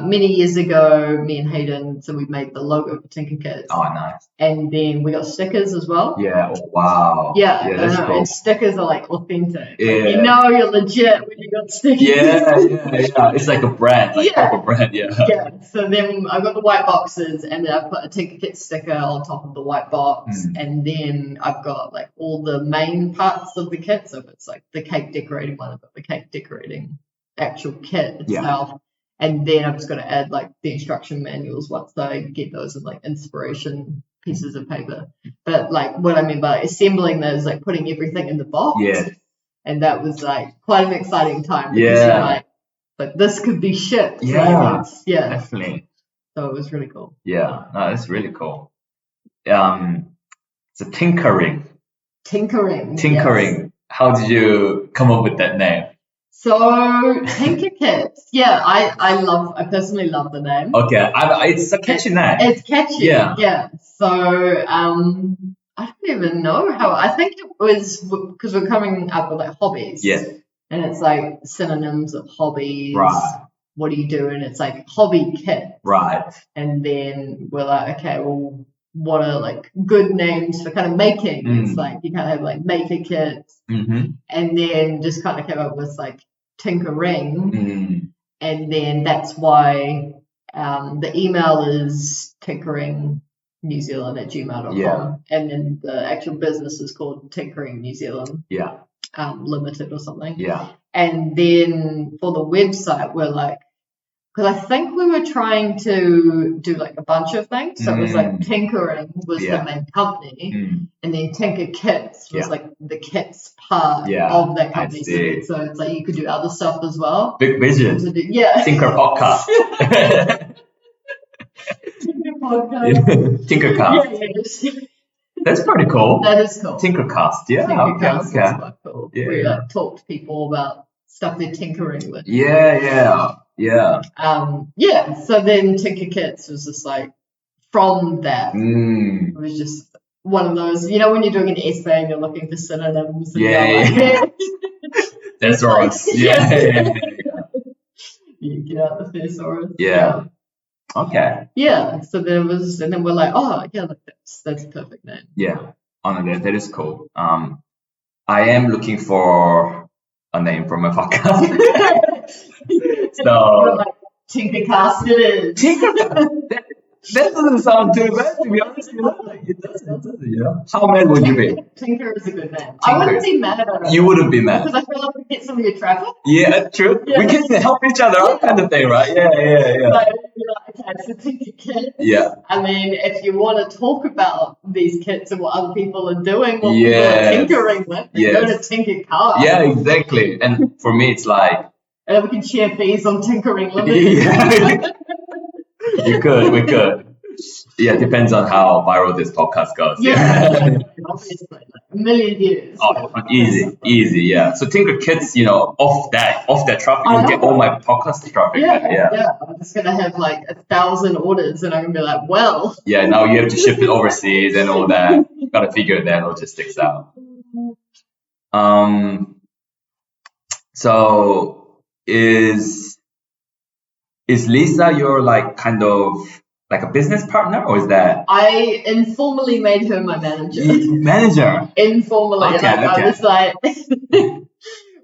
many years ago, me and Hayden, so we made the logo for tinkerkits. Oh, nice. And then we got stickers as well. Wow. That's cool. And stickers are like authentic. Like, you know you're legit when you got stickers. It's like a brand, like proper brand. So then I got the white boxes, and then I put a tinkerkit sticker on top of the white box. And then I've got like all the main parts of the kit. So if it's like the cake decorating one, I've got the cake decorating actual kit itself, and then I'm just going to add like the instruction manuals once I get those in like inspiration pieces of paper. But like what I mean by assembling those, like putting everything in the box, and that was like quite an exciting time, because you're like this could be shipped. Definitely. So it was really cool. No, that's really cool. So tinkering. How did you come up with that name? So tinkerkits, I personally love the name. It's a catchy name. It's catchy, So I don't even know how. I think it was because we're coming up with like hobbies. And it's like synonyms of hobbies. What do you do? And it's like hobby kit. And then we're like, okay, well, what are like good names for kind of making? It's like you kind of have like maker kits, and then just kind of came up with like tinkering, and then that's why the email is tinkeringNewZealand@gmail.com, and then the actual business is called Tinkering New Zealand Limited or something. And then for the website, we're like, because I think we were trying to do like a bunch of things. So it was like tinkering was the main company, and then tinkerkits was like the kits part of that company. So it's like you could do other stuff as well. Big vision. Tinker podcast. podcast. Tinkercast. Yeah. That's pretty cool. That is cool. Tinkercast. Yeah. Tinkercast Okay. is quite cool. Yeah. We talk to people about stuff they're tinkering with. Yeah. So then Tinkerkits was just like, from that, it was just one of those, when you're doing an essay and you're looking for synonyms. And Thesaurus. You get out the thesaurus. Yeah. Okay. Yeah. So then and then we're like, oh yeah, that's a perfect name. Yeah. That is cool. I am looking for a name for my podcast. So you're like, Tinkercast it is. Tinkercast. That doesn't sound too bad, to be honest. It doesn't. How mad would you be? Tinker is a good name. I wouldn't be mad at it. You wouldn't be mad. Because I feel like we get some of your traffic. Yeah, true. We can help each other out, kind of thing, right? Yeah. Like, okay, so Tinker Kit. Yeah. I mean, if you want to talk about these kits and what other people are doing, what people are tinkering with, then go to Tinkercast. Yeah, exactly. And for me, it's like... And then we can share fees on Tinkering Limited. We could. Yeah, it depends on how viral this podcast goes. Obviously, like a million views. Oh, easy. Yeah. So Tinkerkits, off that traffic, you get all my podcast traffic. Yeah. I'm just gonna have like 1,000 orders, and I'm gonna be like, well. Yeah. Now you have to ship it overseas and all that. Gotta figure that logistics out. So is Lisa your like kind of like a business partner, or is that? I informally made her my manager. Manager? Informally. Okay. I was like,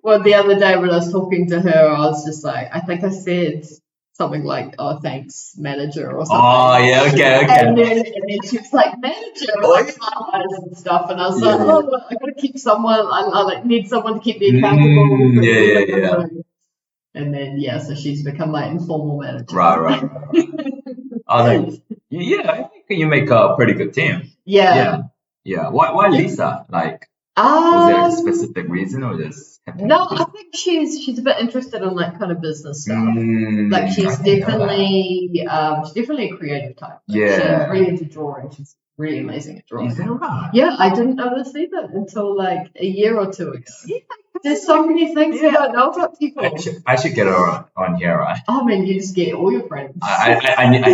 well, the other day when I was talking to her, I was just like, I think I said something like, oh, thanks, manager, or something. Oh, yeah, okay. And then she was like, manager, like finalize and stuff. And I was like, oh, well, I got to keep someone, I like need someone to keep me accountable. Yeah. And then, so she's become my informal manager. Right. I think you make a pretty good team. Yeah. Why Lisa? Like, was there a specific reason, or just? No, I think she's a bit interested in like kind of business stuff. Like she's definitely a creative type. Like, she's really into drawing. She's really amazing at drawing. Is that right? Yeah, I didn't notice either until like a year or two ago. Yeah. There's so many things we don't know about people. I should get her on here, right? Oh man, you just get all your friends. I need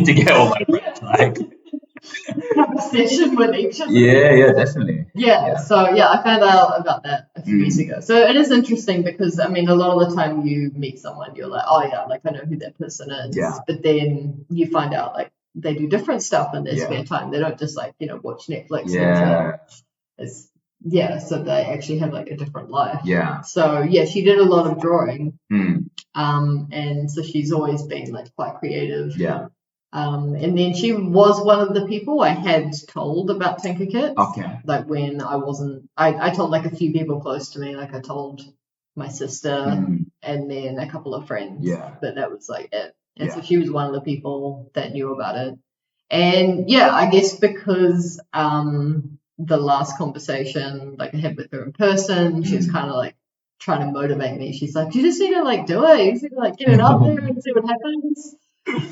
to get all my friends. Like have a session with each of them. Yeah, definitely. Yeah. So I found out about that a few years ago. So it is interesting because I mean a lot of the time you meet someone, you're like, oh yeah, like I know who that person is. Yeah. But then you find out like they do different stuff in their spare time. They don't just like, watch Netflix. So they actually have like a different life. Yeah. So she did a lot of drawing. And so she's always been like quite creative. Yeah. And then she was one of the people I had told about Tinkerkits. Okay. Like when I told like a few people close to me, like I told my sister and then a couple of friends. Yeah. But that was like it. And so she was one of the people that knew about it. And I guess because the last conversation like I had with her in person, she was kind of like trying to motivate me. She's like, you just need to like do it. You just need to like get it out there and see what happens.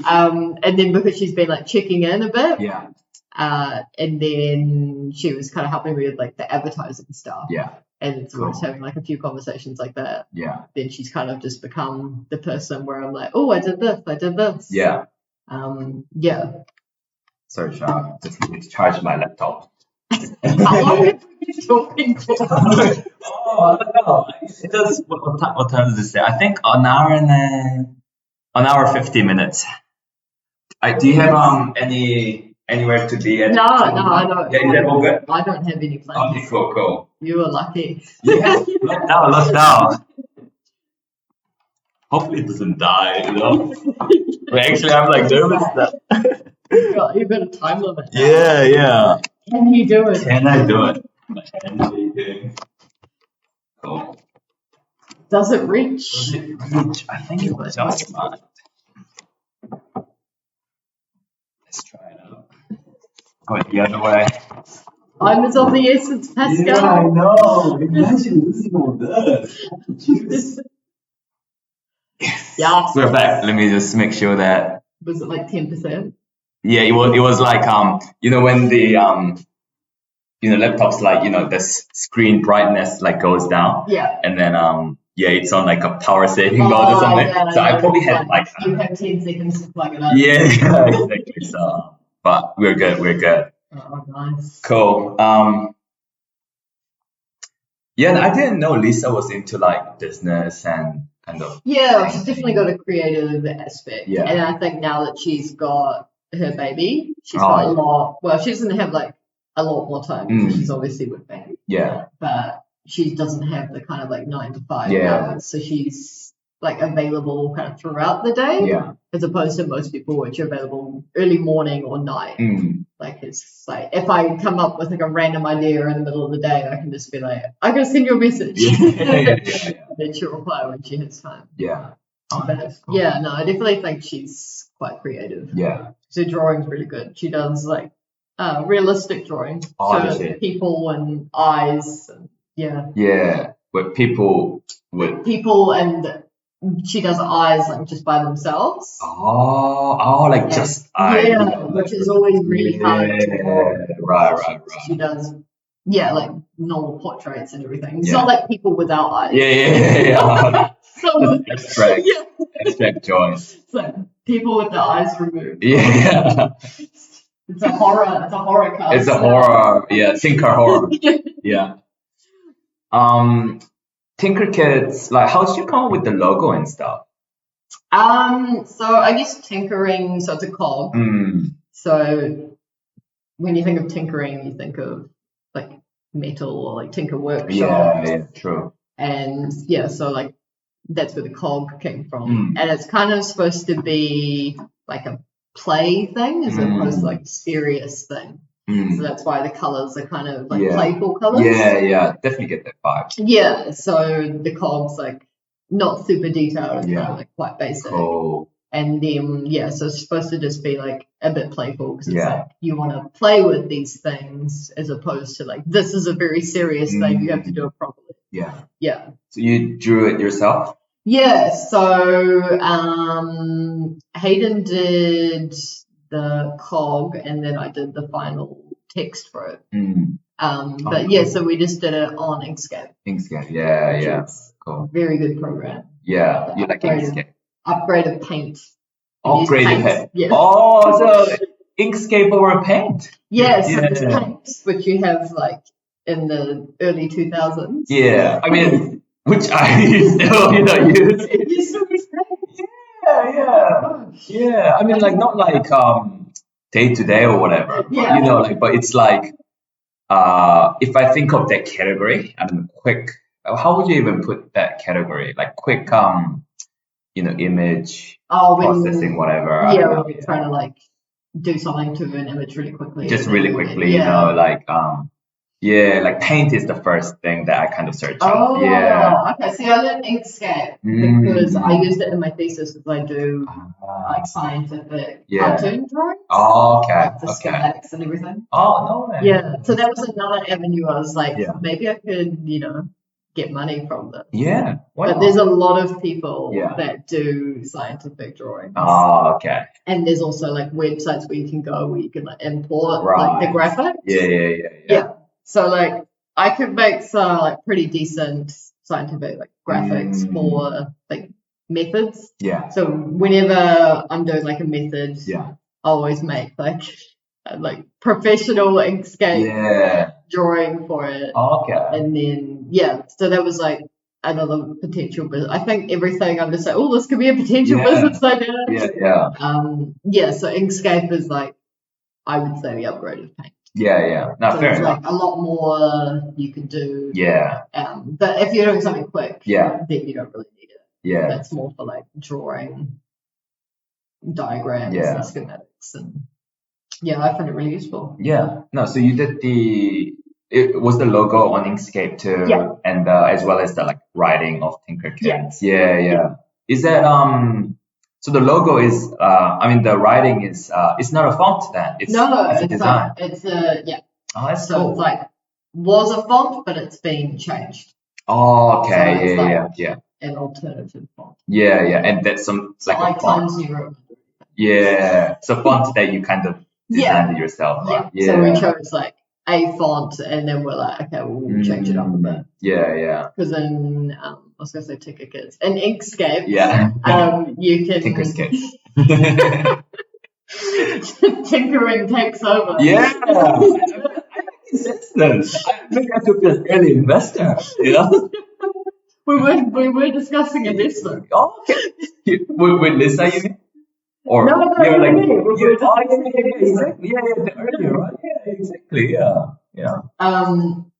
And then because she's been like checking in a bit. Yeah. And then she was kind of helping me with like the advertising stuff. Yeah. And so I was having like a few conversations like that. Yeah. Then she's kind of just become the person where I'm like, oh, I did this. Yeah. Yeah. Sorry, Shara. Just need to charge my laptop. How long have we been talking for? I don't know. It does. What time does it say? I think an hour 50 minutes. Do you have anywhere to be at? No, I don't. Yeah, is that all good? I don't have any plans. Okay, cool. You were lucky. Yeah, look down. Hopefully it doesn't die, But actually, I'm like nervous that. You've got a time limit. Yeah. Can you do it? Can I do it? Cool. Does it reach? I think it was just fine. Let's try it out. Go the other way. Time is of the essence, Pascal. Yeah, I know. Imagine losing all this. Yeah. We're back. Let me just make sure that. Was it like 10%? Yeah, it was like when the laptops like the screen brightness like goes down. Yeah. And then it's on like a power saving mode or something. Yeah, So I probably had like you have 10 seconds to plug it up. yeah, exactly. So but we're good. Oh, nice. Cool. Yeah, I didn't know Lisa was into like business and kind of. Yeah, she's definitely got a creative aspect. Yeah. And I think now that she's got her baby, she's got a lot. Well, she doesn't have like a lot more time because she's obviously with baby. Yeah. But she doesn't have the kind of like 9 to 5 Yeah. hours. So she's like available kind of throughout the day. Yeah. As opposed to most people, which are available early morning or night. Like it's like if I come up with like a random idea in the middle of the day, I can just be like, I'm gonna send you a message. Yeah. Then she'll reply when she has time. Yeah. But yeah, no, I definitely think she's quite creative. Yeah. So drawing's really good. She does like realistic drawing. Oh, so people and eyes. And, yeah. Yeah. With people and she does eyes like just by themselves. Like just eyes. Yeah, which is always really hard to draw. Right. She does like normal portraits and everything. It's not like people without eyes. Yeah. So abstract. Abstract drawing. So people with their eyes removed. Yeah. It's a horror cast. It's a horror. Yeah, tinker horror. Yeah. Tinkerkits, like how did you come up with the logo and stuff? So I guess tinkering, so it's a cog. So when you think of tinkering, you think of like metal or like tinker workshop. Yeah, true. And so like that's where the cog came from. And it's kind of supposed to be like a play thing as opposed to like a serious thing. So that's why the colors are kind of like playful colors. Yeah, definitely get that vibe. Yeah, so the cog's like not super detailed, it's kind of like quite basic. Cool. And then so it's supposed to just be like a bit playful because it's like you want to play with these things as opposed to like this is a very serious thing, you have to do it properly. Yeah. So you drew it yourself? Yeah, so Hayden did the cog and then I did the final text for it. But so we just did it on Inkscape. Yeah. Cool. Very good program. Yeah, you like Inkscape? Upgraded Paint. Upgraded Paint. Yeah. Oh, so Inkscape over Paint. Yeah, so there's Paint, which you have like in the early 2000s. Yeah, I mean, which I still use. You still use Paint? Yeah. I mean, like not like day to day or whatever. But, but it's like if I think of that category, I mean, quick. How would you even put that category? Like quick, image processing, whatever. Yeah, when you're trying to like do something to an image really quickly. Just really quickly, like Paint is the first thing that I kind of search up. Okay. See, I learned Inkscape because I used it in my thesis because I do like scientific cartoon drawing. Like the schematics and everything. Oh, no way. Yeah. So that was another avenue. I was like, maybe I could, get money from this. Yeah. Wow. But there's a lot of people that do scientific drawings. Oh, okay. And there's also like websites where you can go where you can like import like the graphics. Yeah. So like I could make some like pretty decent scientific like graphics for like methods. Yeah. So whenever I'm doing like a method, I always make like professional Inkscape drawing for it. Okay. And then so that was like another potential business. I think everything I'm just like, oh, this could be a potential business idea. Yeah. So Inkscape is like, I would say the upgraded Paint. Yeah. No, so fair there's enough. like a lot more you can do. Yeah. But if you're doing something quick, then you don't really need it. Yeah. That's more for like drawing diagrams and schematics and I find it really useful. Yeah. No, so you did it was the logo on Inkscape too, and as well as the like writing of Tinkerkits. Yeah. Is that so the logo is the writing is it's not a font then. It's a design. It's a Oh, that's so cool. it's like was a font, but it's been changed. Oh, okay. So Yeah. An alternative font. Yeah, and that's some So like a font. Times New Roman. Yeah. So fonts that you kind of designed it yourself, right? Yeah. So we chose like a font, and then we're like, okay, well, we'll change it up a bit. Yeah. Because in I was gonna say tinkerkits and Inkscape. Yeah. You can Tinkerkits. tinkering takes over. Yeah. I think I could be an early investor, you know? We were discussing investment. Oh, okay. With Lisa, you mean? Or No, you're like, we were exactly. Yeah, the earlier, right? Yeah, exactly. Yeah.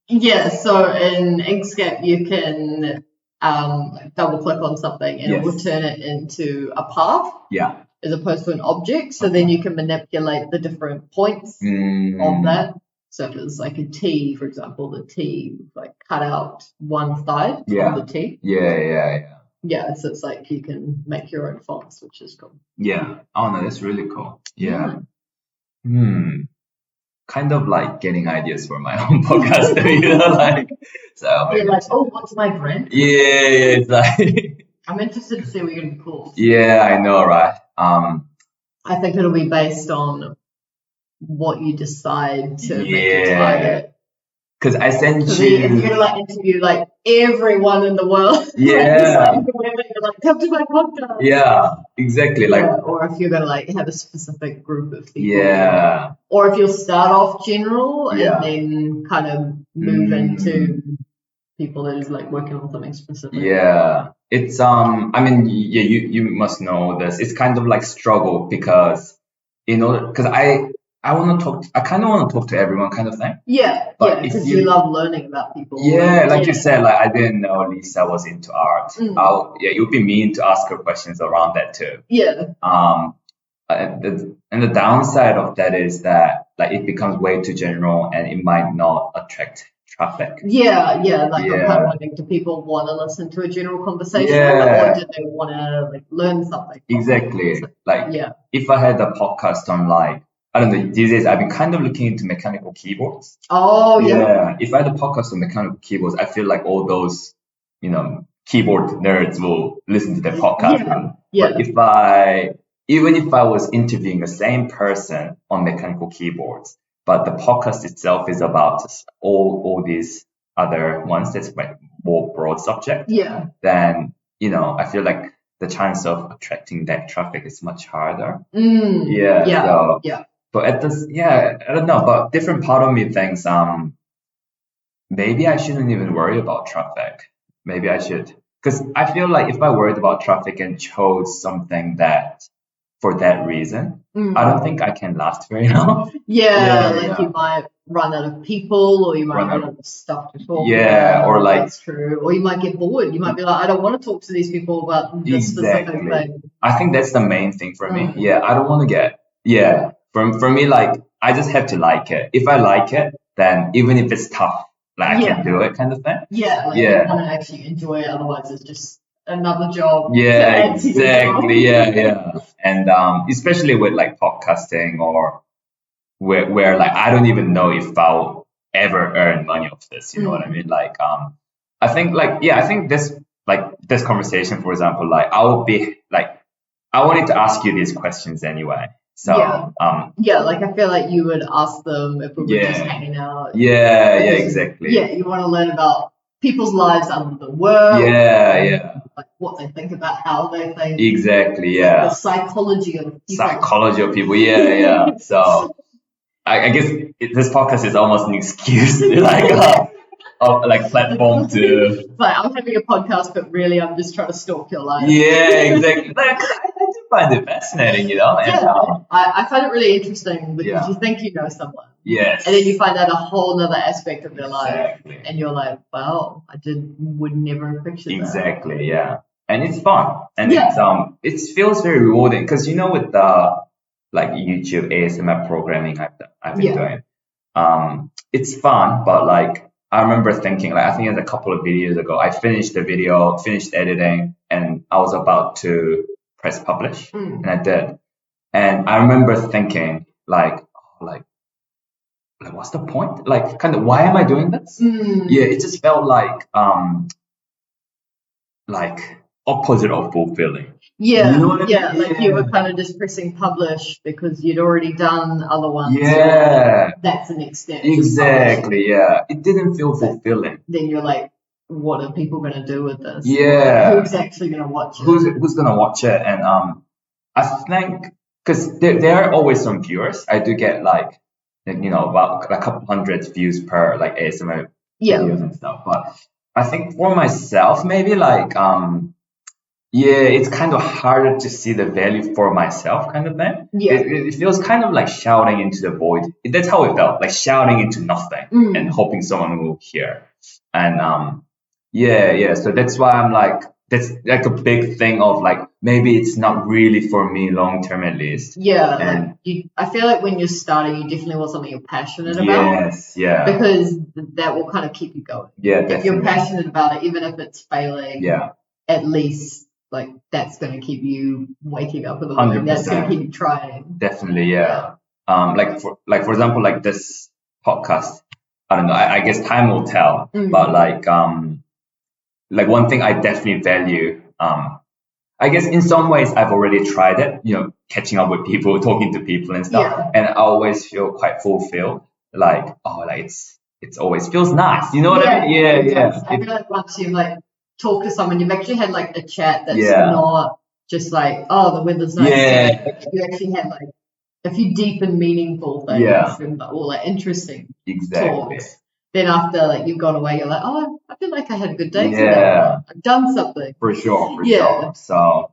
Yeah, so in Inkscape you can double click on something and it will turn it into a path. Yeah. As opposed to an object, so then you can manipulate the different points of that. So if it's like a T, for example, the T like cut out one side of the T. Yeah, so it's like you can make your own fonts, which is cool. Yeah. Oh no, that's really cool. Yeah. Kind of like getting ideas for my own podcast, you know, like. So you're like, oh, what's my brand? Yeah, it's like. I'm interested to see what you're gonna be called. Yeah, I know, right? I think it'll be based on what you decide to make your target. Because I sent you. If you're gonna like interview like everyone in the world, yeah, like come to my podcast. Yeah, exactly. Like, or if you're gonna like have a specific group of people. Yeah. Or if you'll start off general and then kind of move into people that is like working on something specific. Yeah. It's I mean, yeah, you must know this. It's kind of like struggle because because I want to talk. I kind of want to talk to everyone, kind of thing. Yeah, but because you love learning about people. Yeah, like you said, like I didn't know Lisa was into art. It would be mean to ask her questions around that too. Yeah. And the downside of that is that like it becomes way too general and it might not attract traffic. Yeah. Like I'm kind of wondering, do people want to listen to a general conversation, or do they want to like learn something? Exactly. If I had a podcast on like, I don't know, these days I've been kind of looking into mechanical keyboards. Oh yeah. If I had a podcast on mechanical keyboards, I feel like all those, keyboard nerds will listen to the podcast. But even if I was interviewing the same person on mechanical keyboards, but the podcast itself is about all these other ones that's like more broad subject. Yeah. Then, I feel like the chance of attracting that traffic is much harder. But at this, I don't know, but different part of me thinks, maybe I shouldn't even worry about traffic. Maybe I should, because I feel like if I worried about traffic and chose something that for that reason, I don't think I can last very long. You might run out of people, or you might run out of stuff to talk about. Or like that's true. Or you might get bored. You might be like, I don't want to talk to these people about this specific thing. I think that's the main thing for me. I don't want to get For me, like I just have to like it. If I like it, then even if it's tough, like I can do it, kind of thing. You want to actually enjoy it. Otherwise, it's just another job. Exactly. And especially with like podcasting or where like I don't even know if I'll ever earn money off this. You know what I mean? Like I think this conversation, for example, like I wanted to ask you these questions anyway. So like I feel like you would ask them if we were just hanging out. Exactly. You want to learn about people's lives other than work. Like what they think about how they think. Exactly. The psychology of people. So I guess this podcast is almost an excuse like platform to. Like I'm having a podcast, but really I'm just trying to stalk your life. Exactly. Like, I do find it fascinating, And, I find it really interesting because you think you know someone. Yes. And then you find out a whole other aspect of their life, and you're like, wow, would never have pictured that. Exactly. Yeah. And it's fun, and it feels very rewarding because with the like YouTube ASMR programming I've been doing, it's fun, but like. I remember thinking, like, I think it's a couple of videos ago, I finished the video, finished editing, and I was about to press publish, and I did. And I remember thinking, like, what's the point? Like, kind of, why am I doing this? It just felt like opposite of fulfilling. Yeah, you know what I mean? like you were kind of just pressing publish because you'd already done other ones. Yeah, that's the next step. exactly. Yeah, it didn't feel fulfilling. Then you're like, what are people going to do with this? Yeah, who's actually going to watch it? Who's gonna watch it? And I think because there are always some viewers. I do get like about a couple hundred views per like ASMR videos and stuff. But I think for myself, maybe like it's kind of harder to see the value for myself, kind of thing. Yeah. It feels kind of like shouting into the void. That's how it felt, like shouting into nothing and hoping someone will hear. And so that's why I'm like, that's like a big thing of like, maybe it's not really for me long term at least. Yeah, And I feel like when you're starting, you definitely want something you're passionate about. yes, yeah. Because that will kind of keep you going. Yeah, definitely. If you're passionate about it, even if it's failing, at least like that's going to keep you waking up in the morning. 100%. That's going to keep you trying. Definitely, yeah. Like for example, like this podcast, I don't know. I guess time will tell. But like one thing I definitely value. I guess in some ways I've already tried it. Catching up with people, talking to people and stuff, and I always feel quite fulfilled. Like it's always feels nice. You know what I mean? Yeah. I feel like once you like talk to someone, you've actually had like a chat that's not just like, oh, the weather's nice. Yeah. You actually had like a few deep and meaningful things and all like interesting talks. Then after like you've gone away, you're like, oh, I feel like I had a good day today. I've done something. For sure. So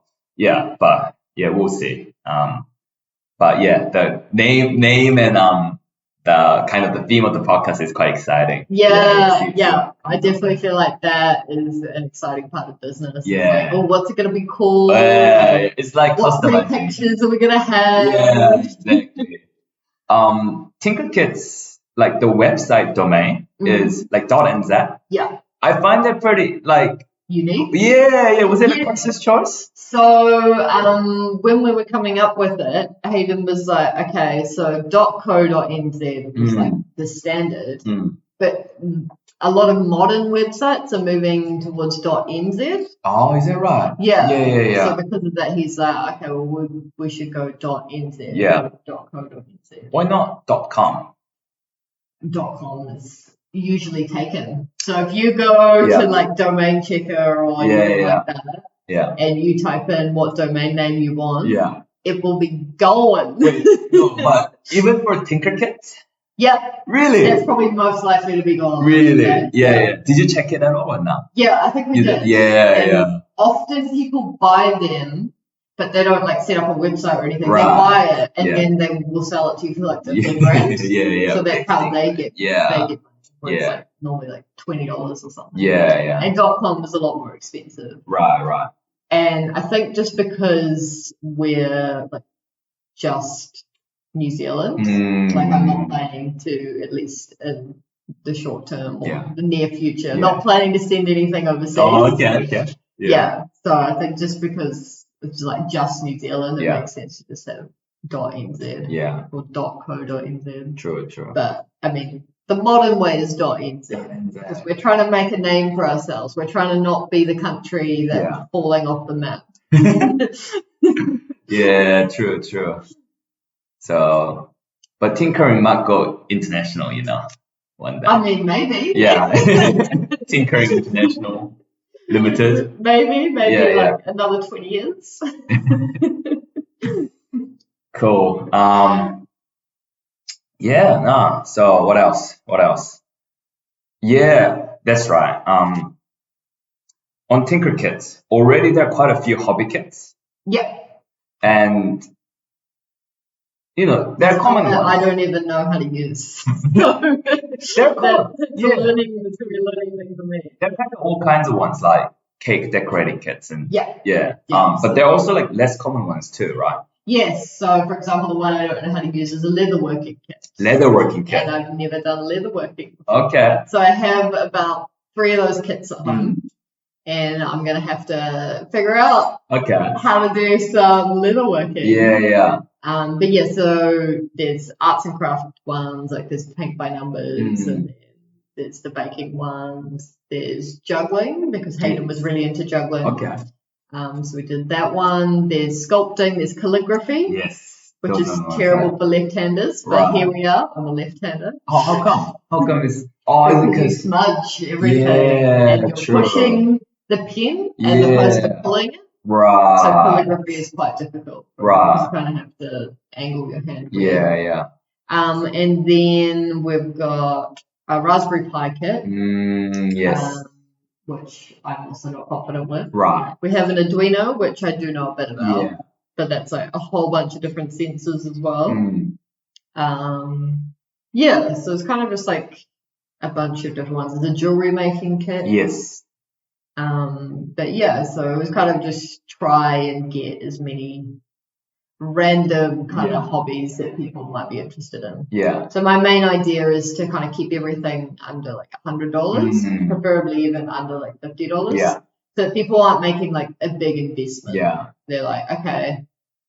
but we'll see. But the name and the kind of the theme of the podcast is quite exciting. I definitely feel like that is an exciting part of business. It's like, what's it gonna be called? It's like what pretty pictures are we gonna have? Yeah, exactly. tinkerkits, like the website domain is like .nz. Yeah. I find that pretty like unique. Yeah. Was it a conscious choice? So when we were coming up with it, Hayden was like, okay, so .co.nz is like the standard, but a lot of modern websites are moving towards .nz. Oh, is that right? Yeah. So because of that, he's like, okay, well, we should go .nz. Yeah. .co.nz. Why not .com? .com is usually taken. So if you go to like Domain Checker or anything like that, and you type in what domain name you want, it will be going. Wait, no, but even for tinkerkits? Yeah. Really? That's probably most likely to be gone. Really? Yeah. Did you check it at all or not? Yeah, I think we did. Yeah. Often people buy them, but they don't like set up a website or anything. Right. They buy it and then they will sell it to you for like $15. So that's how they get money. It's like normally like $20 or something. Yeah. And .com is a lot more expensive. Right. And I think just because we're like just New Zealand, like I'm not planning to, at least in the short term or the near future, not planning to send anything overseas. Oh, okay. Yeah. So I think just because it's like just New Zealand, it makes sense to just have .nz or .co.nz. True. But I mean, the modern way is .nz because we're trying to make a name for ourselves. We're trying to not be the country that's falling off the map. Yeah, true. So, but tinkering might go international, one day. I mean, maybe. Yeah. Tinkering International Limited. Maybe like another 20 years. Cool. So what else? Yeah, that's right. On tinkerkits, already there are quite a few hobby kits. Yeah. And they're common ones. I don't even know how to use. They're common. It's a learning thing for me. There are kind of all kinds of ones like cake decorating kits and but there are also like less common ones too, right? Yes. So for example, the one I don't know how to use is a leatherworking kit. And I've never done leatherworking before. Okay. So I have about 3 of those kits at home. And I'm going to have to figure out how to do some leatherworking. Yeah. But so there's arts and craft ones, like there's paint by numbers, and then there's the baking ones. There's juggling, because Hayden was really into juggling. Okay. So we did that one. There's sculpting, there's calligraphy. Yes. Which is terrible for left-handers, but here we are. I'm a left-hander. Oh, how come? How come it's... because you smudge everything and you're pushing the pen as opposed to pulling it. Right. So calligraphy is quite difficult. Right. You kind of have to angle your hand. Yeah. And then we've got a Raspberry Pi kit. Yes. Which I'm also not confident with. Right. We have an Arduino, which I do know a bit about. Yeah. But that's like a whole bunch of different sensors as well. So it's kind of just like a bunch of different ones. There's a jewelry making kit. Yes. But yeah, so it was kind of just try and get as many random kind of hobbies that people might be interested in. Yeah. So my main idea is to kind of keep everything under like $100, preferably even under like $50. Yeah. So that people aren't making like a big investment. Yeah. They're like, okay,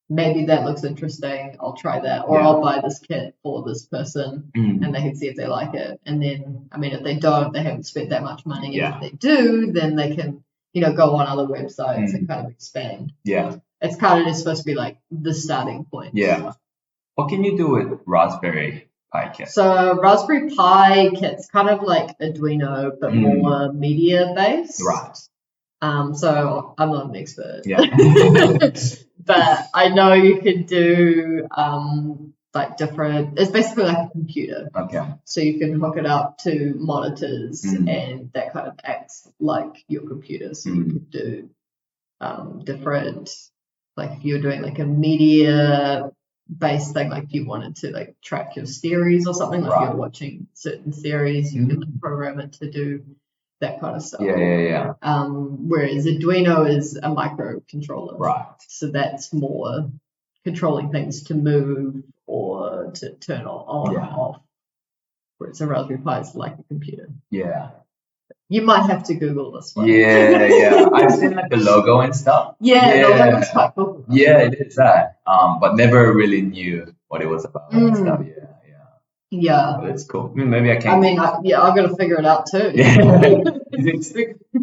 maybe that looks interesting. I'll try that, or I'll buy this kit for this person, and they can see if they like it. And then, I mean, if they don't, they haven't spent that much money. And if they do, then they can, go on other websites and kind of expand. Yeah. It's kind of just supposed to be like the starting point. Yeah. What can you do with Raspberry Pi kit? So Raspberry Pi kit's kind of like Arduino, but more media based. Right. So I'm not an expert. Yeah. But I know you could do like different. It's basically like a computer. Okay. So you can hook it up to monitors, and that kind of acts like your computer. So you could do different. Like if you're doing like a media based thing, like if you wanted to like track your series or something, like you're watching certain series, you can like, program it to do that kind of stuff. Yeah. Whereas Arduino is a microcontroller. Right. So that's more controlling things to move or to turn on or off. Whereas a Raspberry Pi is like a computer. Yeah. You might have to Google this one. Yeah. I've seen like the logo and stuff. Yeah. The logo's quite cool. Yeah, it is that. But never really knew what it was about and stuff. Yeah. But it's cool. Maybe I can. I mean, I've got to figure it out too. Yeah.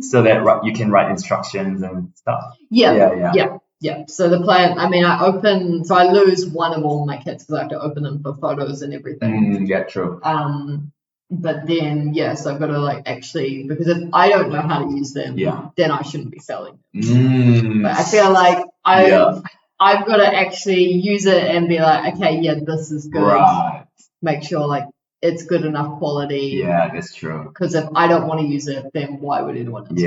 So that you can write instructions and stuff. Yeah. So the plan, I mean, I lose one of all my kits because I have to open them for photos and everything. Yeah, true. But then, so I've got to like actually, because if I don't know how to use them, then I shouldn't be selling them. But I feel like I've got to actually use it and be like, okay, this is good. Right. Make sure like it's good enough quality. Yeah, that's true. Because if I don't want to use it, then why would anyone else?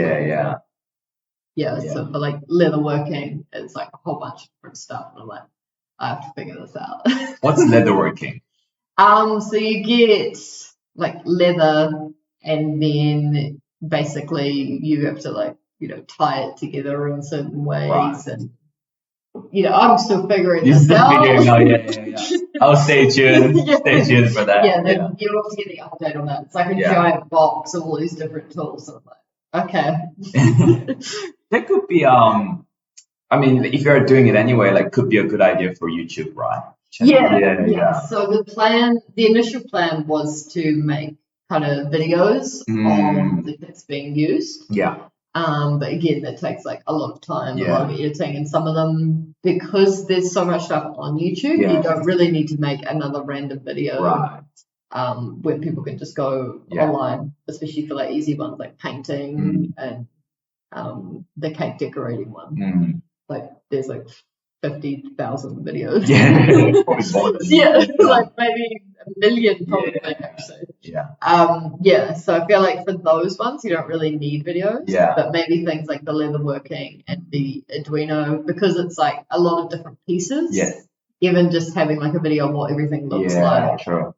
Yeah. So for like leatherworking, it's like a whole bunch of different stuff, and I'm like, I have to figure this out. What's leatherworking? So you get like leather, and then basically you have to like tie it together in certain ways, and I'm still figuring this out. I'll stay tuned. Stay tuned for that. Then you're obviously getting an update on that. It's like a giant box of all these different tools. So I'm like, okay. That could be I mean, if you're doing it anyway, like could be a good idea for YouTube, right? Yeah. So the initial plan was to make kind of videos on the kits being used. Yeah. But again, that takes like a lot of time, a lot of editing, and some of them, because there's so much stuff on YouTube, you don't really need to make another random video. Right. Where people can just go online, especially for like easy ones like painting and the cake decorating one. Like there's like 50,000 videos. Probably more than like maybe 1 million probably actually. So I feel like for those ones you don't really need videos. But maybe things like the leatherworking and the Arduino, because it's like a lot of different pieces. Even just having like a video of what everything looks like. True.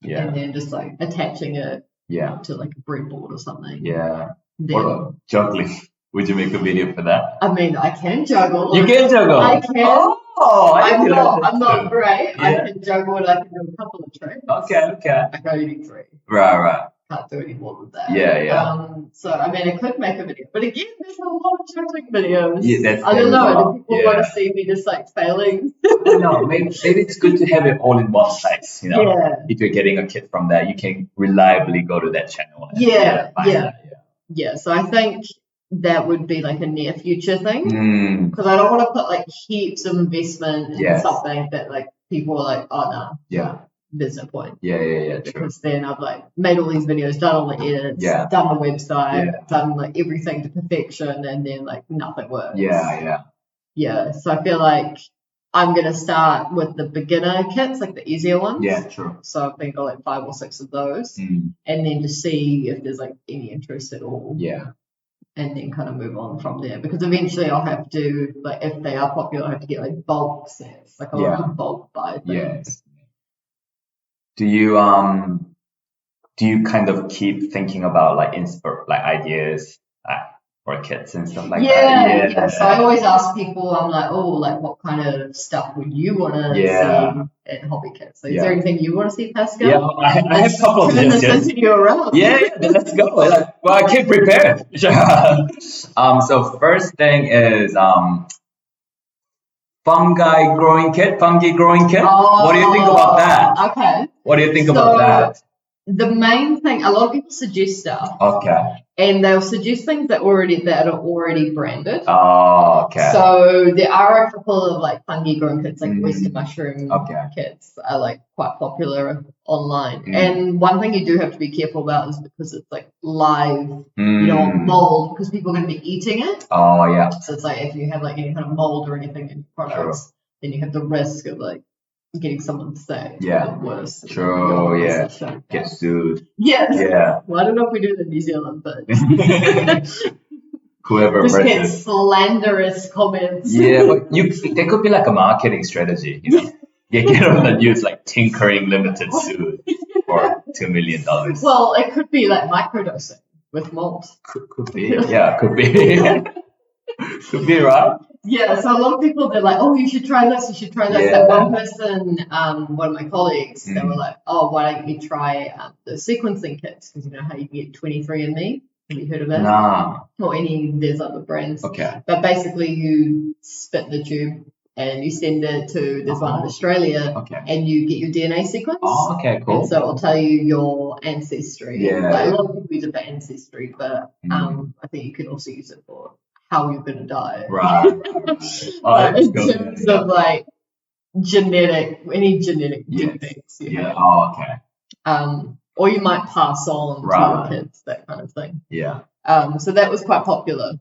And then just like attaching it to like a breadboard or something. What about juggling? Would you make a video for that? I mean, I can juggle. You can juggle? I can. Oh, I'm not great. I can juggle and I can do a couple of tricks. Okay. I can only do 3. Right. Can't do any more than that. So, I mean, I could make a video. But again, there's a lot of juggling videos. I don't know. Do people want to see me just like failing? No, maybe it's good to have it all in one place. If you're getting a kit from there, you can reliably go to that channel. So I think that would be like a near future thing, because I don't want to put like heaps of investment into something that like people are like, oh no, there's no point. Because then I've like made all these videos, done all the edits, done the website, done like everything to perfection, and then like nothing works. So I feel like I'm gonna start with the beginner kits, like the easier ones. So I think I'll like 5 or 6 of those, and then to see if there's like any interest at all. And then kind of move on from there, because eventually I'll have to, like, if they are popular, I have to get like bulk sets, like a lot of bulk buy things. Do you kind of keep thinking about like ideas for kits and stuff like that? So I always ask people, I'm like, oh, like what kind of stuff would you want to see in hobby kits? So is there anything you want to see, Pascal? I have a couple of suggestions. Let's go. Well, I came prepared. So first thing is fungi growing kit. What do you think about that? Okay. What do you think about that? The main thing, a lot of people suggest stuff. And they'll suggest things that are already branded. So there are a couple of like fungi growing kits, like oyster mushroom kits, are like quite popular online. And one thing you do have to be careful about is because it's like live, you don't want mold, because people are going to be eating it. So it's like if you have like any kind of mold or anything in your products, then you have the risk of like getting someone sick. Worse. Get sued. Well, I don't know if we do it in New Zealand, but whoever just get slanderous comments. But there could be like a marketing strategy, you know. Get on the news like Tinkering Limited sued for $2 million. Well, it could be like microdosing with mold. Could be. Could be. Could be, right? So a lot of people, they're like, oh, you should try this, Like one person, one of my colleagues, they were like, oh, why don't you try the sequencing kits? Because you know how you can get 23andMe? Have you heard of that? Nah. Or there's other brands. But basically you spit the tube and you send it to, there's one in Australia, and you get your DNA sequence. Cool. And so it'll tell you your ancestry. Like a lot of people use it for ancestry, but I think you can also use it for how you're going to die. Right. In terms of like any genetic defects. Or you might pass on to your kids, that kind of thing. So that was quite popular.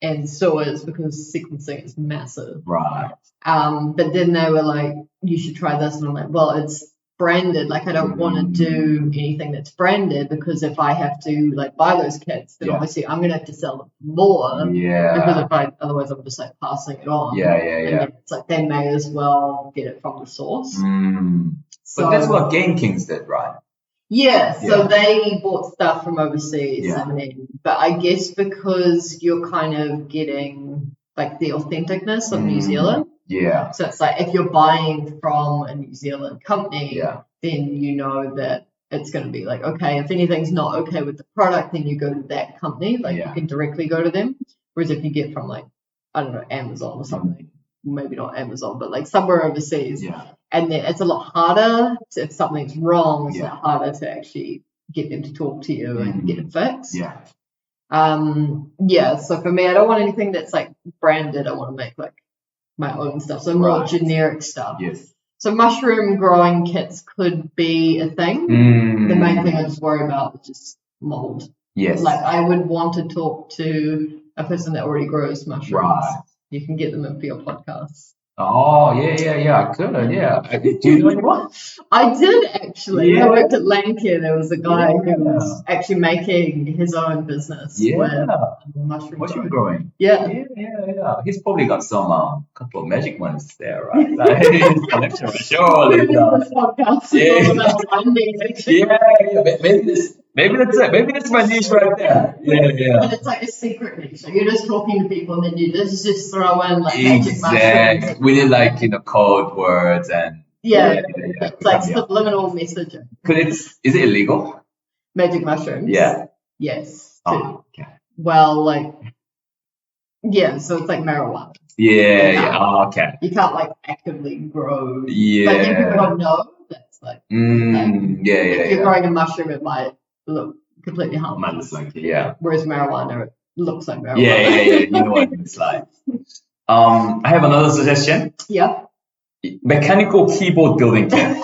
And so is, because sequencing is massive. But then they were like, you should try this, and I'm like, well, it's branded. Like, I don't want to do anything that's branded, because if I have to like buy those kits, then obviously I'm gonna have to sell them more. Because otherwise I'm just like passing it on. And then it's like they may as well get it from the source. But that's what Game Kings did, right? So they bought stuff from overseas, and then, but I guess because you're kind of getting like the authenticness of New Zealand. So it's like if you're buying from a New Zealand company, then you know that it's going to be like, okay, if anything's not okay with the product, then you go to that company. Like you can directly go to them. Whereas if you get from like, I don't know, Amazon or something, maybe not Amazon, but like somewhere overseas, and then it's a lot harder if something's wrong. It's a lot harder to actually get them to talk to you and get it fixed. So for me, I don't want anything that's like branded. I want to make like my own stuff, so more generic stuff. So mushroom growing kits could be a thing. The main thing I just worry about is just mold. Like I would want to talk to a person that already grows mushrooms. You can get them in for your podcast. I could. Do you know anyone? I did actually. I worked at Landcare. There was a guy who was actually making his own business with mushroom growing. He's probably got some couple of magic ones there, right? Like his collection, surely. Maybe that's it. Maybe that's my niche right there. But it's like a secret niche. So you're just talking to people, and then you just throw in like magic mushrooms. We need like code words and it's like subliminal messaging. Is it illegal? Magic mushrooms. Yes. Well, like so it's like marijuana. You can't like actively grow. But if people don't know, that's like if you're growing a mushroom, it might look completely harmless. Whereas marijuana, looks like marijuana. Yeah. You know what it looks like. I have another suggestion. Yeah. Mechanical keyboard building kit.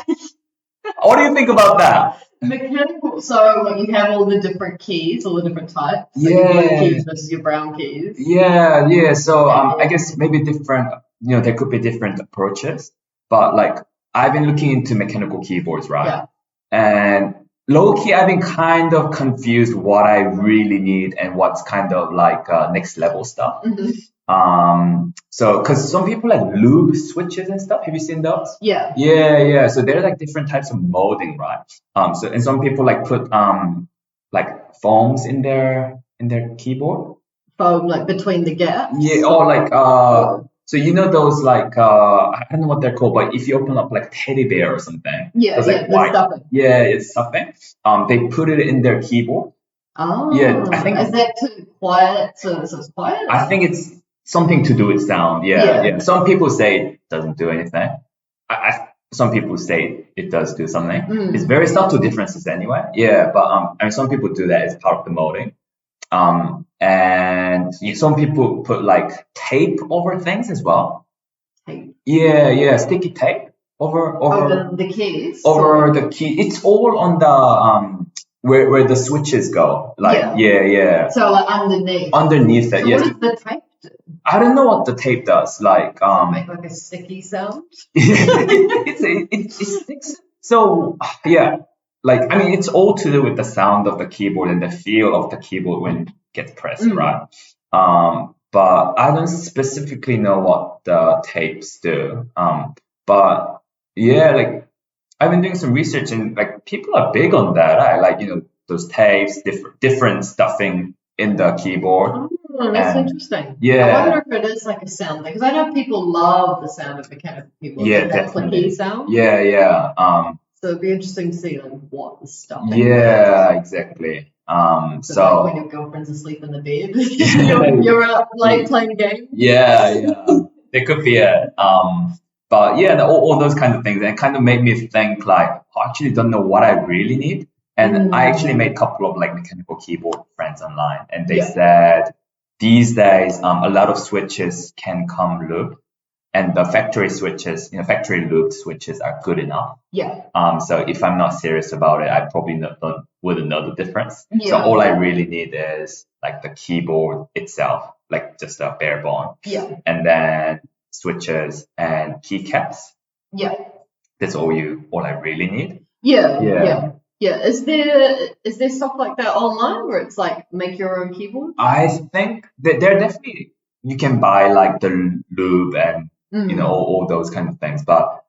What do you think about that? Mechanical. So when you have all the different keys, all the different types. So your blue keys versus your brown keys. Yeah. So I guess maybe different. There could be different approaches, but like I've been looking into mechanical keyboards, right? Yeah. And low key, I've been kind of confused what I really need and what's kind of like next level stuff. So because some people like lube switches and stuff. Have you seen those? Yeah. Yeah. So there are like different types of molding, right? So and some people like put like foams in their keyboard. Foam like between the gaps. Yeah, or like so those like I don't know what they're called, but if you open up like teddy bear or something, yeah, like the stuffing. Yeah, it's stuffing. They put it in their keyboard. Oh, yeah, I think is that too quiet? So it's quiet. I think it's something to do with sound. Yeah. Some people say it doesn't do anything. Some people say it does do something. It's very subtle differences anyway. Yeah, but and some people do that as part of the molding. And some people put like tape over things as well. Tape. Yeah, sticky tape over the keys. Over the key. It's all on the where the switches go. Like yeah. So like underneath. Underneath that, so yes. What does the tape do? I don't know what the tape does. Like make like a sticky sound. it sticks. So yeah. Like, I mean, it's all to do with the sound of the keyboard and the feel of the keyboard when it gets pressed, right? But I don't specifically know what the tapes do. But yeah, like I've been doing some research and like people are big on that. I like, those tapes, different stuffing in the keyboard. Oh, that's interesting. Yeah. I wonder if it is like a sound thing because I know people love the sound of mechanical keyboards. Yeah, like definitely. That clicky sound. Yeah. So it'd be interesting to see like what the stuffing is. Exactly. So like when your girlfriend's asleep in the bed, you're up late playing games. Yeah. It could be it. But yeah, all those kind of things, and it kind of made me think like, I actually don't know what I really need. And I actually made a couple of like mechanical keyboard friends online, and they said these days a lot of switches can come lubed. And the factory switches, factory looped switches are good enough. Yeah. So if I'm not serious about it, I probably wouldn't know the difference. Yeah. So all I really need is like the keyboard itself, like just a bare bone. Yeah. And then switches and keycaps. Yeah. That's all I really need. Yeah. Is there stuff like that online where it's like make your own keyboard? I think that there definitely you can buy like the lube and all those kind of things, but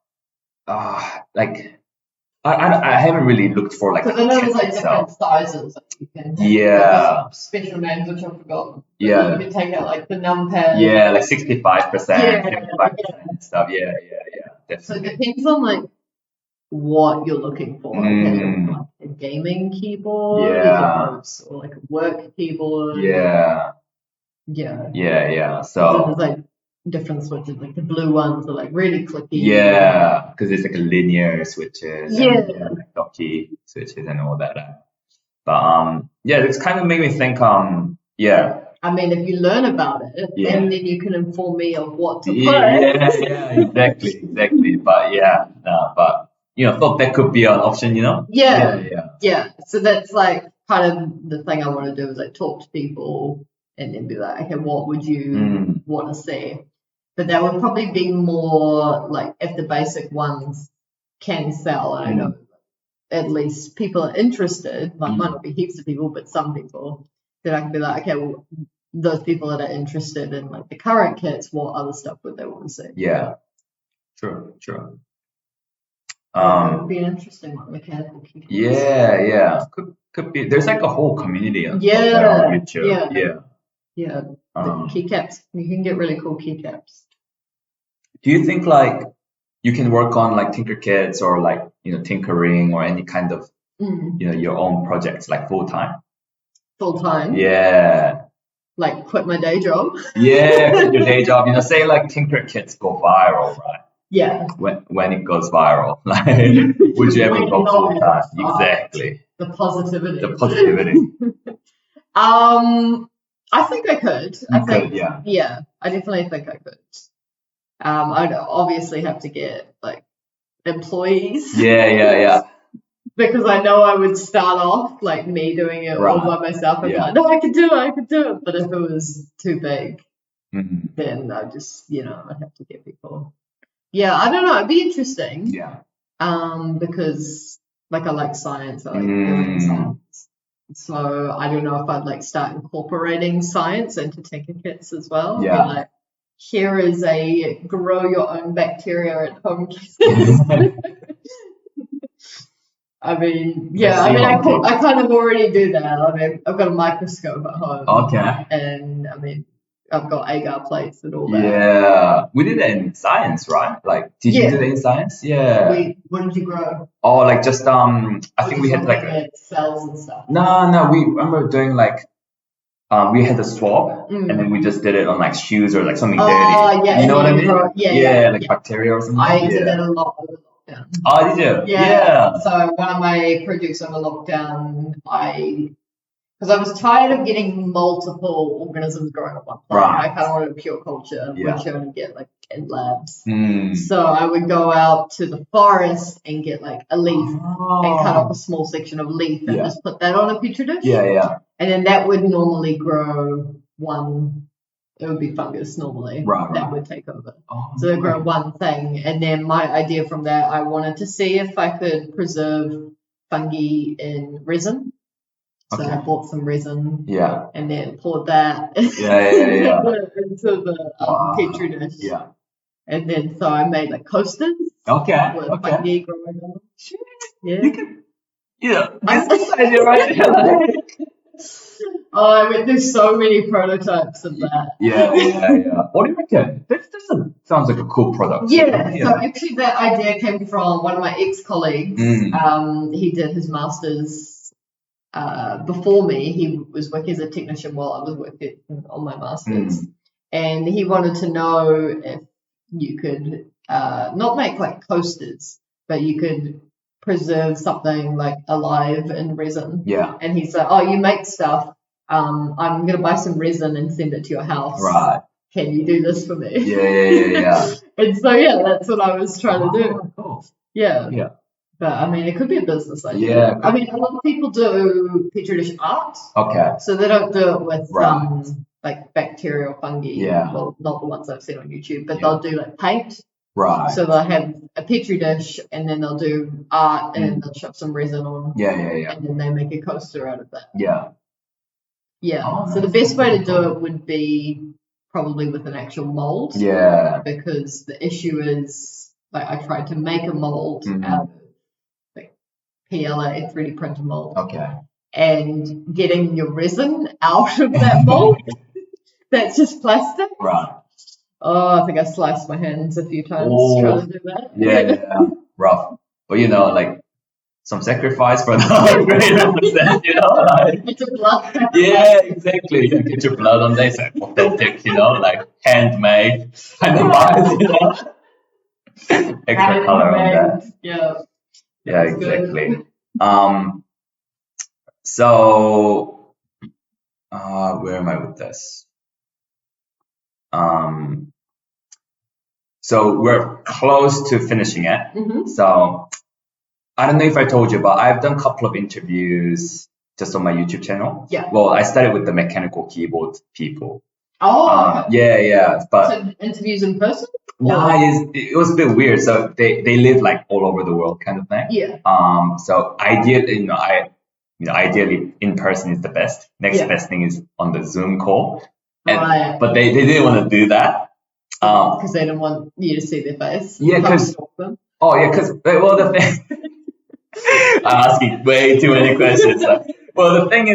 like I haven't really looked for like. Because I know there's like different sizes that you can. Special names which I've forgotten. You can take out like the numpad. Yeah, like 65%, 75% and stuff. Yeah. Definitely. So it depends on like what you're looking for. Like a gaming keyboard, or like a work keyboard. Yeah. So there's like different switches, like the blue ones are like really clicky. Yeah, because it's like a linear switches. And, like docky switches and all that. But it's kind of made me think. I mean, if you learn about it, and then you can inform me of what to put. Yeah, exactly. But thought that could be an option. Yeah. So that's like kind of the thing I want to do is like talk to people and then be like, okay, what would you want to see? But that would probably be more like if the basic ones can sell. And I know at least people are interested. Might not be heaps of people, but some people. Then I can be like, okay, well, those people that are interested in like the current kits, what other stuff would they want to see? Yeah, true. It would be an interesting one, mechanical keycaps. Yeah. Could be. There's like a whole community on YouTube. Yeah. The keycaps. You can get really cool keycaps. Do you think like you can work on like tinkerkits or like tinkering or any kind of your own projects like full time? Full time? Yeah. Like quit my day job? Yeah, quit your day job. Say like tinkerkits go viral, right? Yeah. When it goes viral, like would you ever go full time? Exactly. The positivity. I think I could. You could, yeah. Yeah, I definitely think I could. I'd obviously have to get like employees. Yeah. Because I know I would start off like me doing it all by myself. I'd be like, no, I could do it. But if it was too big, then I just, I'd have to get people. Yeah, I don't know. It'd be interesting. Yeah. Because like I like science, I like building science. So I don't know if I'd like start incorporating science into tinkerkits as well. Yeah. Like, here is a grow your own bacteria at home kit. I mean, yeah, I kind of already do that. I mean, I've got a microscope at home. Okay. And I mean, I've got agar plates and all that. Yeah. We did it in science, right? Like, did you do it in science? Yeah. What did you grow? Oh, like just I think we had like cells and stuff. No, we remember doing like we had a swab and then we just did it on like shoes or like something dirty. Yeah. You know what I mean? Yeah, like bacteria or something. I did that a lot over lockdown. Oh, did you? Yeah. So one of my projects over lockdown, because I was tired of getting multiple organisms growing at one plant. Right. I kind of wanted a pure culture, which you only get like in labs. Mm. So I would go out to the forest and get like a leaf and cut off a small section of leaf and just put that on a petri dish. Yeah. And then that would normally grow one. It would be fungus normally. That would take over. So they grow one thing. And then my idea from that, I wanted to see if I could preserve fungi in resin. So I bought some resin. Yeah. And then poured that into the petri dish. Yeah. And then so I made like coasters. Okay. With fungi growing on them. Yeah. You can. Business idea right there. I went through so many prototypes of that. Yeah. What do you reckon? This sounds like a cool product. Yeah. So actually that idea came from one of my ex-colleagues. He did his master's before me. He was working as a technician while I was working on my master's. And he wanted to know if you could not make like coasters, but you could preserve something like alive in resin. Yeah. And he said, oh, you make stuff. I'm going to buy some resin and send it to your house. Right. Can you do this for me? Yeah. And so, that's what I was trying to do. Cool. Yeah. But, I mean, it could be a business idea. Yeah. I mean, a lot of people do petri dish art. Okay. So they don't do it with, like, bacterial fungi. Yeah. Well, not the ones I've seen on YouTube, but they'll do, like, paint. Right. So they'll have a petri dish and then they'll do art and then they'll shove some resin on. Yeah. And then they make a coaster out of that. Yeah. Yeah. So the best way to do it would be probably with an actual mold. Yeah. Because the issue is, like, I tried to make a mold out of like PLA, 3D printed mold. Okay. And getting your resin out of that mold, that's just plastic. Right. Oh, I think I sliced my hands a few times trying to do that. Yeah. Rough. But like some sacrifice for the greater percent, like get your blood. Yeah, exactly. You get your blood on there, it's like authentic, like handmade kind of vibes, Extra color on that. Yeah, exactly. So where am I with this? So we're close to finishing it. So I don't know if I told you, but I've done a couple of interviews just on my YouTube channel. Yeah. Well, I started with the mechanical keyboard people. Oh. Yeah. But so interviews in person? Nah, it was a bit weird. So they live like all over the world, kind of thing. Yeah. So ideally, ideally in person is the best. Next best thing is on the Zoom call. But they didn't want to do that. Because they didn't want you to see their face. Yeah, because the thing. I'm asking way too many questions. Well, the thing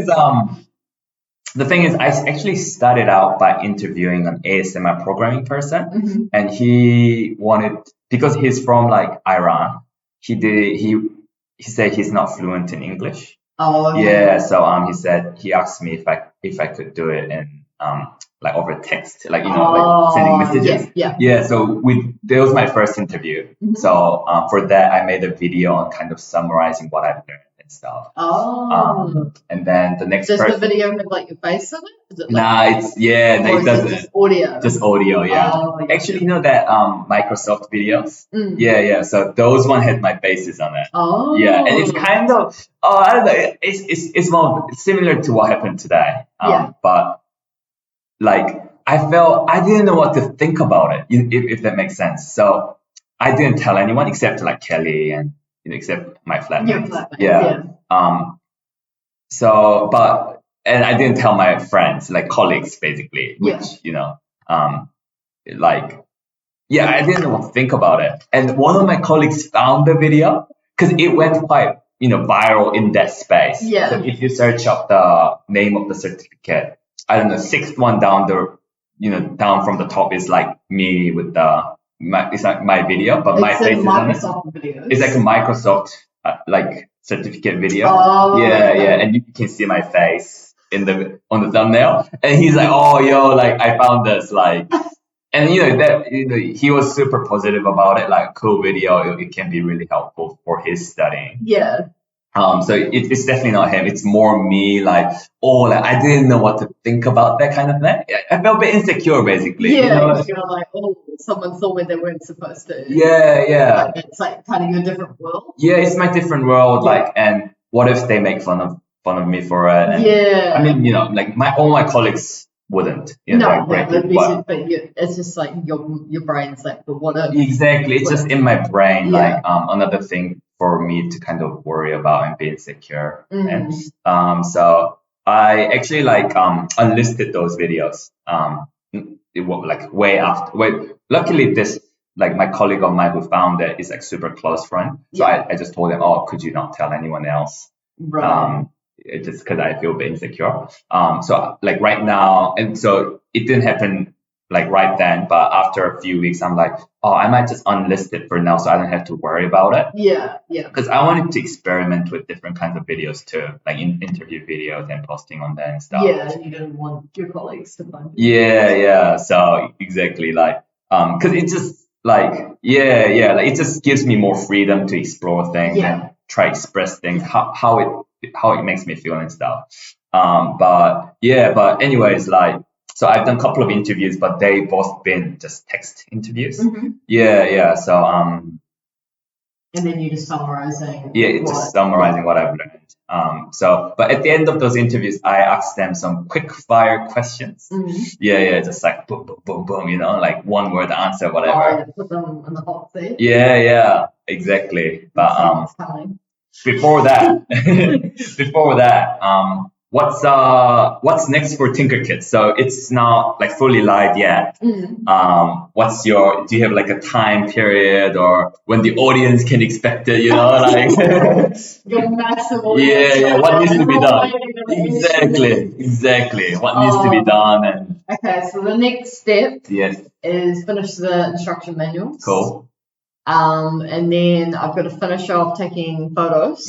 is, I actually started out by interviewing an ASMR programming person, and he wanted, because he's from like Iran, he said he's not fluent in English. Oh. Okay. Yeah, so he asked me if I could do it and like over text, like like sending messages. Yeah. So that was my first interview. So for that, I made a video on kind of summarizing what I've learned and stuff. Oh. And then the next Does person. the video have like your face in it? Is it like, Nah, no, it doesn't. Just audio? Just audio, yeah. Oh, yeah. Actually, you know that Microsoft videos? Mm. Yeah. So those one had my faces on it. Oh. Yeah, and it's kind of I don't know. It's more similar to what happened today. But like I felt I didn't know what to think about it, if that makes sense. So I didn't tell anyone except like Kelly and except my flatmates. Your flatmates, yeah. And I didn't tell my friends, like colleagues, basically, which I didn't know what to think about it. And one of my colleagues found the video because it went quite viral in that space. Yeah. So if you search up the name of the certificate, I don't know, sixth one down down from the top is like me with it's like my video, but my face is on it. Videos. It's like a Microsoft like certificate video. Oh, yeah, and you can see my face on the thumbnail. And he's like, "Oh, yo, like I found this, like," and he was super positive about it, like cool video. It can be really helpful for his studying. Yeah. So it's definitely not him. It's more me, like I didn't know what to think about that kind of thing. I felt a bit insecure, basically. Yeah, you're like, oh, someone saw where they weren't supposed to. Yeah. Like, it's like kind of your different world. Yeah, it's my different world. Like, and what if they make fun of me for it? And, yeah. I mean, like all my colleagues wouldn't. No, but it's just like your brain's like, but what if? Exactly, it's just in my brain. Like another thing for me to kind of worry about and be insecure. And so I actually unlisted those videos. Luckily this my colleague of mine who found it is like super close friend. So I just told him, oh, could you not tell anyone else? Right. Just because I feel a bit insecure. So right now, and so it didn't happen right then, but after a few weeks, I'm like, oh, I might just unlist it for now so I don't have to worry about it. Yeah. Because I wanted to experiment with different kinds of videos too, like interview videos and posting on that and stuff. Yeah, you didn't want your colleagues to find it. Yeah. So exactly, because it just it just gives me more freedom to explore things and try express things, how it makes me feel and stuff. But anyways, so I've done a couple of interviews, but they both been just text interviews. Mm-hmm. Yeah. So and then you're just summarizing. Yeah, it's just summarizing what I've learned. But at the end of those interviews, I asked them some quick fire questions. Mm-hmm. Yeah, just like boom, boom, boom, boom, like one word answer, whatever. Put them in the hot seat. Yeah, exactly. But before that, what's next for Tinkerkits? So it's not fully live yet. Mm. Do you have a time period or when the audience can expect it? Your massive audience. Yeah. What needs to be done? Exactly. What needs to be done? And okay, so the next step is finish the instruction manuals. Cool. And then I've got to finish off taking photos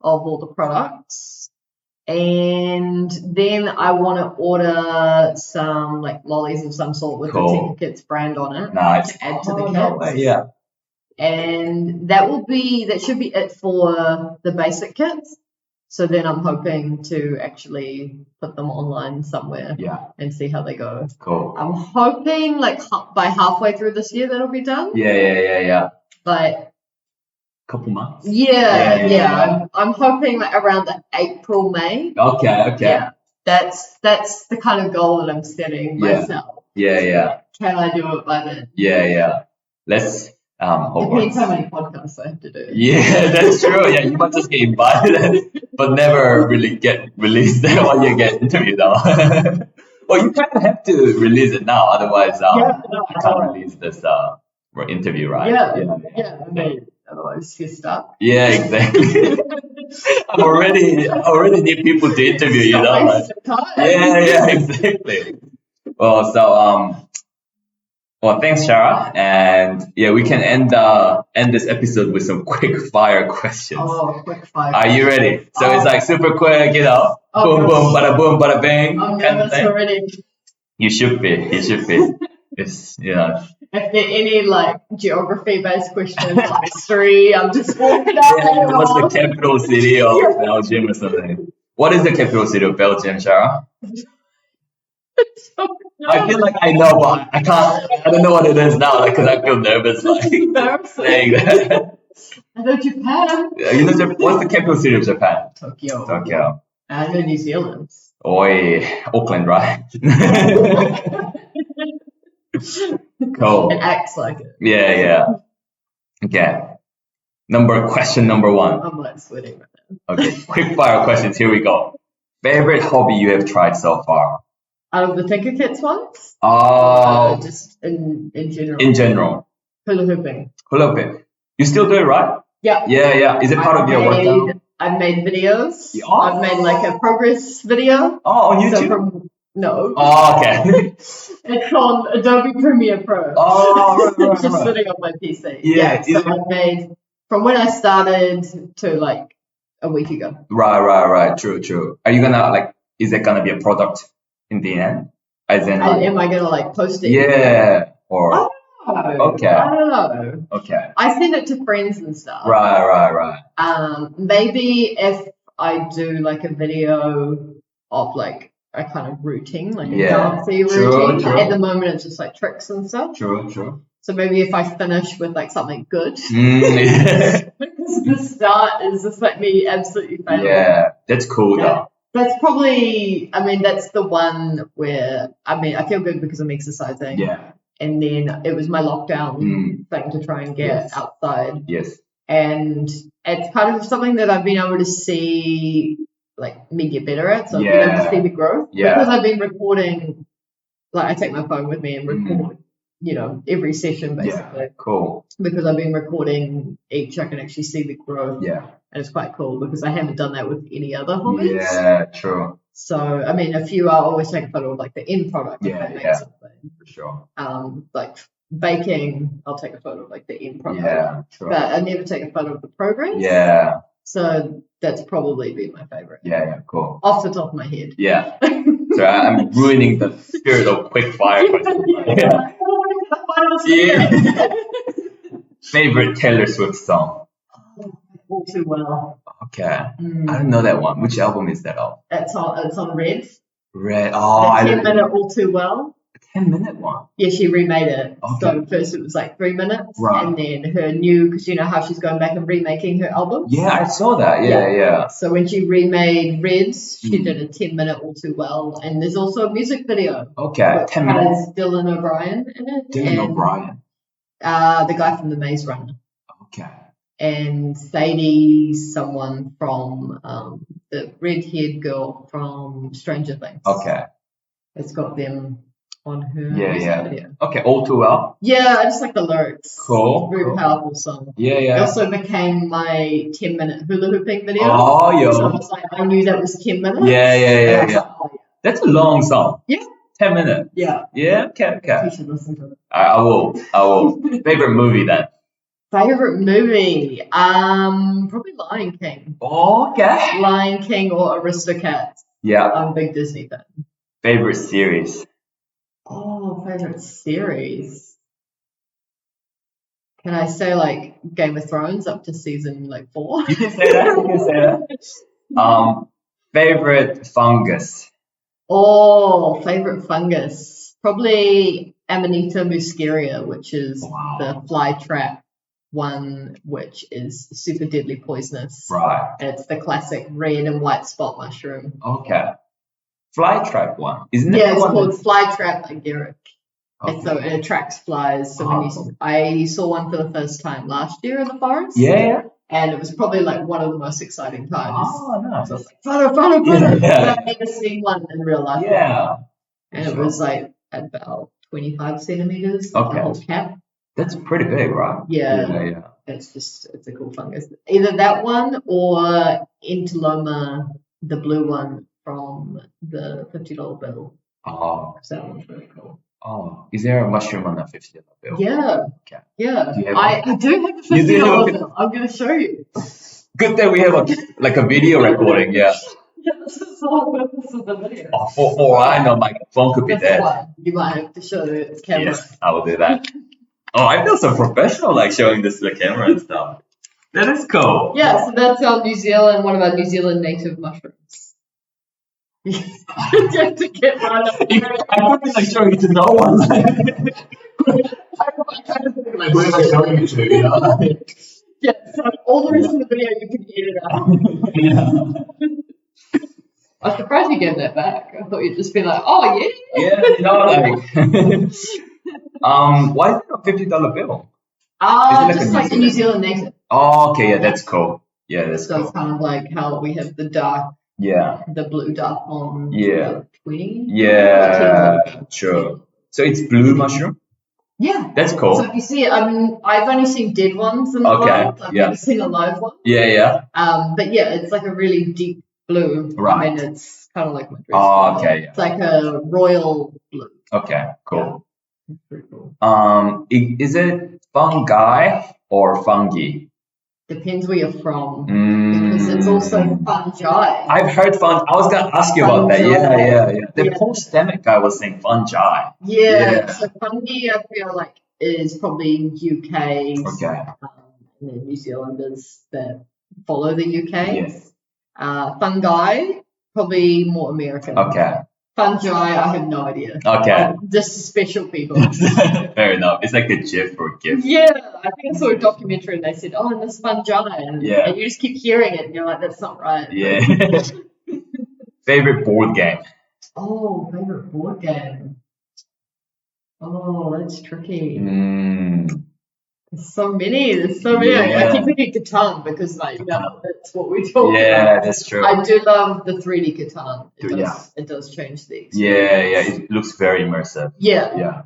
of all the products. And then I want to order some lollies of some sort with the Tinkerkits brand on it to add to the kits. Yeah. And that should be it for the basic kits. So then I'm hoping to actually put them online somewhere and see how they go. Cool. I'm hoping by halfway through this year that'll be done. Yeah. But couple months. Yeah. I'm hoping around the April, May. Okay. Yeah. That's the kind of goal that I'm setting myself. Yeah. Can I do it by then? Yeah. Let's depends how many podcasts I have to do. Yeah, that's true. Yeah, you might just get invited but never really get released while you get interviewed though. Well, you kind of have to release it now, otherwise you can't release this interview, right? Yeah. I mean, otherwise you stop. Yeah, exactly. I already need people to interview, Yeah, exactly. Well, thanks, Shara, and we can end this episode with some quick fire questions. Oh, quick fire. Are you ready? So it's super quick, boom, boom, bada boom, bada bang. I'm nervous already. You should be. It's If there are any like geography-based questions or history, I'm just walking out. Yeah, what's the capital city of Belgium or something? What is the capital city of Belgium, Shara? I feel like I know, but I can't. I don't know what it is now, like, because I feel nervous, like saying that. I know Japan. What's the capital city of Japan? Tokyo. Tokyo. I know New Zealand. Oi, Auckland, right? Cool. It acts like it. Yeah. Okay. Question number 1. I'm like sweating right now. Okay, quick fire questions. Here we go. Favorite hobby you have tried so far? Out of the tinkerkits ones? Just in general. In general. Hula hooping. Hula hooping. You still do it, right? Yeah. Yeah. Is it part of your workout? I've made videos. Oh. I've made like a progress video. Oh, on YouTube? No. Oh, okay. It's on Adobe Premiere Pro. Oh, right. Just sitting on my PC. Yeah. So I've made from when I started to like a week ago. Right. True. Are you gonna is it gonna be a product in the end? As in, am I gonna like post it? Yeah. Or okay. I don't know. Okay. I send it to friends and stuff. Right. Maybe if I do like a video of like a kind of routine, like a dancey routine. True. At the moment, it's just like tricks and stuff. True. So maybe if I finish with like something good, yeah. because the start is just like me absolutely failing. Yeah, that's cool though. That's probably, that's the one where, I feel good because I'm exercising. Yeah. And then it was my lockdown thing to try and get outside. Yes. And it's kind of something that I've been able to see, like, me get better at. So I've been able to see the growth. Yeah. Because I've been recording, like, I take my phone with me and record, every session basically. Yeah, cool. Because I've been recording each, I can actually see the growth. Yeah. And it's quite cool because I haven't done that with any other hobbies. Yeah, true. So, a few, I'll always take a photo of like the end product. Yeah. For sure. Like baking, I'll take a photo of like the end product. Yeah, true. But I never take a photo of the progress. Yeah. So that's probably been my favorite. Yeah, cool. Off the top of my head. Yeah. So I'm ruining the spirit of quick fire questions. Yeah. Favorite Taylor Swift song? All Too Well. Okay. I don't know that one. Which album is that of? It's on Red. Red. Oh, the 10-minute All Too Well. 10-minute one? Yeah, she remade it. Okay. So first it was like 3 minutes. Right. And then her new, because you know how she's going back and remaking her album? Yeah, I saw that. Yeah. So when she remade Red, she did a 10-minute All Too Well. And there's also a music video. Okay, 10 minutes. Has Dylan O'Brien in it. Dylan O'Brien? The guy from The Maze Runner. Okay. And Sadie, someone from the red-haired girl from Stranger Things. Okay. It's got them on her music video. Okay, All Too Well? Yeah, I just like the lyrics. Cool. Very powerful song. Yeah. It also became my 10-minute hula hooping video. Oh, yo. So I was like, I knew that was 10 minutes. Yeah. Like, oh, yeah. That's a long song. Yeah. 10 minutes. Yeah. Yeah, okay. You should listen to it. I will. Favorite movie then? Favorite movie? Probably Lion King. Oh, okay. Lion King or Aristocats. Yeah. I'm a big Disney fan. Favorite series? Oh, favorite series. Can I say like Game of Thrones up to season 4? You can say that. Favorite fungus? Oh, favorite fungus. Probably Amanita muscaria, which is the fly trap one, which is super deadly poisonous. Right. And it's the classic red and white spot mushroom. Okay. Fly trap one, isn't it? Yeah, it's called fly trap agaric. Okay. So it attracts flies. So I saw one for the first time last year in the forest. Yeah. And it was probably like one of the most exciting times. Oh, nice. So I was like, photo. Yeah. I've never seen one in real life. Yeah. And it was like about 25 centimeters. Okay. The whole cap. That's pretty big, right? Yeah. It's a cool fungus. Either that one or Enteloma, the blue one from the $50 bill. Oh. So that one's really cool. Oh, is there a mushroom on that $50 bill? Yeah. Okay. Yeah. Do you have I do have the $50 bill. I'm going to show you. Good that we have a video recording. Yeah. This is the whole purpose of the video. Oh, for I know, my phone could be That's dead. why you might have to show the camera. Yes, I will do that. Oh, I feel so professional, like showing this to the camera and stuff. That is cool. Yeah, so that's one of our New Zealand native mushrooms. You have to get one. I could be like showing it to no one. Like, who am I showing it to? You know? Yeah, so all the rest of the video you can edit out. Yeah. I'm surprised you gave that back. I thought you'd just be like, oh yeah. Yeah, you know, like. Why is it a $50 bill? Just like a New Zealand native. Oh, okay, yeah, that's cool. Yeah, that's So cool. it's kind of like how we have the dark, the blue dark on 20. Yeah, sure. So it's blue mushroom? Yeah. That's cool. So if you see it, I've only seen dead ones in the wild. I've never seen a live one. Yeah. But yeah, it's like a really deep blue. Right. I mean, it's kind of like my dress. Oh, okay. Yeah. It's like a royal blue. Okay, cool. Yeah. Pretty cool. Is it fungi or fungi? Depends where you're from. Because it's also fungi. I've heard fungi. I was going to ask you about that. Yeah. The post-demic guy was saying fungi. Yeah. So fungi, I feel like, is probably UK. Okay. And then New Zealanders that follow the UK. Yes. Fungi, probably more American. Okay. Fungi, I have no idea. Okay. Just special people. Fair enough. It's like a GIF or GIF. Yeah, I think I saw a documentary and they said, and this fungi. And you just keep hearing it and you're like, that's not right. Yeah. Favorite board game? Oh, favorite board game. Oh, that's tricky. There's so many. I keep thinking Catan because, that's what we talk about. Yeah, that's true. I do love the 3D Catan. It does change the experience. Yeah. It looks very immersive. Yeah,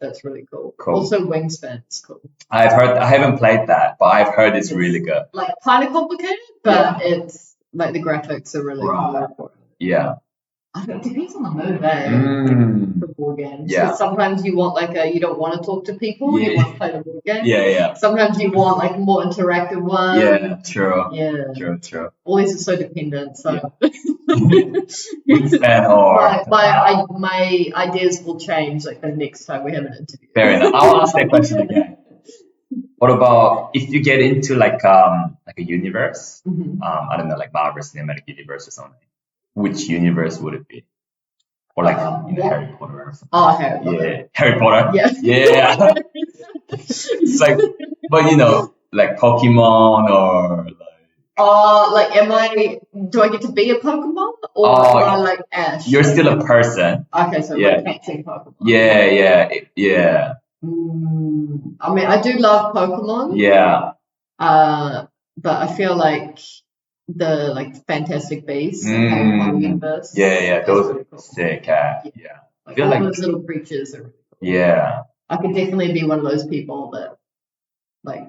that's really cool. Also, Wingspan's cool. I haven't played that, but I've heard it's really good. Like, kind of complicated, but it's, like, the graphics are really cool. Yeah. It depends on the mood, for board games. Yeah. So sometimes you want you don't want to talk to people, you want to play the board game. Yeah. Sometimes you want like a more interactive one. Yeah, true. Yeah. True. All these are so dependent. So Wingspan or my ideas will change like the next time we have an interview. Fair enough. I'll ask that question again. What about if you get into like a universe? I don't know, like Marvel Cinematic Universe or something. Which universe would it be? Or like Harry Potter or something? Oh, Harry Potter. Yeah, Harry Potter. Yeah. It's like, but like Pokemon or like. Do I get to be a Pokemon or am I like Ash? You're still a person. Okay, so we're catching Pokemon. Yeah. I mean, I do love Pokemon. Yeah. But I feel like the Fantastic Beasts and universe. Yeah, those really are sick. Yeah. I feel like those little creatures are really cool. Yeah. I could definitely be one of those people that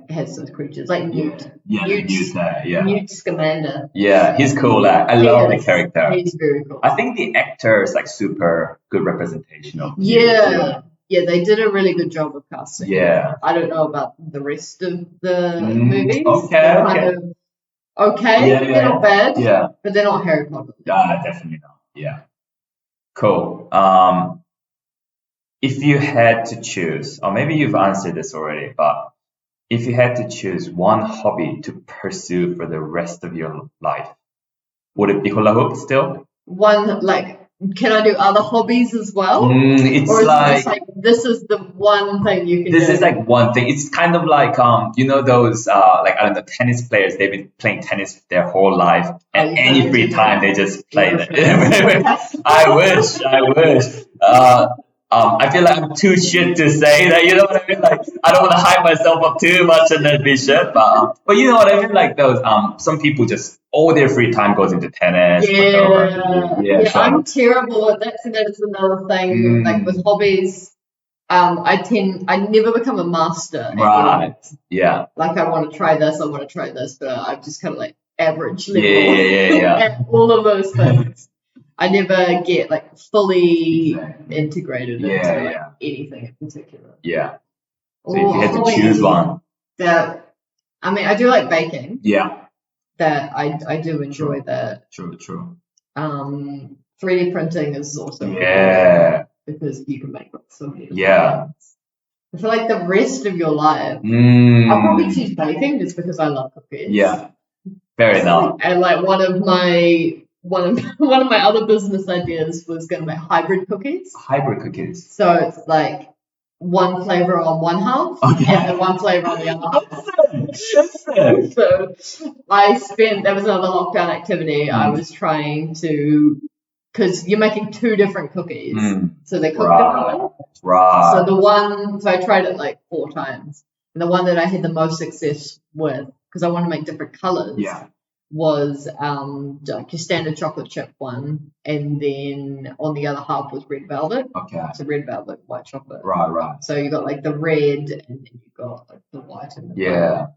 has those creatures like Newt. Newt Scamander. Yeah, he's cool. I love the character. He's very cool. I think the actor is like super good representation of Yeah, they did a really good job of casting. Yeah. I don't know about the rest of the movies. Okay. They're not bad. Yeah. But they're not Harry Potter. Definitely not. Yeah. Cool. If you had to choose, or maybe you've answered this already, but if you had to choose one hobby to pursue for the rest of your life, would it be hula hoop still? Can I do other hobbies as well? It's or is it this is the one thing you can do? This is like one thing. It's kind of like those I don't know, tennis players, they've been playing tennis their whole life and any free time they just play it. I wish. I feel like I'm too shit to say that, you know what I mean? Like, I don't want to hype myself up too much and then be shit, but you know what I mean? Like those, some people just, all their free time goes into tennis. Yeah, so I'm terrible at that, so that is another thing, like with hobbies, I never become a master. Right, yeah. Like I want to try this, but I'm just kind of like average level at all of those things. I never get fully integrated into anything in particular. Yeah. So if you had to choose one. I do like baking. Yeah. That I do enjoy that. True. 3D printing is also because you can make so many things. I feel like the rest of your life, I'll probably choose baking just because I love cookies. Yeah, fair enough. And like one of my other business ideas was going to make hybrid cookies. So it's like one flavor on one half and then one flavor on the other half. So that was another lockdown activity. I was trying to, because you're making 2 different cookies, so they cook differently. So I tried it like 4 times, and the one that I had the most success with, because I want to make different colors, was like your standard chocolate chip one, and then on the other half was red velvet. So red velvet, white chocolate. So you got like the red, and then you got like the white and the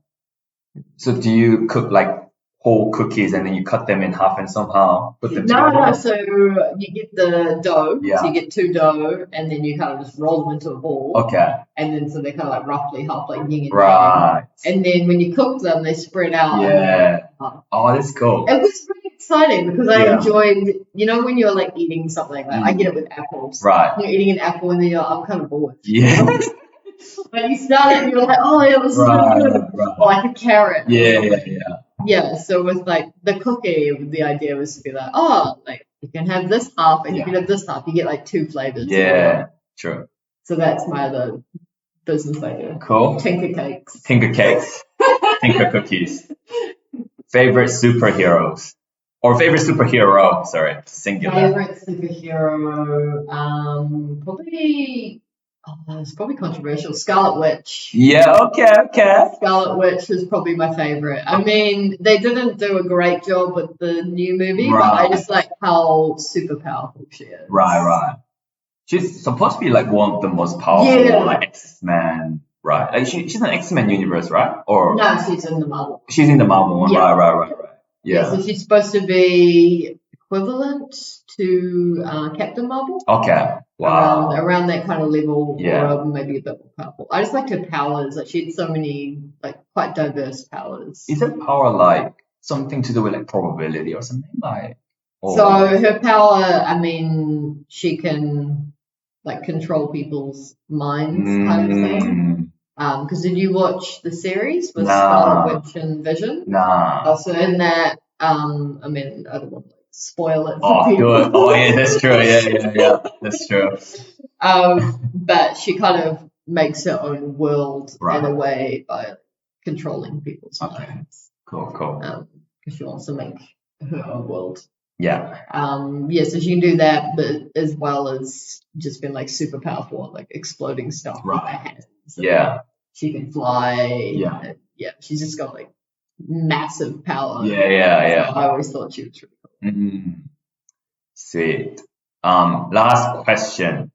So do you cook like whole cookies and then you cut them in half and somehow put them together? No. So you get the dough. So you get 2 dough, and then you kind of just roll them into a ball. And then so they kind of like roughly half like yin and yang. And then when you cook them, they spread out. Oh, that's cool. It was really exciting because I enjoyed, when you're like eating something, like I get it with apples. You're eating an apple and then you're like, I'm kind of bored. When you start it, you're like, oh yeah, this is really good. Or like a carrot. So with like the cookie, the idea was to be like, like you can have this half and you can have this half. You get like 2 flavors. True. So that's my other business idea. Cool. Tinker cookies. Favorite superheroes. Or favorite superhero, sorry, singular. Favorite superhero, probably, it's probably controversial. Scarlet Witch. Okay. Scarlet Witch is probably my favorite. I mean, they didn't do a great job with the new movie, but I just like how super powerful she is. She's supposed to be like one of the most powerful, like X-Men, Like she's an X-Men universe, right? Or no, she's in the Marvel. She's in the Marvel one, right. So she's supposed to be equivalent to Captain Marvel. Wow. Around that kind of level, or maybe a bit more powerful. I just liked her powers. Like she had so many, like quite diverse powers. Is her power like something to do with like probability or something like? So her power, I mean, she can like control people's minds, kind of thing. Because did you watch the series with Scarlet Witch and Vision? So in that, I mean, I don't want to spoil it for people. Yeah, that's true. Yeah, that's true. But she kind of makes her own world in a way by controlling people's minds. Cool. Because she wants to make her own world. So she can do that, but as well as just being like super powerful, like exploding stuff with her hands. She can fly. She's just got like massive power. So I always thought she was really cool. Sweet. Last question.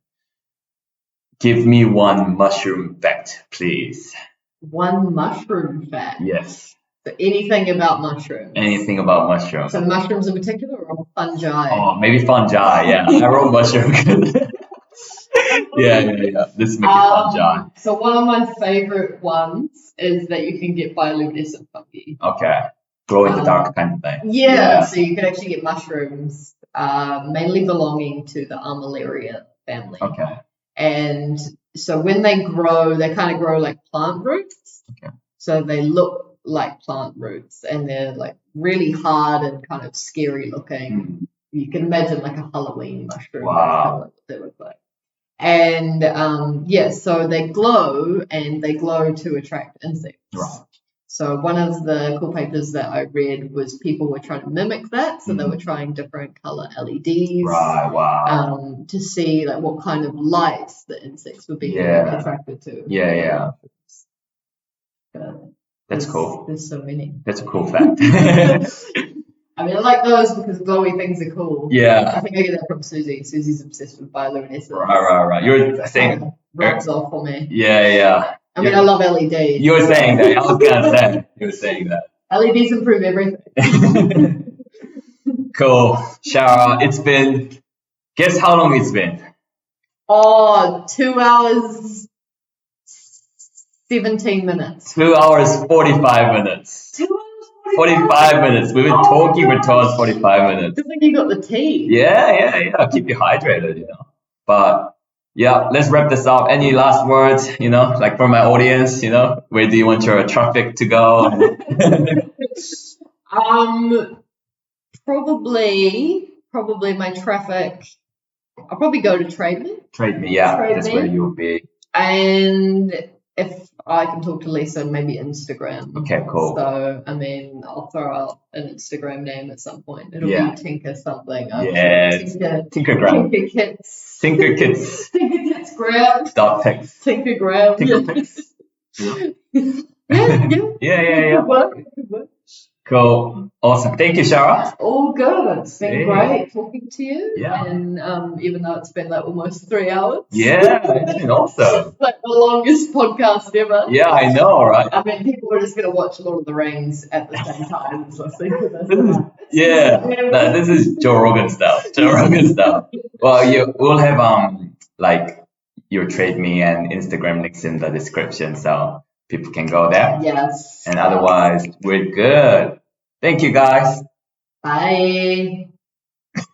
Give me one mushroom fact, please. One mushroom fact? Yes. So anything about mushrooms? Anything about mushrooms. So mushrooms in particular or fungi? Oh, maybe fungi, I wrote mushroom. Let's make it fungi. So one of my favorite ones is that you can get bioluminescent fungi. Glow in the dark kind of thing. So you can actually get mushrooms, mainly belonging to the Armillaria family. And so when they grow, they kind of grow like plant roots. So they look like plant roots, and they're like really hard and kind of scary looking. You can imagine like a Halloween mushroom. That's kind of what they look like. And so they glow, and they glow to attract insects. So one of the cool papers that I read was people were trying to mimic that. So they were trying different color LEDs to see like what kind of lights the insects would be attracted to. That's cool. There's so many. That's a cool fact. I mean, I like those because glowy things are cool. I think I get that from Susie. Susie's obsessed with bioluminescence. Right. You're saying rubs off for me. I mean, I love LEDs. You were saying that. I was gonna say. You were saying that. LEDs improve everything. Cool, Shara. Guess how long it's been? 2 hours, 17 minutes. 2 hours, 45 minutes. 2 hours, 45 minutes. We've been talking for 45 minutes. Good thing you got the tea. Yeah. Keep you hydrated, But yeah, let's wrap this up. Any last words, like for my audience, where do you want your traffic to go? Probably my traffic. I'll probably go to Trade Me. Trade Me, yeah, that's where you'll be. And if I can talk to Lisa, maybe Instagram. Okay, cool. So, I'll throw out an Instagram name at some point. It'll be Tinker something. Tinkergram. Tinkerkits. Tinkerkits. Tinkerkitsgram. Tinkergram. Yeah. Good work. Cool. Awesome. Thank you, Shara. All good. It's been great talking to you. Yeah. And even though it's been like almost 3 hours. Yeah, it's been awesome. It's like the longest podcast ever. Yeah, I know, right? People are just going to watch Lord of the Rings at the same time as listening to this. This is Joe Rogan stuff. Well, we'll have your Trade Me and Instagram links in the description, so people can go there. Yes. And otherwise, we're good. Thank you, guys. Bye.